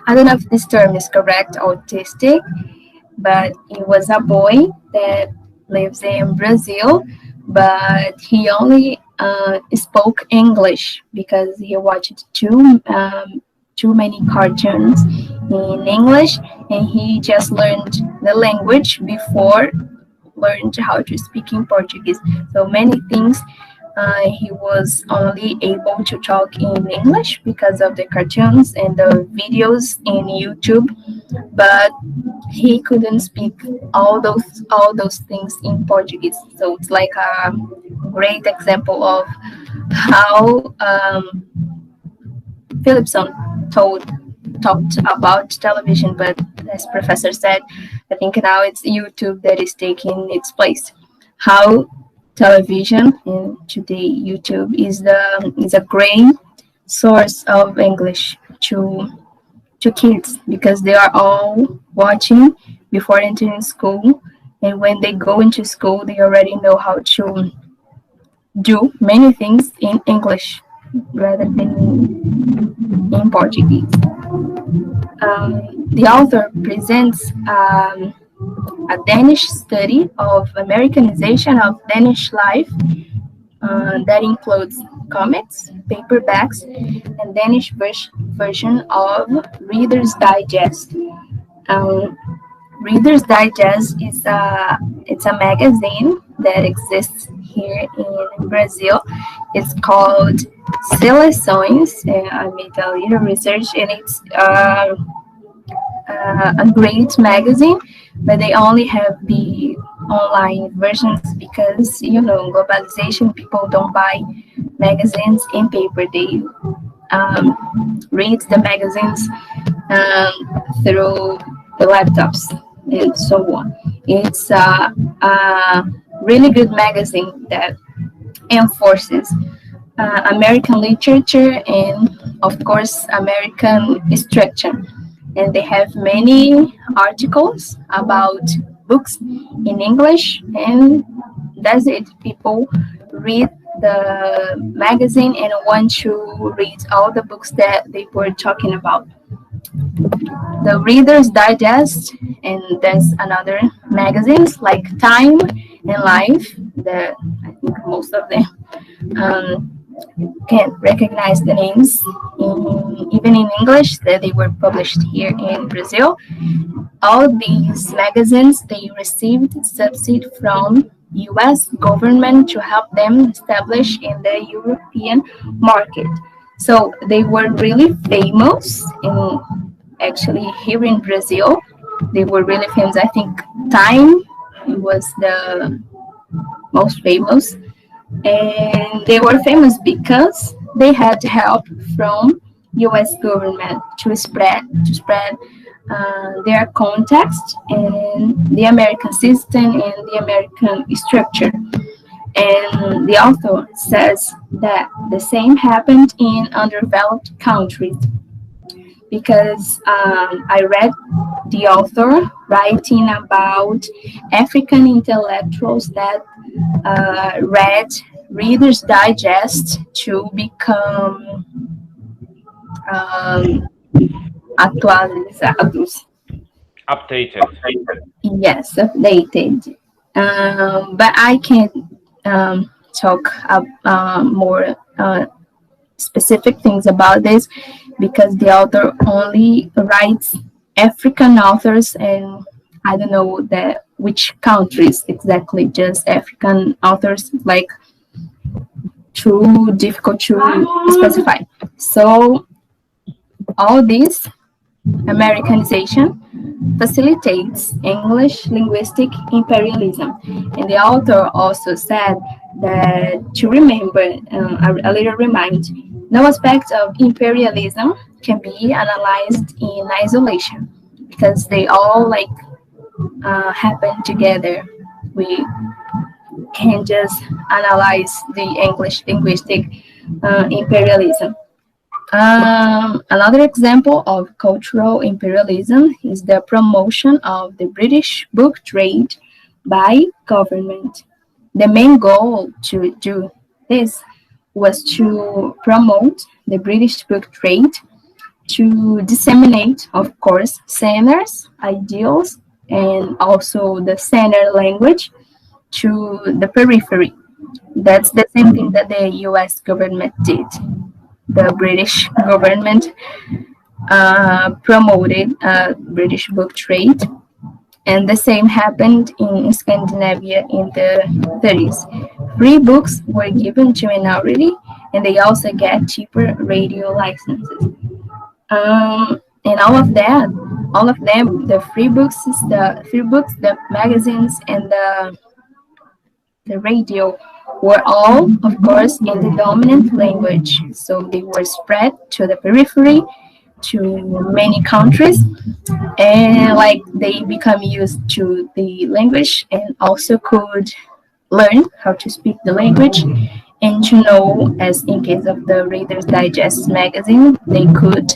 I don't know if this term is correct, autistic, but it was a boy that lives in Brazil, but he only spoke English because he watched too many cartoons in English, and he just learned the language before learned how to speak in Portuguese. So many things he was only able to talk in English because of the cartoons and the videos in YouTube, but he couldn't speak all those things in Portuguese. So it's like a great example of how Philipson talked about television, but as Professor said, I think now it's YouTube that is taking its place. How television and today YouTube is a great source of English to kids because they are all watching before entering school, and when they go into school they already know how to do many things in English rather than in Portuguese. The author presents a Danish study of Americanization of Danish life that includes comics, paperbacks, and Danish version of Reader's Digest. Um, Reader's Digest is it's a magazine that exists here in Brazil. It's called Seleções. I made a little research, and it's a great magazine, but they only have the online versions because globalization. People don't buy magazines in paper. They read the magazines through the laptops and so on. It's a really good magazine that enforces American literature and, of course, American structure. And they have many articles about books in English, and that's it. People read the magazine and want to read all the books that they were talking about. The Reader's Digest, and there's another magazines like Time and Life that I think most of them can recognize the names even in English that they were published here in Brazil. All these magazines, they received subsidy from US government to help them establish in the European market. So they were really famous in actually here in Brazil. They were really famous. I think Time was the most famous, and they were famous because they had help from U.S. government to spread their context and the American system and the American structure. And the author says that the same happened in underdeveloped countries because I read the author writing about African intellectuals that read Reader's Digest to become atualizados. Updated. Yes, updated. But I can talk more specific things about this because the author only writes African authors, and I don't know which countries exactly, just African authors, like too difficult to specify. So all this Americanization facilitates English linguistic imperialism. And the author also said that to remember, a little remind, no aspect of imperialism can be analyzed in isolation because they all happen together. We can just analyze the English linguistic imperialism. Another example of cultural imperialism is the promotion of the British book trade by government. The main goal to do this was to promote the British book trade, to disseminate, of course, Sanders' ideals and also the Sanders language to the periphery. That's the same thing that the US government did. The British government promoted British book trade, and the same happened in Scandinavia in the 30s. Free books were given to minority, and they also get cheaper radio licenses. And all of them, the free books, the magazines, and the radio were all, of course, in the dominant language. So they were spread to the periphery, to many countries, and they become used to the language and also could learn how to speak the language and to know, as in case of the Reader's Digest magazine, they could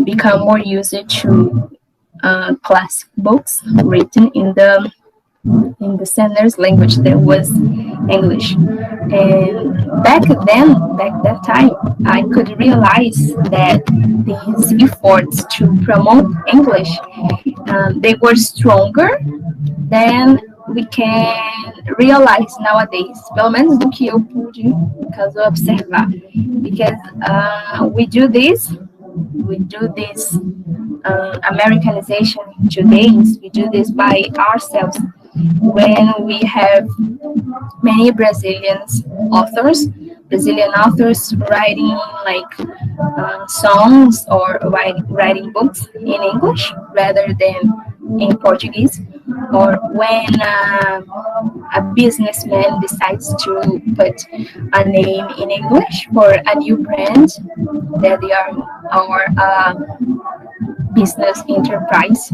become more used to classic books written in the sender's language that was English. And back that time, I could realize that these efforts to promote English, they were stronger than we can realize nowadays, pelo menos do que eu pude, caso observar, because we do this Americanization today. We do this by ourselves when we have many Brazilian authors writing songs or writing books in English rather than in Portuguese, or when a businessman decides to put a name in English for a new brand that they are our business enterprise,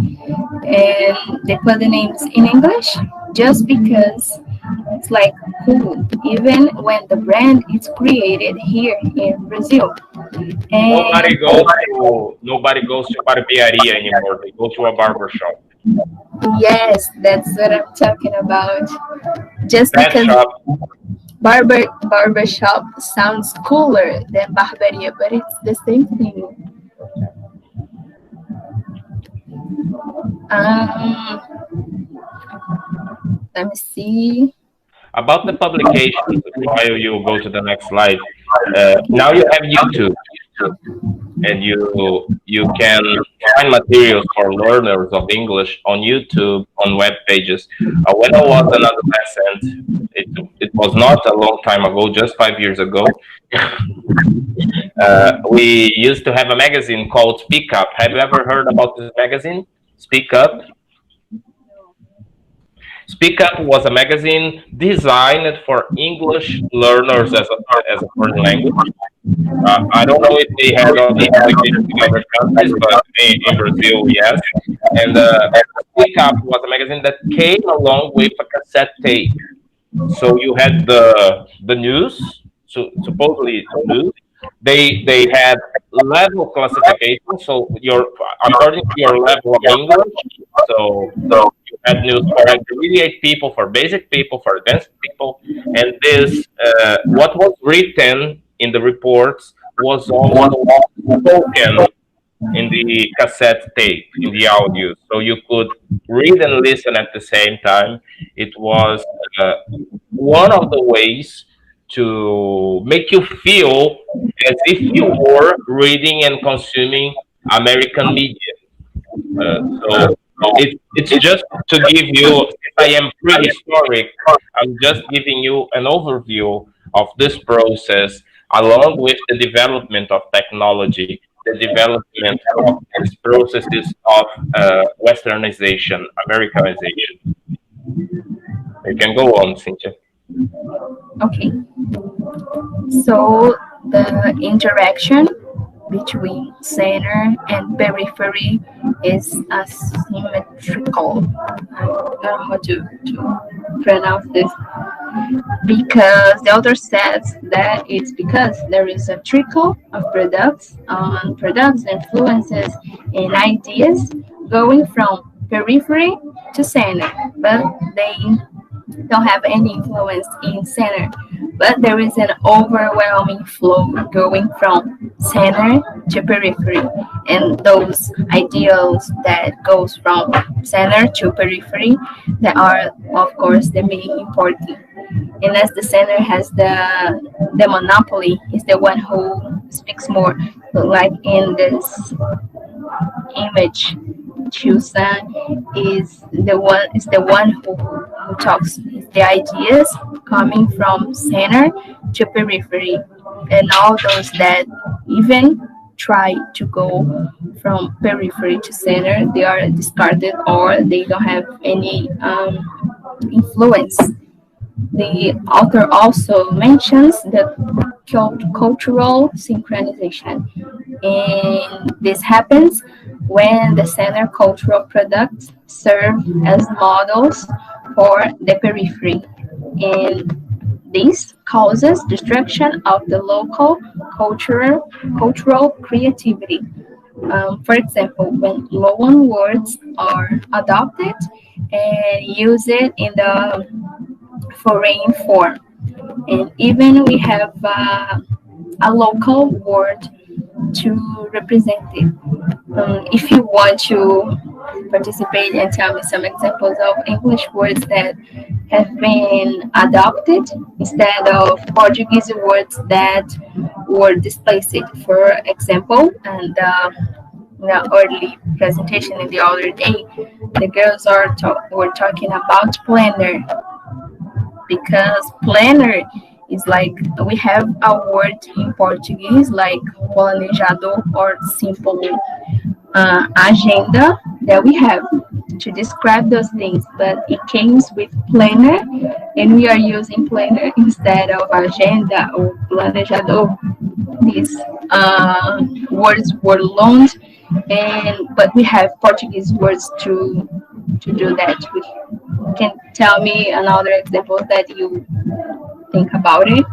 and they put the names in English just because it's cool, even when the brand is created here in Brazil. And Nobody goes to barbearia anymore. They go to a barber shop. yes, that's what I'm talking about. Just That because shop. barber shop sounds cooler than barberia, but it's the same thing. Um, Let me see. About the publications, while you go to the next slide, now you have YouTube, and you can find materials for learners of English on YouTube, on web pages. When I was an adolescent, it was not a long time ago, just 5 years ago. We used to have a magazine called Speak Up. Have you ever heard about this magazine, Speak Up? Speak Up was a magazine designed for English learners as a foreign language. I don't know if they had other publications in other countries, but in Brazil, yes. And Speak Up was a magazine that came along with a cassette tape. So you had the news, so supposedly news. They had level classification. So your according to your level of English. So you had news for intermediate people, for basic people, for advanced people, and this what was written in the reports was also spoken in the cassette tape, in the audio, so you could read and listen at the same time. It was one of the ways to make you feel as if you were reading and consuming American media. So it's just to give you, since I am prehistoric, I'm just giving you an overview of this process along with the development of technology the development of these processes of westernization, Americanization. You can go on, Cynthia. Okay. So the interaction between center and periphery is asymmetrical. I don't know how to pronounce this, because the author says that it's because there is a trickle of products, influences, and ideas going from periphery to center, but they don't have any influence in center. But there is an overwhelming flow going from center to periphery, and those ideals that goes from center to periphery, that are of course the main important. And as the center has the monopoly, is the one who speaks more. So like in this image, Chusan is the one who talks the ideas coming from center to periphery, and all those that even try to go from periphery to center, they are discarded or they don't have any influence. The author also mentions the cultural synchronization, and this happens when the center cultural products serve as models for the periphery, and this causes destruction of the local cultural creativity. For example, when loan words are adopted and used in the foreign form, and even we have a local word to represent it. If you want to participate and tell me some examples of English words that have been adopted instead of Portuguese words that were displaced, for example, and the early presentation in the other day, the girls were talking about planner, because planner is like, we have a word in Portuguese like planejador, or simple agenda, that we have to describe those things, but it came with planner, and we are using planner instead of agenda or planejador. These words were loaned, but we have Portuguese words to do that. Can tell me another example that you think about it?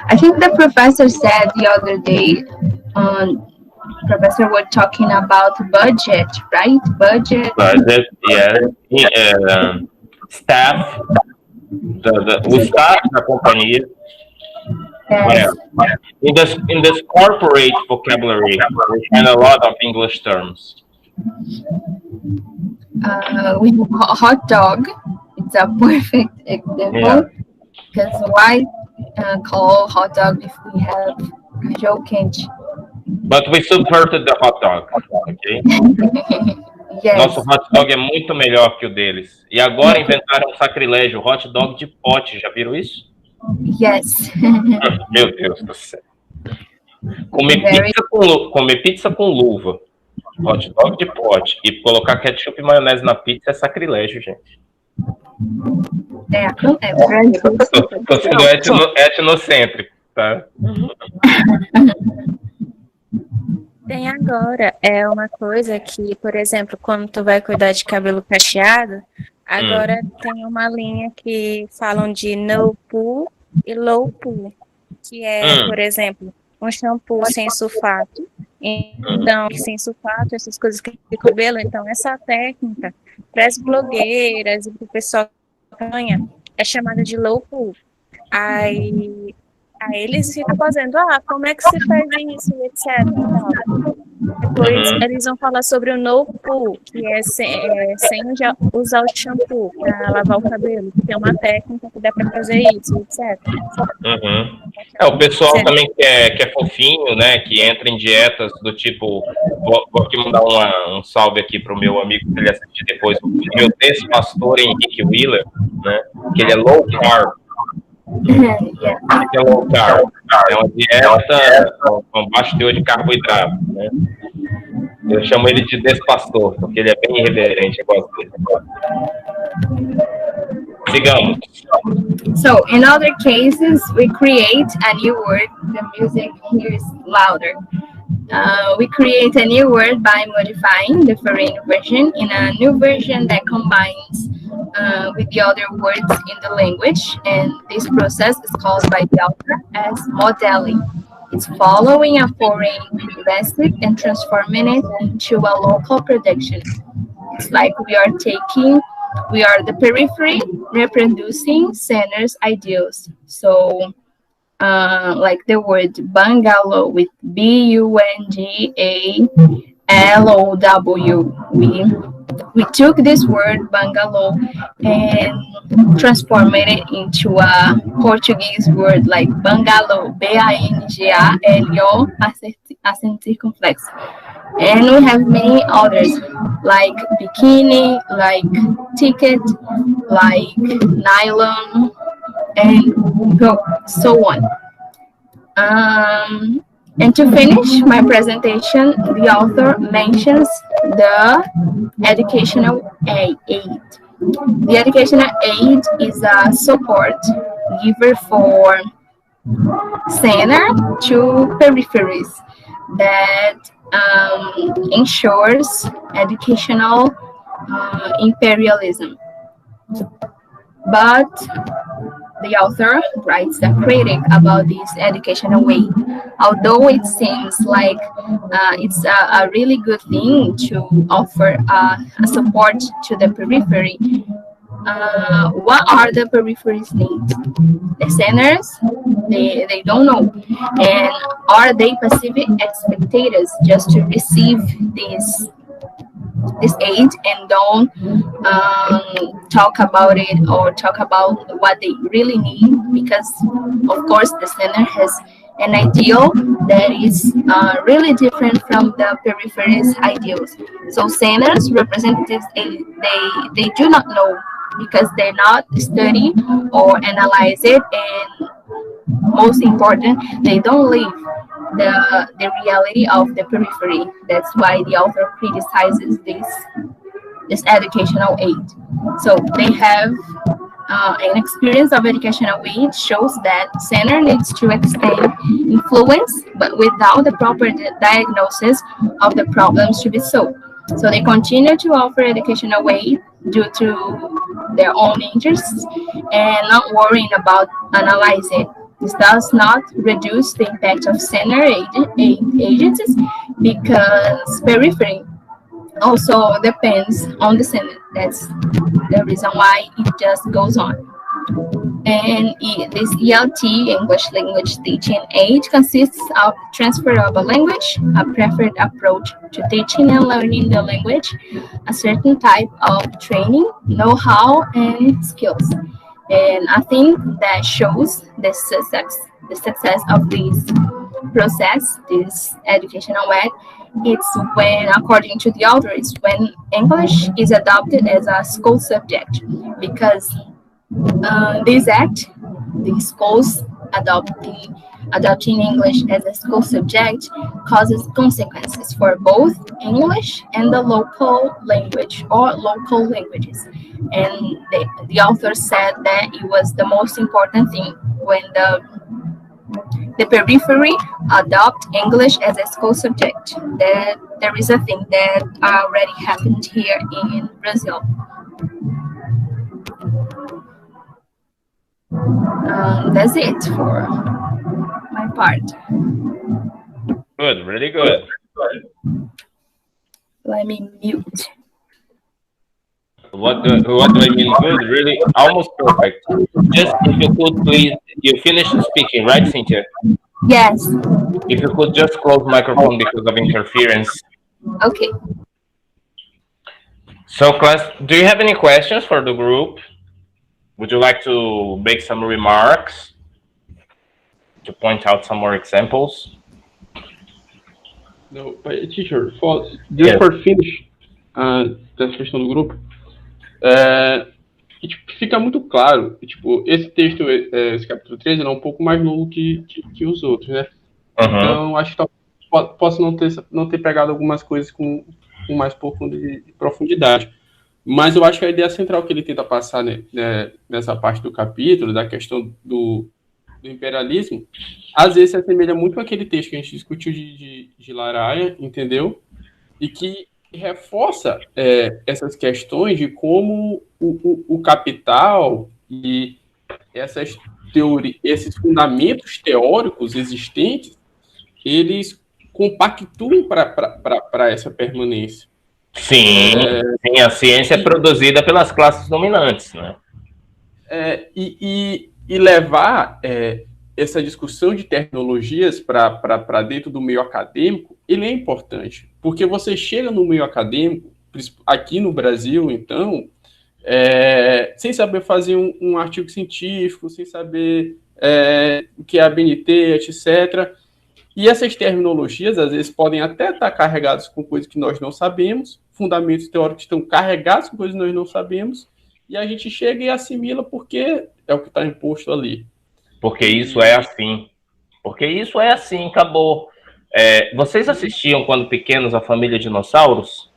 I think the professor said the other day, professor was talking about budget, right? Budget. Budget, yes. Staff, o staff da companhia. Yes. In this corporate vocabulary, we find a lot of English terms. We have hot dog. It's a perfect example. Because why call hot dog if we have cachorro quente? But we subverted the hot dog, ok? Yes. Nosso hot dog é muito melhor que o deles. E agora inventaram um sacrilégio, hot dog de pote. Já viram isso? Yes. Meu Deus do céu. Comer pizza com luva, hot dog de pote, e colocar ketchup e maionese na pizza é sacrilégio, gente. Tô sendo etnocêntrico, tá? Tem agora, é uma coisa que, por exemplo, quando tu vai cuidar de cabelo cacheado, agora tem uma linha que falam de no poo e low poo, que é, por exemplo, um shampoo sem sulfato, então, sem sulfato, essas coisas que de cabelo, então essa técnica para as blogueiras e para o pessoal que ganha é chamada de low poo. Aí eles ficam fazendo, como é que se faz isso, etc. Depois eles vão falar sobre o no poo, que é sem usar o shampoo para lavar o cabelo, que tem uma técnica que dá para fazer isso, etc. O pessoal também que é fofinho, né, que entra em dietas do tipo, vou aqui mandar um salve aqui pro meu amigo que ele assistir depois, o meu ex-pastor Henrique Wheeler, né, que ele é low carb. Yeah. Que é low carb. É uma dieta com baixo teor de carboidrato, né? Eu chamo ele de despastor, porque ele é bem irreverente, eu gosto dele. Sigamos. So in other cases, we create a new word. The music here is louder. We create a new word by modifying the foreign version in a new version that combines with the other words in the language. And this process is called by the author as modeling. It's following a foreign recipe and transforming it into a local production. It's like we are the periphery reproducing center's ideals. So like the word bungalow with Bungalow. We took this word bungalow and transformed it into a Portuguese word like bungalow, Bangalo, accent circumflex. And we have many others like bikini, like ticket, like nylon, and go so on. And to finish my presentation, the author mentions the educational aid. The educational aid is a support given for center to peripheries that ensures educational imperialism. But the author writes a critic about this educational way. Although it seems like it's a really good thing to offer a support to the periphery, what are the peripheries needs? The centers, they don't know. And are they passive spectators just to receive this aid and don't talk about it or talk about what they really need, because of course the center has an ideal that is really different from the periphery's ideals. So centers representatives, they do not know because they not study or analyze it, and most important, they don't live the reality of the periphery. That's why the author criticizes this educational aid. So they have an experience of educational aid shows that center needs to extend influence, but without the proper diagnosis of the problems to be solved. So they continue to offer educational aid due to their own interests and not worrying about analyzing it. This does not reduce the impact of center agencies because periphery also depends on the center. That's the reason why it just goes on. And this ELT, English Language Teaching Aid, consists of transfer of a language, a preferred approach to teaching and learning the language, a certain type of training, know-how, and skills. And I think that shows the success of this process, this educational aid. It's when, according to the author, it's when English is adopted as a school subject, because this act, the schools adopting English as a school subject causes consequences for both English and the local language or local languages. And the author said that it was the most important thing when the periphery adopt English as a school subject. That there is a thing that already happened here in Brazil. That's it for my part. Good, really good. Let me mute. What do I mean good? Really, almost perfect. Just if you could please, you finished speaking, right, Cynthia? Yes. If you could just close microphone because of interference. Okay. So class, do you have any questions for the group? Would you like to make some remarks to point out some more examples? No, but teacher, just for finish dessa questão do grupo, que tipo, fica muito claro que, tipo, esse texto, esse capítulo 13, ele é um pouco mais longo que os outros, né? Então, acho que posso não ter pegado algumas coisas com mais profundidade. Mas eu acho que a ideia central que ele tenta passar, né, nessa parte do capítulo, da questão do imperialismo, às vezes se assemelha muito com aquele texto que a gente discutiu de Laraia, entendeu? E que reforça essas questões de como o capital e esses fundamentos teóricos existentes, eles compactuam para essa permanência. Sim, sim, a ciência é produzida pelas classes dominantes, né? E levar essa discussão de tecnologias para dentro do meio acadêmico, ele é importante, porque você chega no meio acadêmico, aqui no Brasil, então, sem saber fazer um artigo científico, sem saber o que é a BNT, etc. E essas terminologias, às vezes, podem até estar carregadas com coisas que nós não sabemos, fundamentos teóricos estão carregados com coisas que nós não sabemos, e a gente chega e assimila porque é o que está imposto ali. Porque isso é assim. Porque isso é assim, acabou. Vocês assistiam, quando pequenos, a Família Dinossauros?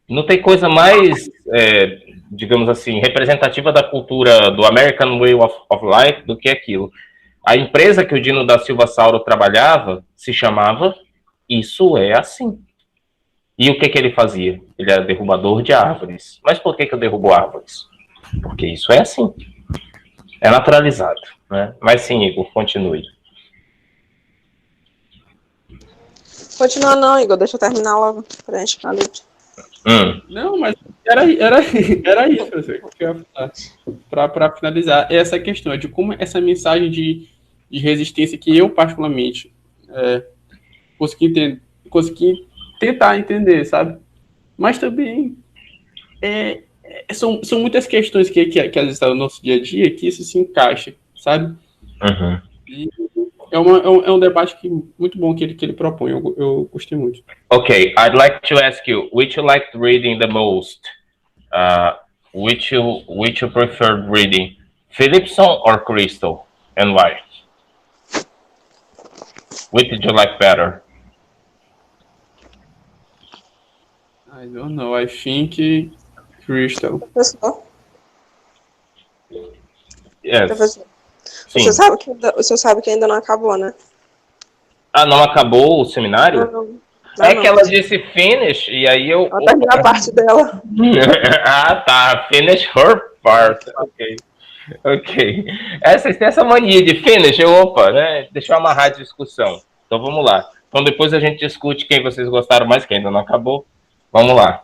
Não tem coisa mais, digamos assim, representativa da cultura do American Way of Life do que aquilo. A empresa que o Dino da Silva Sauro trabalhava se chamava Isso é Assim. E o que ele fazia? Ele era derrubador de árvores. Mas por que eu derrubo árvores? Porque isso é assim. É naturalizado, né? Mas sim, Igor, continue. Continua não, Igor, deixa eu terminar logo pra gente ficar livre. Não, mas era isso que eu ia falar. Para finalizar, essa questão de como essa mensagem de resistência que eu, particularmente, consegui tentar entender, sabe? Mas também são muitas questões que às vezes estão no nosso dia a dia que isso se encaixa, sabe? E é um debate muito bom que ele propõe, eu gostei muito. Okay, I'd like to ask you, which you liked reading the most? Which you preferred reading, Philipson or Crystal, and why? Which did you like better? I don't know, I think Crystal. Professor? Yes. Professor? Sim. O senhor sabe que ainda não acabou, né? Ah, não acabou o seminário? Não, que ela disse finish, e aí eu... Ela terminou a parte dela. Ah, tá. Finish her part. Ok. Vocês têm essa mania de finish, opa, né? Deixa eu amarrar a discussão. Então vamos lá. Então depois a gente discute quem vocês gostaram mais, quem ainda não acabou. Vamos lá.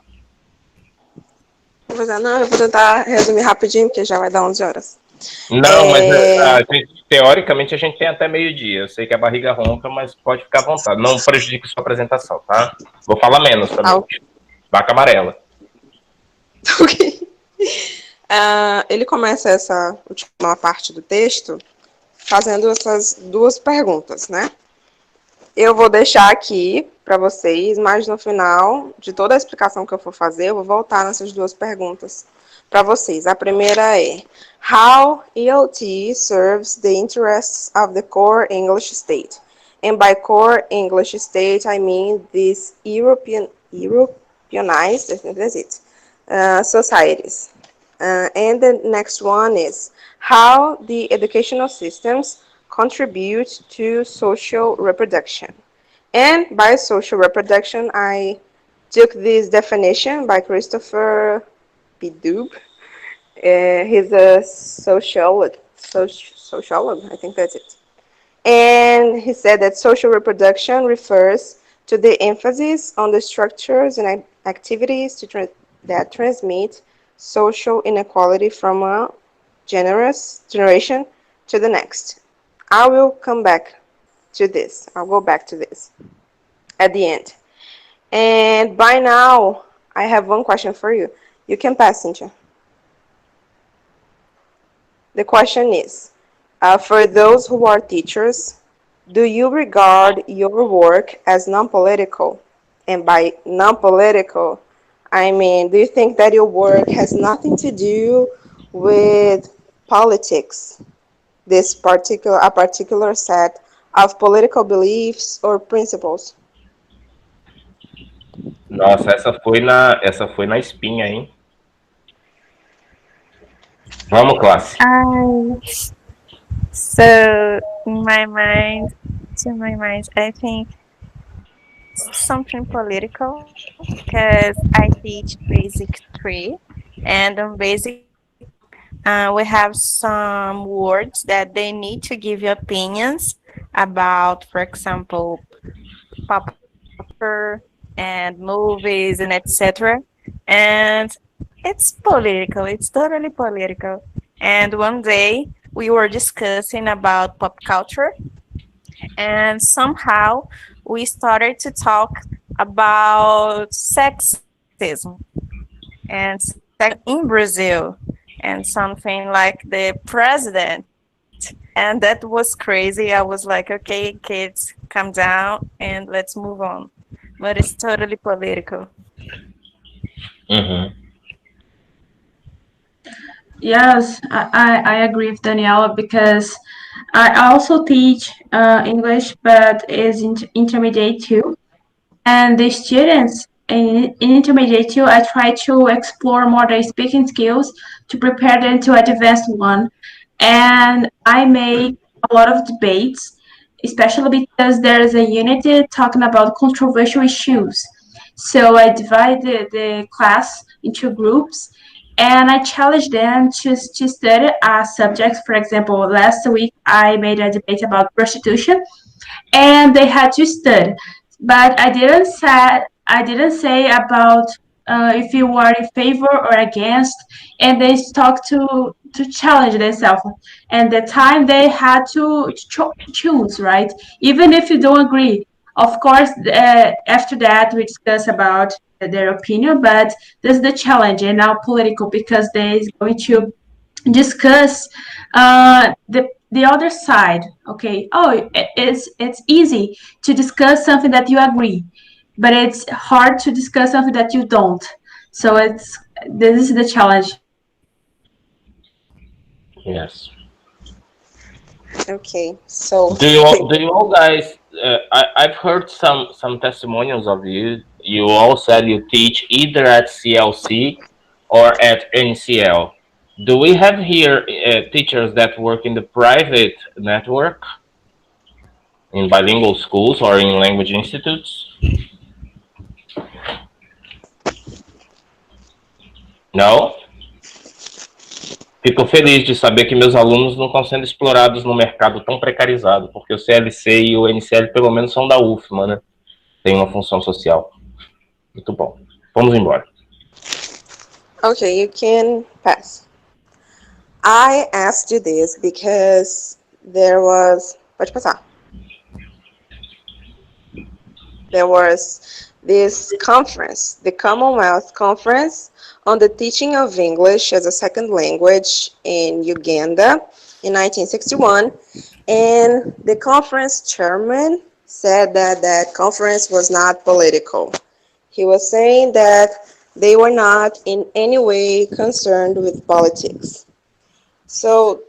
Não, eu vou tentar resumir rapidinho, porque já vai dar 11 horas. Não, mas teoricamente a gente tem até meio-dia. Eu sei que a barriga ronca, mas pode ficar à vontade. Não prejudique sua apresentação, tá? Vou falar menos também. Okay. Vaca amarela. Ok. Ele começa essa última parte do texto fazendo essas duas perguntas, né? Eu vou deixar aqui para vocês, mas no final de toda a explicação que eu for fazer, eu vou voltar nessas duas perguntas para vocês. A primeira é: How ELT serves the interests of the core English state? And by core English state, I mean these Europeanized, I think that's it, societies. And the next one is how the educational systems contribute to social reproduction. And by social reproduction, I took this definition by Christopher P. Dube. He's a sociologist, I think that's it. And he said that social reproduction refers to the emphasis on the structures and activities that transmit social inequality from a generation to the next. I will come back to this. I'll go back to this at the end. And by now, I have one question for you. You can pass, Cynthia. The question is, for those who are teachers, do you regard your work as non-political? And by non-political, I mean, do you think that your work has nothing to do with politics, this particular set of political beliefs or principles? Nossa, essa foi na espinha, hein? Vamos, classe. I so in my mind, to my mind, I think something political because I teach basic three, and on basic, we have some words that they need to give you opinions about, for example, pop culture and movies and etc. And it's political. It's totally political. And one day we were discussing about pop culture, and somehow we started to talk about sexism and in Brazil and something like the president. And that was crazy. I was like, okay, kids, calm down and let's move on. But it's totally political. Uhum. Yes, I agree with Daniela because I also teach English, but is intermediate too. And the students in intermediate too, I try to explore more their speaking skills to prepare them to advanced one. And I make a lot of debates, especially because there is a unit talking about controversial issues. So I divide the class into groups and I challenge them to study a subject. For example, last week I made a debate about prostitution and they had to study. But I didn't say about if you are in favor or against, and they talk to challenge themselves. And the time they had to choose, right? Even if you don't agree. Of course, after that we discuss about their opinion, but this is the challenge, and now political because they is going to discuss the other side. Okay, it's easy to discuss something that you agree, but it's hard to discuss something that you don't. So it's this is the challenge. Yes. Okay, so Do you all guys? I've heard some testimonials of you. You all said you teach either at CLC or at NCL. Do we have here teachers that work in the private network in bilingual schools or in language institutes? No? Fico feliz de saber que meus alunos não estão sendo explorados no mercado tão precarizado, porque o CLC e o NCL pelo menos são da UFMA, né? Tem uma função social. Muito bom. Vamos embora. okay, you can pass. I asked you this because there was. Pode passar. There was this conference, the Commonwealth Conference on the Teaching of English as a Second Language in Uganda in 1961, and the conference chairman said that that conference was not political. He was saying that they were not in any way concerned with politics. So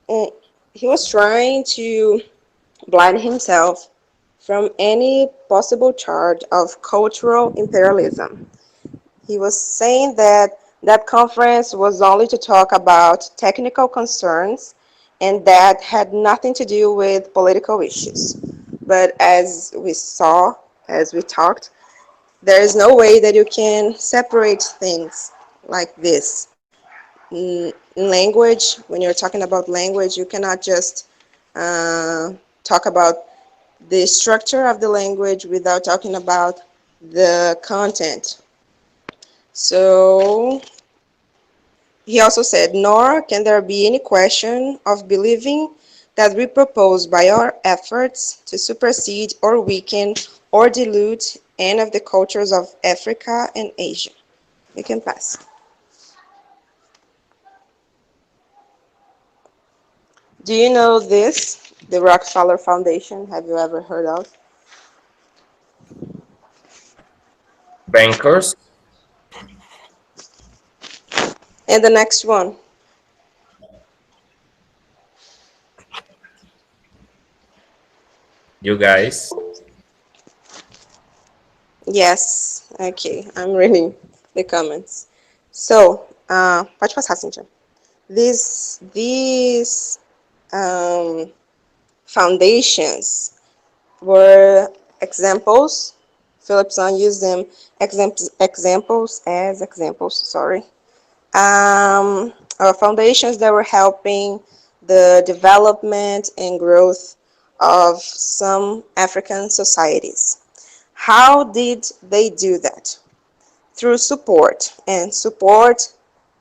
he was trying to blind himself from any possible charge of cultural imperialism. He was saying that that conference was only to talk about technical concerns and that had nothing to do with political issues. But as we saw, as we talked, there is no way that you can separate things like this. In language, when you're talking about language, you cannot just talk about the structure of the language without talking about the content. So he also said, nor can there be any question of believing that we propose by our efforts to supersede or weaken or dilute any of the cultures of Africa and Asia. You can pass. Do you know this? The Rockefeller Foundation, have you ever heard of? Bankers? And the next one. You guys. Yes. Okay, I'm reading the comments. So, pode passar, Cynthia. These foundations were examples. Philipson used them examples, sorry. Foundations that were helping the development and growth of some African societies. How did they do that? Through support. And support,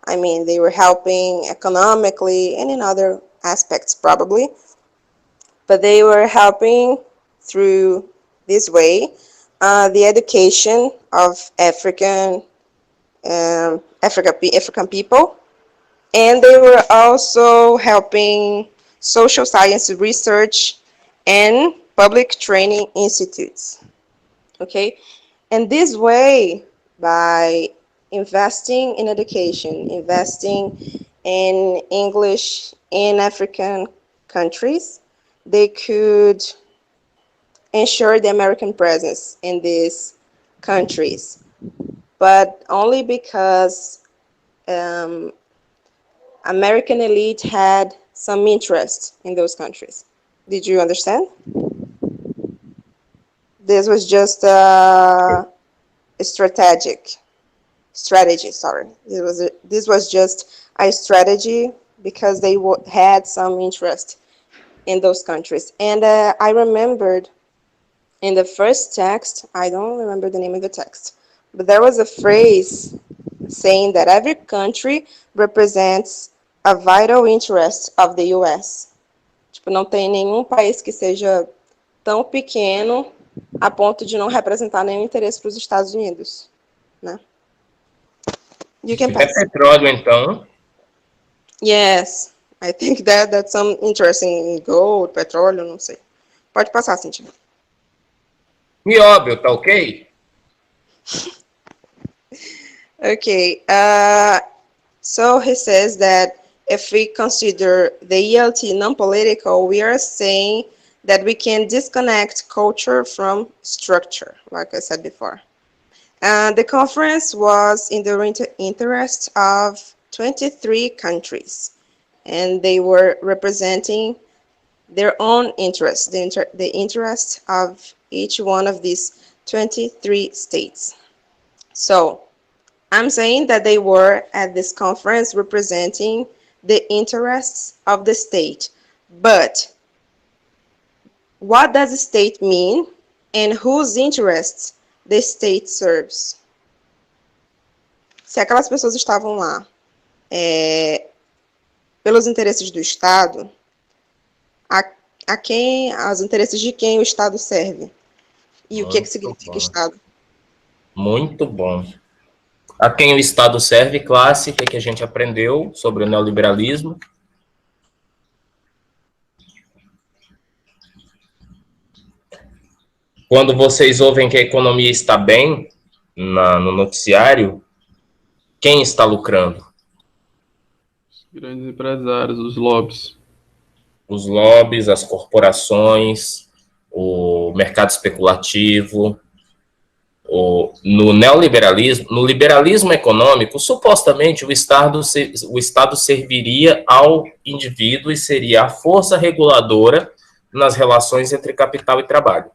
I mean, they were helping economically and in other aspects probably, but they were helping through this way the education of African people, and they were also helping social science research and public training institutes. Okay, and this way, by investing in education, investing in English in African countries, they could ensure the American presence in these countries, but only because American elite had some interest in those countries. Did you understand? This was just a strategy. Sorry, this was just a strategy because they had some interest in those countries. And I remembered in the first text, I don't remember the name of the text, but there was a phrase saying that every country represents a vital interest of the US. Tipo, não tem nenhum país que seja tão pequeno a ponto de não representar nenhum interesse para os Estados Unidos, né? You can tiver pass. petróleo, então, Yes, I think that's some interesting gold, petróleo, não sei. Pode passar, Cintia. nióbio, tá ok? Okay, so he says that if we consider the ELT non-political, we are saying that we can disconnect culture from structure, like I said before. The conference was in the interest of 23 countries, and they were representing their own interests, the interest of each one of these 23 states. So I'm saying that they were at this conference representing the interests of the state. But what does the state mean and whose interests the state serves? Se aquelas pessoas estavam lá pelos interesses do Estado, a quem, aos interesses de quem o Estado serve? E o que significa bom. Estado? Muito bom. A quem o Estado serve, clássica, que a gente aprendeu sobre o neoliberalismo. Quando vocês ouvem que a economia está bem no noticiário, quem está lucrando? Grandes empresários, os lobbies. Os lobbies, as corporações, o mercado especulativo. No neoliberalismo, no liberalismo econômico, supostamente o Estado serviria ao indivíduo e seria a força reguladora nas relações entre capital e trabalho.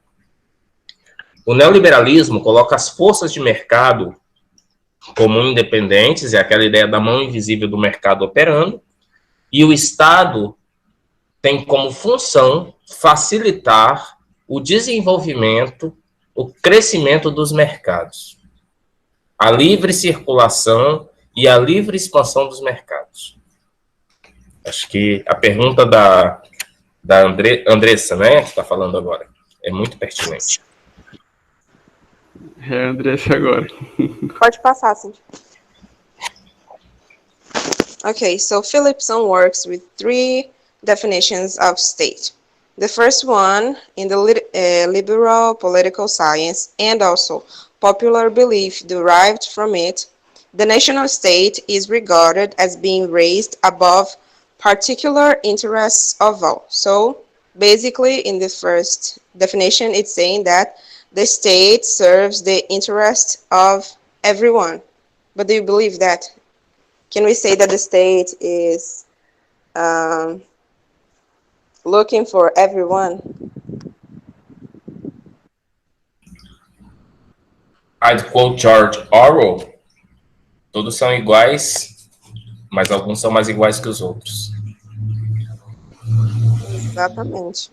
O neoliberalismo coloca as forças de mercado como independentes, é aquela ideia da mão invisível do mercado operando, e o Estado tem como função facilitar o desenvolvimento, o crescimento dos mercados, a livre circulação e a livre expansão dos mercados. Acho que a pergunta da Andressa, né, que está falando agora, é muito pertinente. É a Andressa agora. Pode passar, Cindy. Okay, so Philipson works with three definitions of state. The first one, in the liberal political science and also popular belief derived from it, The national state is regarded as being raised above particular interests of all. So basically, in the first definition, it's saying that the state serves the interest of everyone. But do you believe that? Can we say that the state is looking for everyone? I'd quote George Orwell. Todos são iguais, mas alguns são mais iguais que os outros. Exatamente.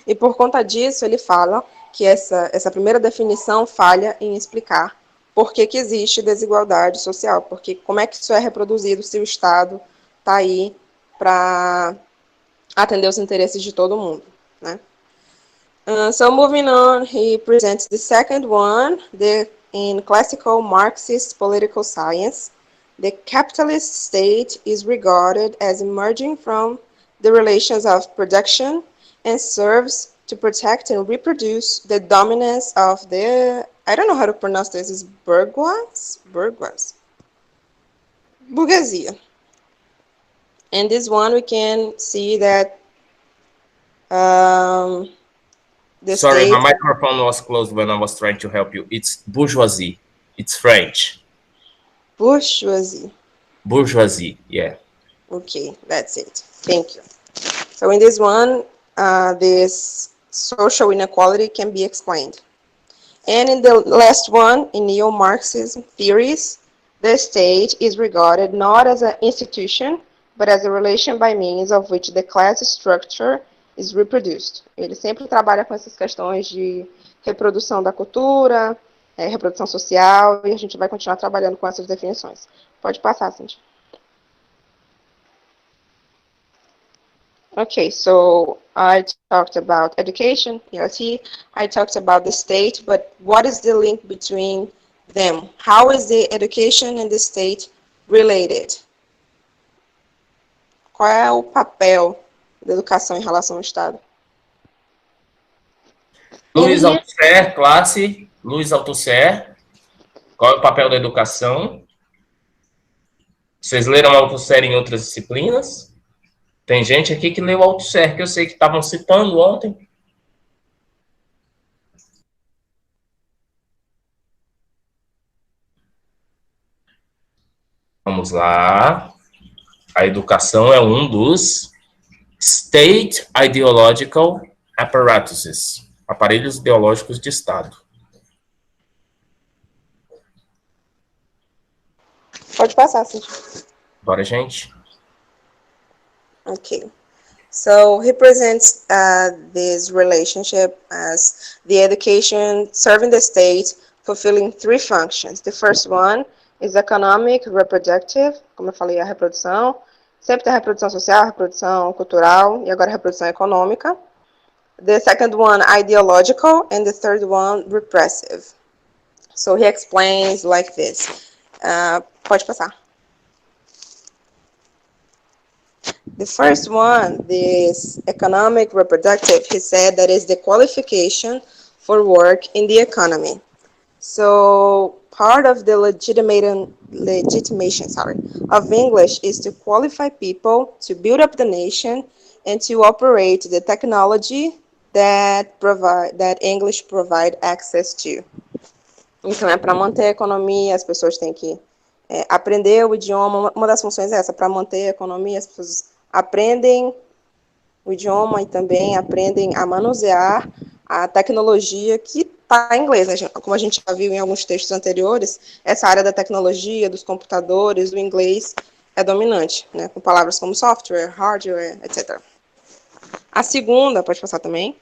E por conta disso, ele fala que essa primeira definição falha em explicar por que existe desigualdade social, porque como é que isso é reproduzido se o Estado está aí para atender os interesses de todo mundo, né? So moving on, he presents the second one, in classical Marxist political science, the capitalist state is regarded as emerging from the relations of production and serves to protect and reproduce the dominance of the, I don't know how to pronounce this, is bourgeoisie. And this one we can see that Sorry, state, my microphone was closed when I was trying to help you. It's bourgeoisie. It's French. Bourgeoisie. Bourgeoisie, yeah. Okay, that's it. Thank you. So in this one, this social inequality can be explained. And in the last one, in neo-Marxism theories, the state is regarded not as an institution, but as a relation by means of which the class structure is reproduced. Ele sempre trabalha com essas questões de reprodução da cultura, reprodução social, e a gente vai continuar trabalhando com essas definições. Pode passar, Cindy. Okay, so I talked about education, ELT, I talked about the state, but what is the link between them? How is the education and the state related? Qual é o papel da educação em relação ao Estado? Luiz Althusser, classe. Luiz Althusser. Qual é o papel da educação? Vocês leram Althusser em outras disciplinas? Tem gente aqui que leu Althusser, que eu sei que estavam citando ontem. Vamos lá. A educação é um dos State Ideological Apparatuses, aparelhos ideológicos de Estado. Pode passar, Cid. Bora, gente. Okay. So he presents this relationship as the education serving the state, fulfilling three functions. The first one is economic, reproductive, como eu falei, a reprodução. Sempre tem a reprodução social, a reprodução cultural e agora a reprodução econômica. The second one, ideological, and the third one, repressive. So he explains like this. Pode passar. The first one, this economic reproductive, he said that is the qualification for work in the economy. So part of the legitimation of English is to qualify people to build up the nation and to operate the technology that English provide access to. Então, para manter a economia, as pessoas têm que aprender o idioma. Uma das funções é essa, para manter a economia, as pessoas aprendem o idioma e também aprendem a manusear a tecnologia que está em inglês, né? Como a gente já viu em alguns textos anteriores, essa área da tecnologia, dos computadores, do inglês é dominante, né? Com palavras como software, hardware, etc. A segunda, pode passar também,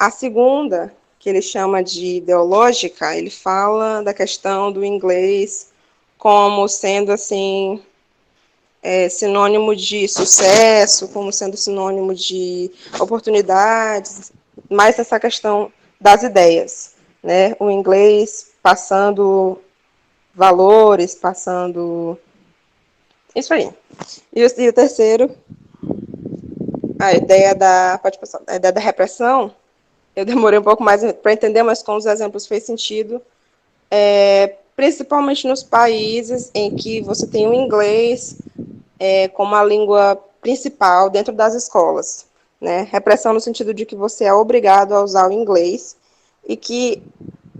a segunda, que ele chama de ideológica, ele fala da questão do inglês como sendo, assim, sinônimo de sucesso, como sendo sinônimo de oportunidades, mais essa questão das ideias, né? O inglês passando valores, passando... Isso aí. E o terceiro, a ideia da... Pode passar. A ideia da repressão, eu demorei um pouco mais para entender, mas com os exemplos fez sentido. principalmente nos países em que você tem o inglês como a língua principal dentro das escolas, né? Repressão no sentido de que você é obrigado a usar o inglês e que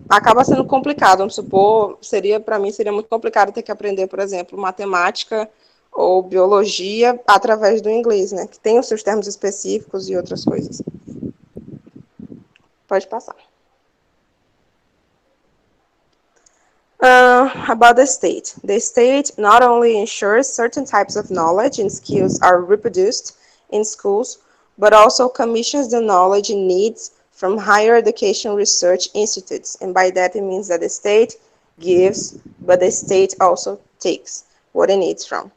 acaba sendo complicado. Vamos supor, para mim seria muito complicado ter que aprender, por exemplo, matemática ou biologia através do inglês, né? Que tem os seus termos específicos e outras coisas. Pode passar. About the state. The state not only ensures certain types of knowledge and skills are reproduced in schools, but also commissions the knowledge and needs from higher education research institutes. And by that it means that the state gives, but the state also takes what it needs from.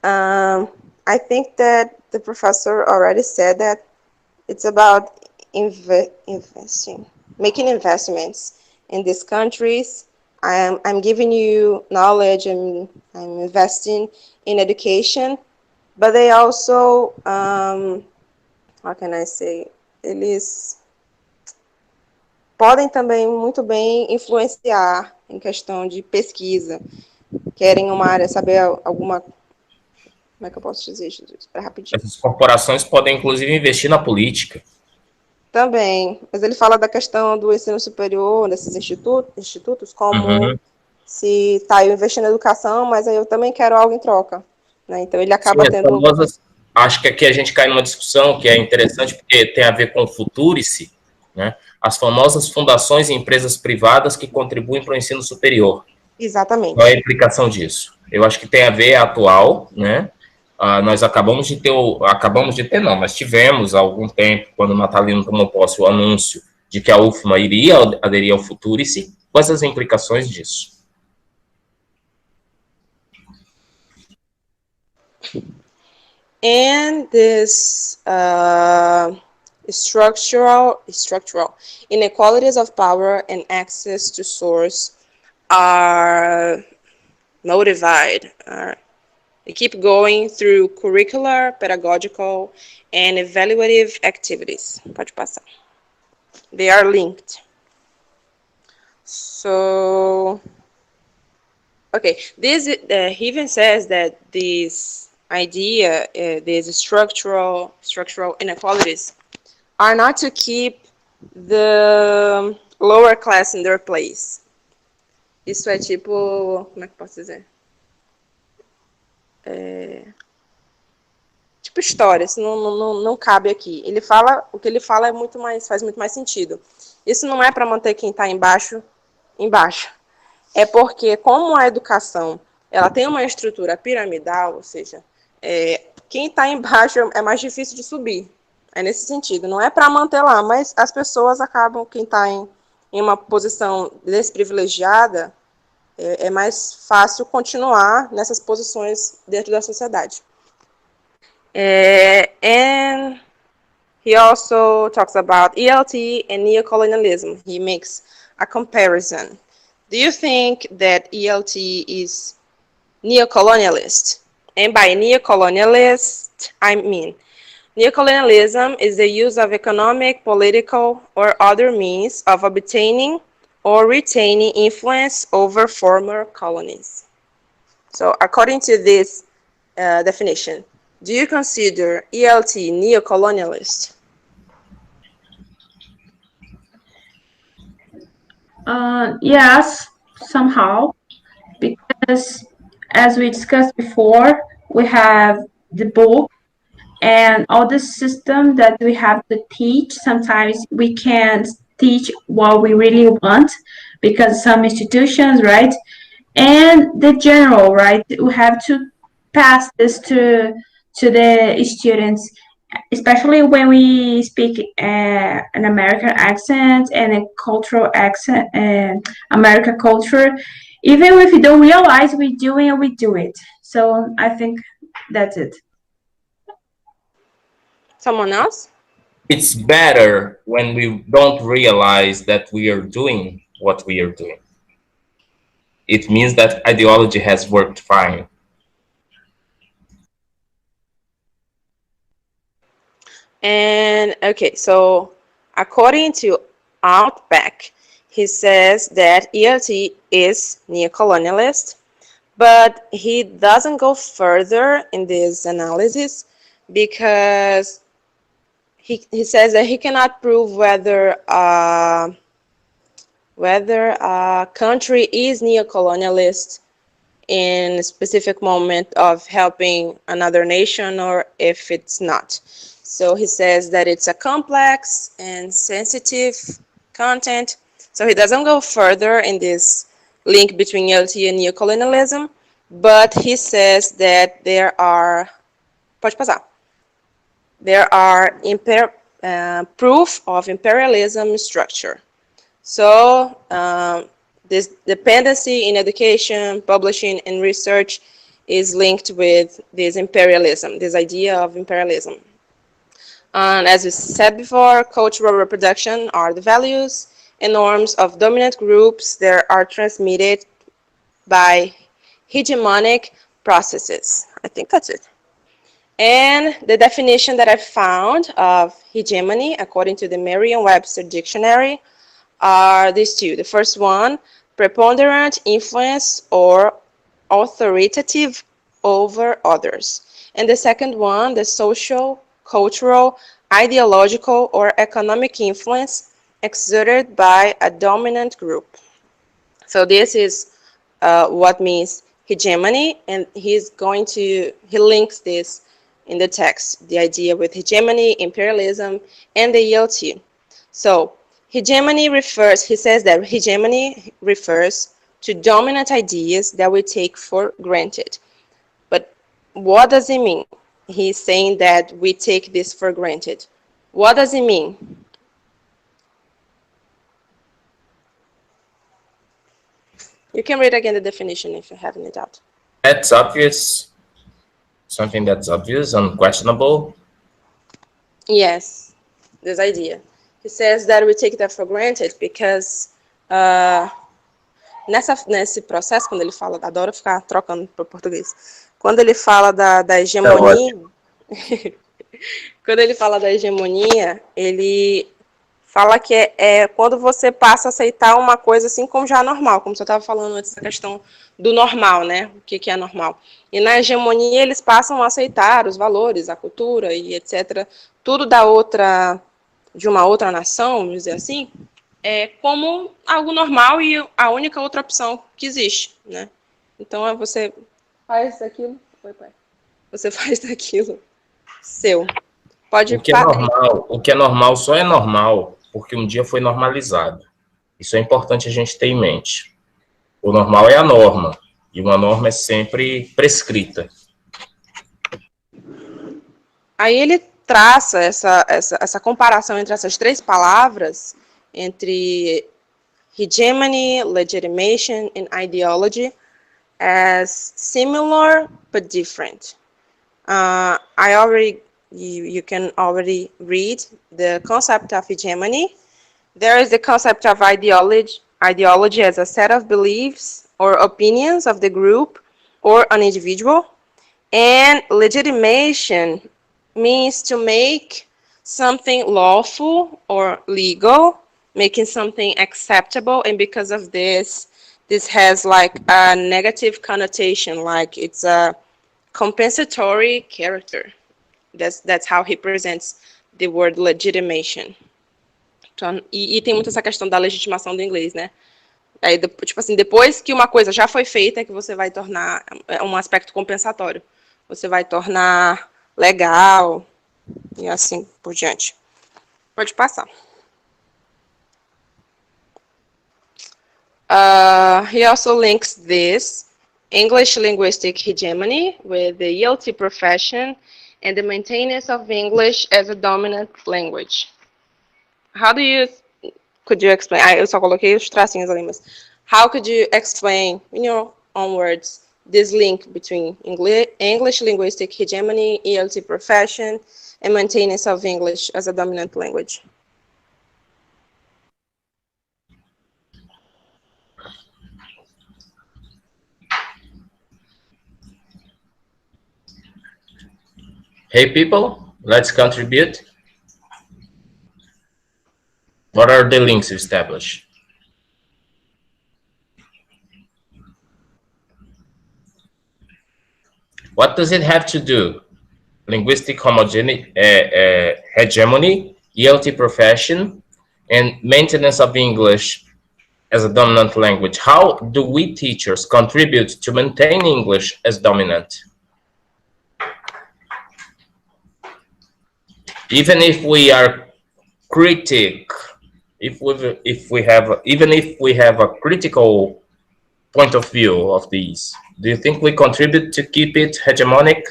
I think that the professor already said that it's about investing, making investments in these countries. I'm giving you knowledge and I'm investing in education, but they also, how can I say, eles podem também muito bem influenciar em questão de pesquisa. Querem uma área, saber alguma... Como é que eu posso dizer, Jesus? Espera rapidinho. Essas corporações podem, inclusive, investir na política. Também, mas ele fala da questão do ensino superior, desses institutos como se eu investindo na educação, mas aí eu também quero algo em troca. Né? Então ele acaba tendo... Acho que aqui a gente cai numa discussão que é interessante, porque tem a ver com o futurice, né? As famosas fundações e empresas privadas que contribuem para o ensino superior. Exatamente. Qual é a implicação disso? Eu acho que tem a ver atual, né? Nós mas tivemos há algum tempo, quando o Natalino tomou posse, o anúncio de que a UFMA iria aderir ao Futurice. Quais as implicações disso? And this structural inequalities of power and access to source are motivated. They keep going through curricular, pedagogical, and evaluative activities. Pode passar. They are linked. So, okay, this he even says that this idea, these structural inequalities, are not to keep the lower class in their place. Isso é tipo, como é que eu posso dizer? Tipo história, isso não cabe aqui. O que ele fala faz muito mais sentido. Isso não é para manter quem está embaixo. É porque, como a educação ela tem uma estrutura piramidal, ou seja, quem está embaixo é mais difícil de subir. É nesse sentido. Não é para manter lá, mas as pessoas acabam, quem está em uma posição desprivilegiada, é mais fácil continuar nessas posições dentro da sociedade. And he also talks about ELT and neocolonialism. He makes a comparison. Do you think that ELT is neocolonialist? And by neocolonialist, I mean neocolonialism is the use of economic, political, or other means of obtaining or retaining influence over former colonies. So according to this definition, do you consider ELT neocolonialist? Yes, somehow, because as we discussed before, we have the book and all the system that we have to teach. Sometimes we can't teach what we really want because some institutions, right? And the general, right? We have to pass this to the students, especially when we speak an American accent and a cultural accent, American culture. Even if we don't realize we're doing it, we do it. So I think that's it. Someone else? It's better when we don't realize that we are doing what we are doing. It means that ideology has worked fine. And okay, so according to Outback, he says that ELT is neocolonialist, but he doesn't go further in this analysis because he says that he cannot prove whether a country is neocolonialist in a specific moment of helping another nation or if it's not. So he says that it's a complex and sensitive content. So he doesn't go further in this link between ELT and neocolonialism, but he says that there are, pode passar, there are proof of imperialism structure. So this dependency in education, publishing, and research is linked with this imperialism, this idea of imperialism. And as we said before, cultural reproduction are the values and norms of dominant groups that are transmitted by hegemonic processes. I think that's it. And the definition that I found of hegemony, according to the Merriam-Webster dictionary, are these two. The first one, preponderant influence or authoritative over others. And the second one, the social, cultural, ideological, or economic influence exerted by a dominant group. So this is what means hegemony, and he links this in the text, the idea with hegemony, imperialism, and the ELT. So hegemony he says that hegemony refers to dominant ideas that we take for granted. But what does it mean? He's saying that we take this for granted. What does it mean? You can read again the definition if you have any doubt. That's obvious. Something that's obvious, unquestionable. Yes, this idea. He says that we take that for granted because nesse processo, quando ele fala, adoro ficar trocando para o português, quando ele fala da hegemonia, quando ele fala da hegemonia, ele fala que é quando você passa a aceitar uma coisa assim como já é normal, como você estava falando antes, essa questão do normal, né? O que é normal. E na hegemonia eles passam a aceitar os valores, a cultura e etc. Tudo de uma outra nação, vamos dizer assim, como algo normal e a única outra opção que existe, né? Então você faz daquilo, você faz daquilo seu. Pode O que é normal só é normal porque um dia foi normalizado. Isso é importante a gente ter em mente. O normal é a norma, e uma norma é sempre prescrita. Aí ele traça essa comparação entre essas três palavras, entre hegemony, legitimation, and ideology, as similar but different. You can already read the concept of hegemony. There is the concept of ideology as a set of beliefs or opinions of the group or an individual. And legitimation means to make something lawful or legal, making something acceptable, and because of this has like a negative connotation, like it's a compensatory character. That's how he presents the word legitimation. Então, e tem muito essa questão da legitimação do inglês, né? Aí, tipo assim, depois que uma coisa já foi feita, é que você vai tornar um aspecto compensatório. Você vai tornar legal e assim por diante. Pode passar. He also links this English linguistic hegemony with the ELT profession and the maintenance of English as a dominant language. Could you explain? Eu só coloquei os tracinhos ali, mas how could you explain, in your own words, this link between English linguistic hegemony, ELT profession, and maintenance of English as a dominant language? Hey people, let's contribute. What are the links established? What does it have to do? Linguistic hegemony, ELT profession, and maintenance of English as a dominant language. How do we teachers contribute to maintain English as dominant? Even if we are even if we have a critical point of view of these, do you think we contribute to keep it hegemonic?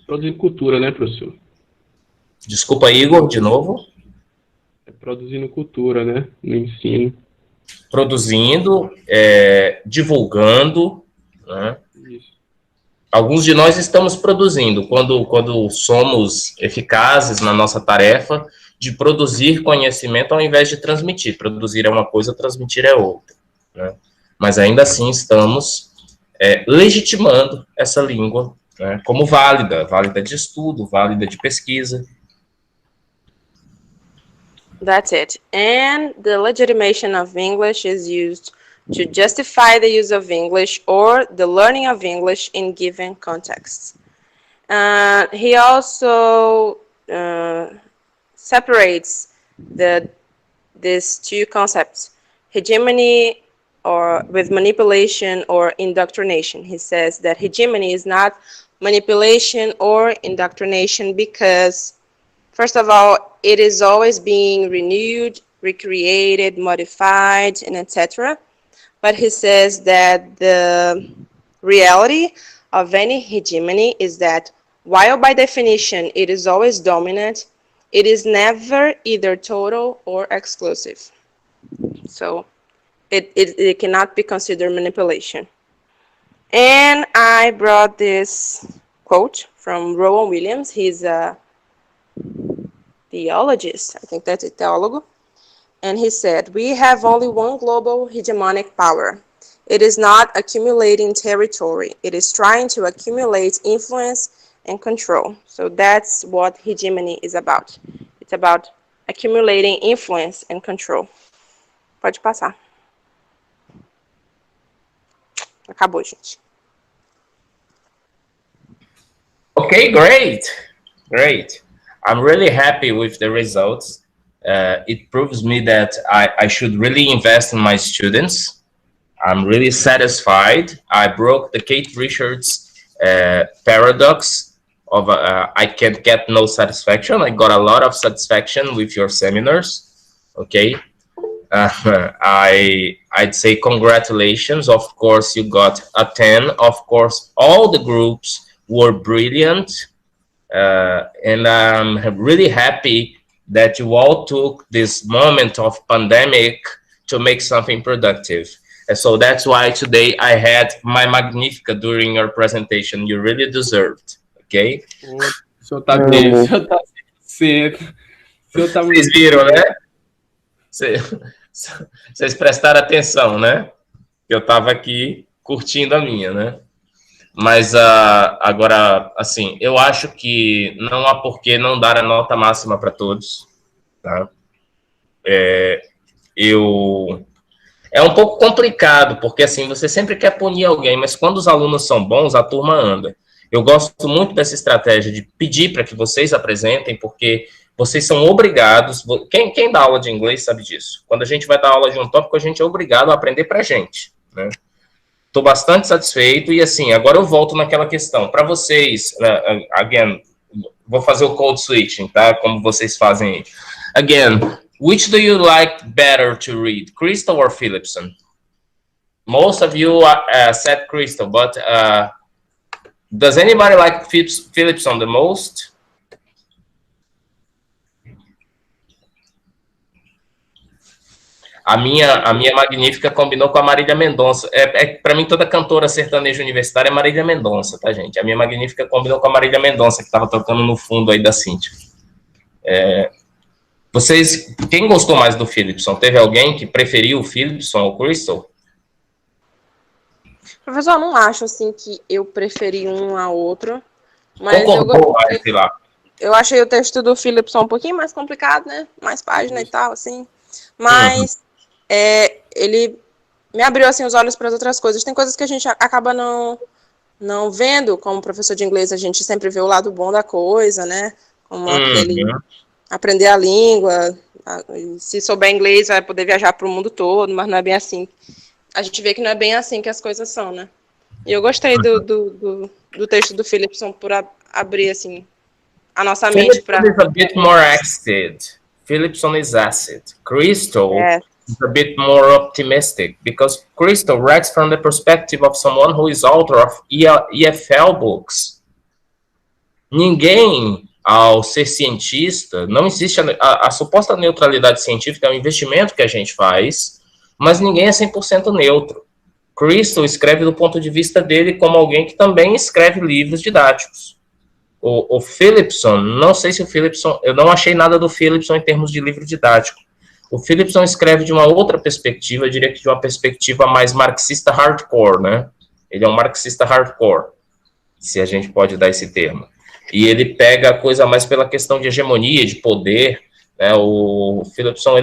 Produzindo cultura, né, professor? Desculpa, Igor, de novo. É produzindo cultura, né, no ensino. Produzindo, divulgando, né? Isso. Alguns de nós estamos produzindo quando somos eficazes na nossa tarefa de produzir conhecimento ao invés de transmitir. Produzir é uma coisa, transmitir é outra, né? Mas ainda assim estamos legitimando essa língua, né, como válida de estudo, válida de pesquisa. That's it. And the legitimation of English is used to justify the use of English or the learning of English in given contexts. He also separates these two concepts, hegemony or with manipulation or indoctrination. He says that hegemony is not manipulation or indoctrination because, first of all, it is always being renewed, recreated, modified, and etc. But he says that the reality of any hegemony is that while by definition it is always dominant, it is never either total or exclusive. So it cannot be considered manipulation. And I brought this quote from Rowan Williams. He's a theologist, I think that's a theólogo. And he said, "We have only one global hegemonic power. It is not accumulating territory. It is trying to accumulate influence and control." So that's what hegemony is about. It's about accumulating influence and control. Pode passar. Acabou, gente. Okay, great. I'm really happy with the results. It proves me that I should really invest in my students. I'm really satisfied. I broke the Kate Richards paradox of I can't get no satisfaction. I got a lot of satisfaction with your seminars. Okay. I'd say congratulations. Of course, you got a 10. Of course, all the groups were brilliant. And I'm really happy that you all took this moment of pandemic to make something productive. And so that's why today I had my Magnifica during your presentation. You really deserved, okay? O senhor tá bem, o senhor tá 100%. O senhor tá muito... Vocês viram, né? Vocês prestaram atenção, né? Eu estava aqui curtindo a minha, né? Mas agora, assim, eu acho que não há por que não dar a nota máxima para todos, tá? É um pouco complicado, porque assim, você sempre quer punir alguém, mas quando os alunos são bons, a turma anda. Eu gosto muito dessa estratégia de pedir para que vocês apresentem, porque vocês são obrigados, quem dá aula de inglês sabe disso. Quando a gente vai dar aula de um tópico, a gente é obrigado a aprender para a gente, né? Estou bastante satisfeito e, assim, agora eu volto naquela questão. Para vocês, again, vou fazer o code switching, tá? Como vocês fazem aí. Again, which do you like better to read, Crystal or Philipson? Most of you said Crystal, but does anybody like Philipson the most? A minha Magnífica combinou com a Marília Mendonça. Para mim, toda cantora sertaneja universitária é Marília Mendonça, tá, gente? A minha Magnífica combinou com a Marília Mendonça, que estava tocando no fundo aí da Cíntia. Vocês, quem gostou mais do Philipson? Teve alguém que preferiu o Philipson ou o Crystal? Professor, eu não acho, assim, que eu preferi um a outro, mas eu achei o texto do Philipson um pouquinho mais complicado, né? Mais página e tal, assim. Mas ele me abriu, assim, os olhos para as outras coisas. Tem coisas que a gente acaba não não vendo, como professor de inglês, a gente sempre vê o lado bom da coisa, né? Como aquele aprender a língua, se souber inglês vai poder viajar para o mundo todo, mas não é bem assim. A gente vê que não é bem assim que as coisas são, né? E eu gostei do texto do Philipson por abrir, assim, a nossa mente para... Philipson is a bit more acid. Philipson is acid. Crystal is a bit more optimistic, because Crystal writes from the perspective of someone who is author of EFL books. Ninguém, ao ser cientista, não existe a suposta neutralidade científica, é um investimento que a gente faz, mas ninguém é 100% neutro. Crystal escreve do ponto de vista dele como alguém que também escreve livros didáticos. O Philipson, não sei se o Philipson, eu não achei nada do Philipson em termos de livro didático. O Philipson escreve de uma outra perspectiva, eu diria que de uma perspectiva mais marxista hardcore, né? Ele é um marxista hardcore, se a gente pode dar esse termo. E ele pega a coisa mais pela questão de hegemonia, de poder, né? O Philipson,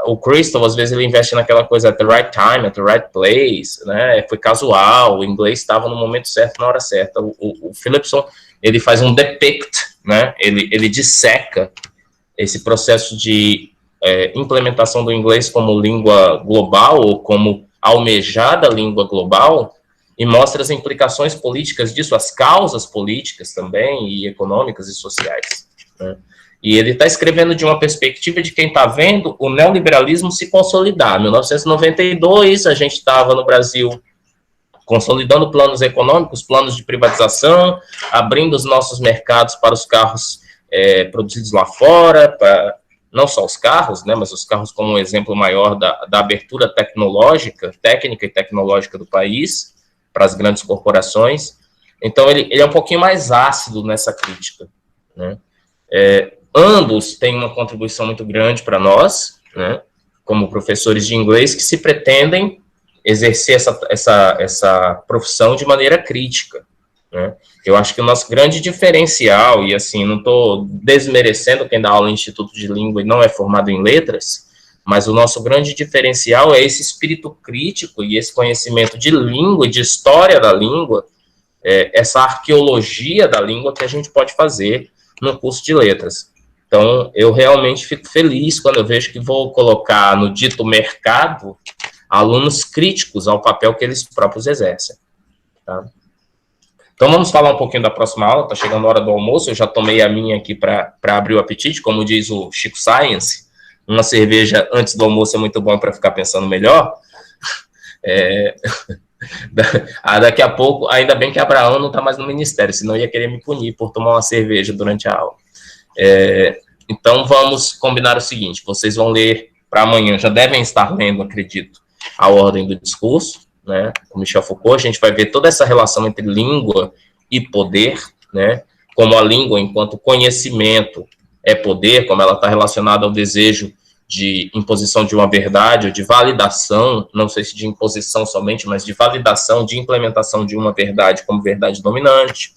o Crystal, às vezes ele investe naquela coisa at the right time, at the right place, né? Foi casual, o inglês estava no momento certo, na hora certa. O Philipson, ele faz um depict, né? Ele disseca esse processo de implementação do inglês como língua global, ou como almejada língua global, e mostra as implicações políticas disso, as causas políticas também, e econômicas e sociais, né? E ele está escrevendo de uma perspectiva de quem está vendo o neoliberalismo se consolidar. Em 1992, a gente estava no Brasil consolidando planos econômicos, planos de privatização, abrindo os nossos mercados para os carros produzidos lá fora, para não só os carros, né, mas os carros como um exemplo maior da abertura tecnológica, técnica e tecnológica do país, para as grandes corporações. Então, ele é um pouquinho mais ácido nessa crítica, né? Ambos têm uma contribuição muito grande para nós, né, como professores de inglês, que se pretendem exercer essa profissão de maneira crítica, né? Eu acho que o nosso grande diferencial, e assim, não estou desmerecendo quem dá aula em Instituto de Língua e não é formado em letras, mas o nosso grande diferencial é esse espírito crítico e esse conhecimento de língua e de história da língua, essa arqueologia da língua que a gente pode fazer no curso de letras. Então, eu realmente fico feliz quando eu vejo que vou colocar no dito mercado alunos críticos ao papel que eles próprios exercem, tá? Então, vamos falar um pouquinho da próxima aula. Está chegando a hora do almoço, eu já tomei a minha aqui para abrir o apetite, como diz o Chico Science, uma cerveja antes do almoço é muito bom para ficar pensando melhor. Daqui a pouco, ainda bem que Abraão não está mais no ministério, senão ia querer me punir por tomar uma cerveja durante a aula. Então, vamos combinar o seguinte, vocês vão ler para amanhã, já devem estar lendo, acredito, a ordem do discurso, né, com Michel Foucault. A gente vai ver toda essa relação entre língua e poder, né, como a língua, enquanto conhecimento, é poder, como ela está relacionada ao desejo de imposição de uma verdade, ou de validação, não sei se de imposição somente, mas de validação, de implementação de uma verdade como verdade dominante.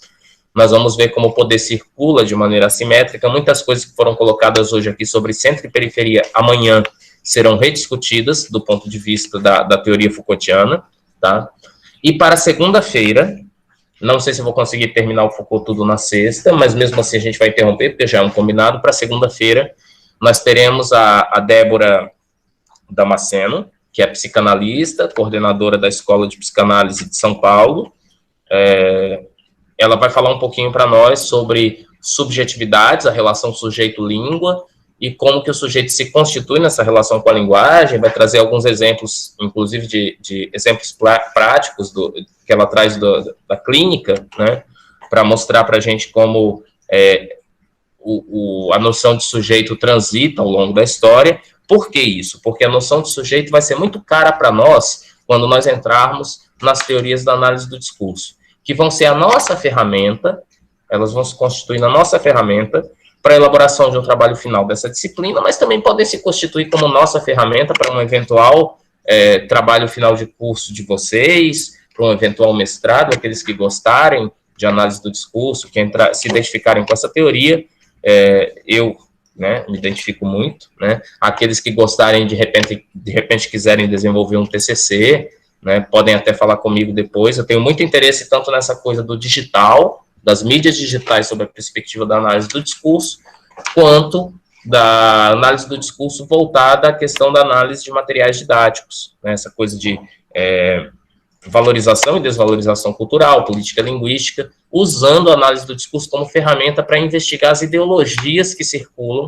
Nós vamos ver como o poder circula de maneira assimétrica. Muitas coisas que foram colocadas hoje aqui sobre centro e periferia, amanhã serão rediscutidas do ponto de vista da teoria Foucaultiana, tá? E para segunda-feira, não sei se eu vou conseguir terminar o Foucault tudo na sexta, mas mesmo assim a gente vai interromper, porque já é um combinado. Para segunda-feira, nós teremos a Débora Damasceno, que é psicanalista, coordenadora da Escola de Psicanálise de São Paulo. Ela vai falar um pouquinho para nós sobre subjetividades, a relação sujeito-língua, e como que o sujeito se constitui nessa relação com a linguagem. Vai trazer alguns exemplos, inclusive de exemplos práticos que ela traz da clínica, né, para mostrar para a gente como a noção de sujeito transita ao longo da história. Por que isso? Porque a noção de sujeito vai ser muito cara para nós quando nós entrarmos nas teorias da análise do discurso, que vão ser a nossa ferramenta, elas vão se constituir na nossa ferramenta para a elaboração de um trabalho final dessa disciplina, mas também podem se constituir como nossa ferramenta para um eventual trabalho final de curso de vocês, para um eventual mestrado, aqueles que gostarem de análise do discurso, que se identificarem com essa teoria. Eu, né, me identifico muito, né? Aqueles que gostarem, de repente quiserem desenvolver um TCC, né? Podem até falar comigo depois. Eu tenho muito interesse tanto nessa coisa do digital, das mídias digitais sob a perspectiva da análise do discurso, quanto da análise do discurso voltada à questão da análise de materiais didáticos, né? Essa coisa de valorização e desvalorização cultural, política linguística, usando a análise do discurso como ferramenta para investigar as ideologias que circulam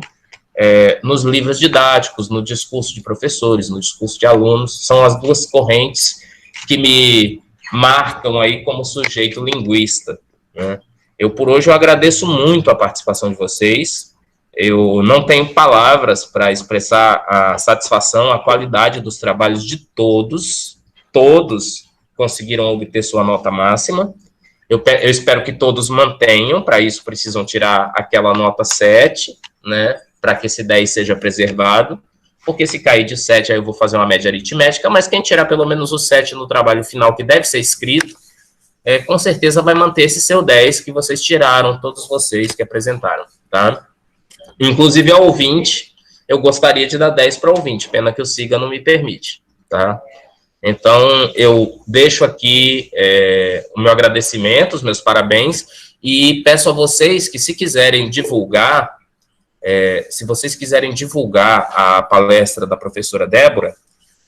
nos livros didáticos, no discurso de professores, no discurso de alunos. São as duas correntes que me marcam aí como sujeito linguista, né? Eu, por hoje, eu agradeço muito a participação de vocês. Eu não tenho palavras para expressar a satisfação, a qualidade dos trabalhos de todos. Todos conseguiram obter sua nota máxima. Eu espero que todos mantenham, para isso precisam tirar aquela nota 7, né, para que esse 10 seja preservado, porque se cair de 7, aí eu vou fazer uma média aritmética, mas quem tirar pelo menos o 7 no trabalho final, que deve ser escrito, com certeza vai manter esse seu 10 que vocês tiraram, todos vocês que apresentaram, tá? Inclusive ao ouvinte, eu gostaria de dar 10 para o ouvinte, pena que o SIGA não me permite, tá? Então, eu deixo aqui o meu agradecimento, os meus parabéns, e peço a vocês que, se quiserem divulgar, se vocês quiserem divulgar a palestra da professora Débora,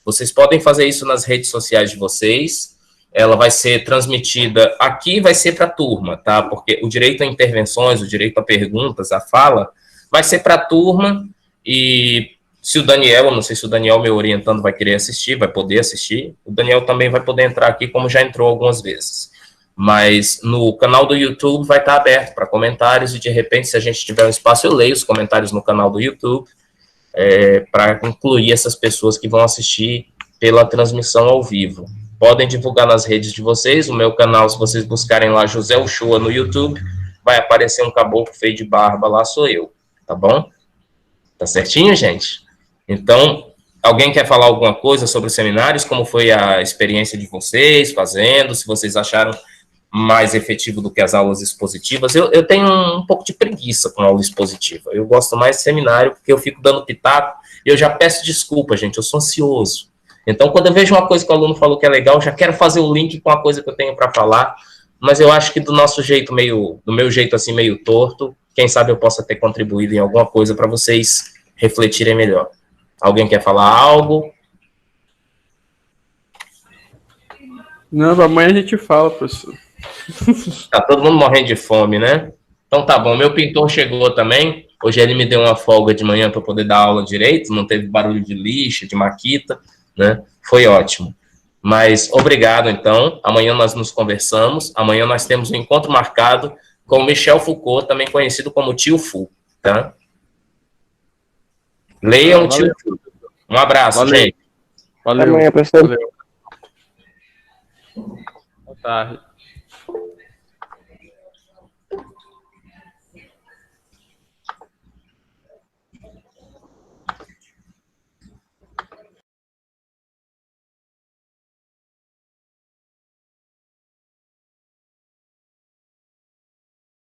vocês podem fazer isso nas redes sociais de vocês. Ela vai ser transmitida aqui, vai ser para a turma, tá? Porque o direito a intervenções, o direito a perguntas, a fala, vai ser para a turma. E se o Daniel, eu não sei se o Daniel, meu orientando, vai querer assistir, vai poder assistir. O Daniel também vai poder entrar aqui, como já entrou algumas vezes. Mas no canal do YouTube vai estar aberto para comentários, e de repente, se a gente tiver um espaço, eu leio os comentários no canal do YouTube, para incluir essas pessoas que vão assistir pela transmissão ao vivo. Podem divulgar nas redes de vocês. O meu canal, se vocês buscarem lá José Uchoa no YouTube, vai aparecer um caboclo feio de barba, lá sou eu, tá bom? Tá certinho, gente? Então, alguém quer falar alguma coisa sobre os seminários? Como foi a experiência de vocês fazendo? Se vocês acharam mais efetivo do que as aulas expositivas? Eu tenho um pouco de preguiça com aula expositiva. Eu gosto mais de seminário, porque eu fico dando pitaco e eu já peço desculpa, gente, eu sou ansioso. Então, quando eu vejo uma coisa que o aluno falou que é legal, eu já quero fazer o link com a coisa que eu tenho para falar, mas eu acho que do nosso jeito do meu jeito assim meio torto, quem sabe eu possa ter contribuído em alguma coisa para vocês refletirem melhor. Alguém quer falar algo? Não, amanhã a gente fala, professor. Tá todo mundo morrendo de fome, né? Então tá bom, meu pintor chegou também. Hoje ele me deu uma folga de manhã para poder dar aula direito, não teve barulho de lixa, de maquita, né? Foi ótimo. Mas obrigado, então. Amanhã nós nos conversamos. Amanhã nós temos um encontro marcado com o Michel Foucault, também conhecido como Tio Fu, tá? Leiam o Tio Fu. Um abraço, gente. Valeu. Amanhã, professor. Valeu. Boa tarde.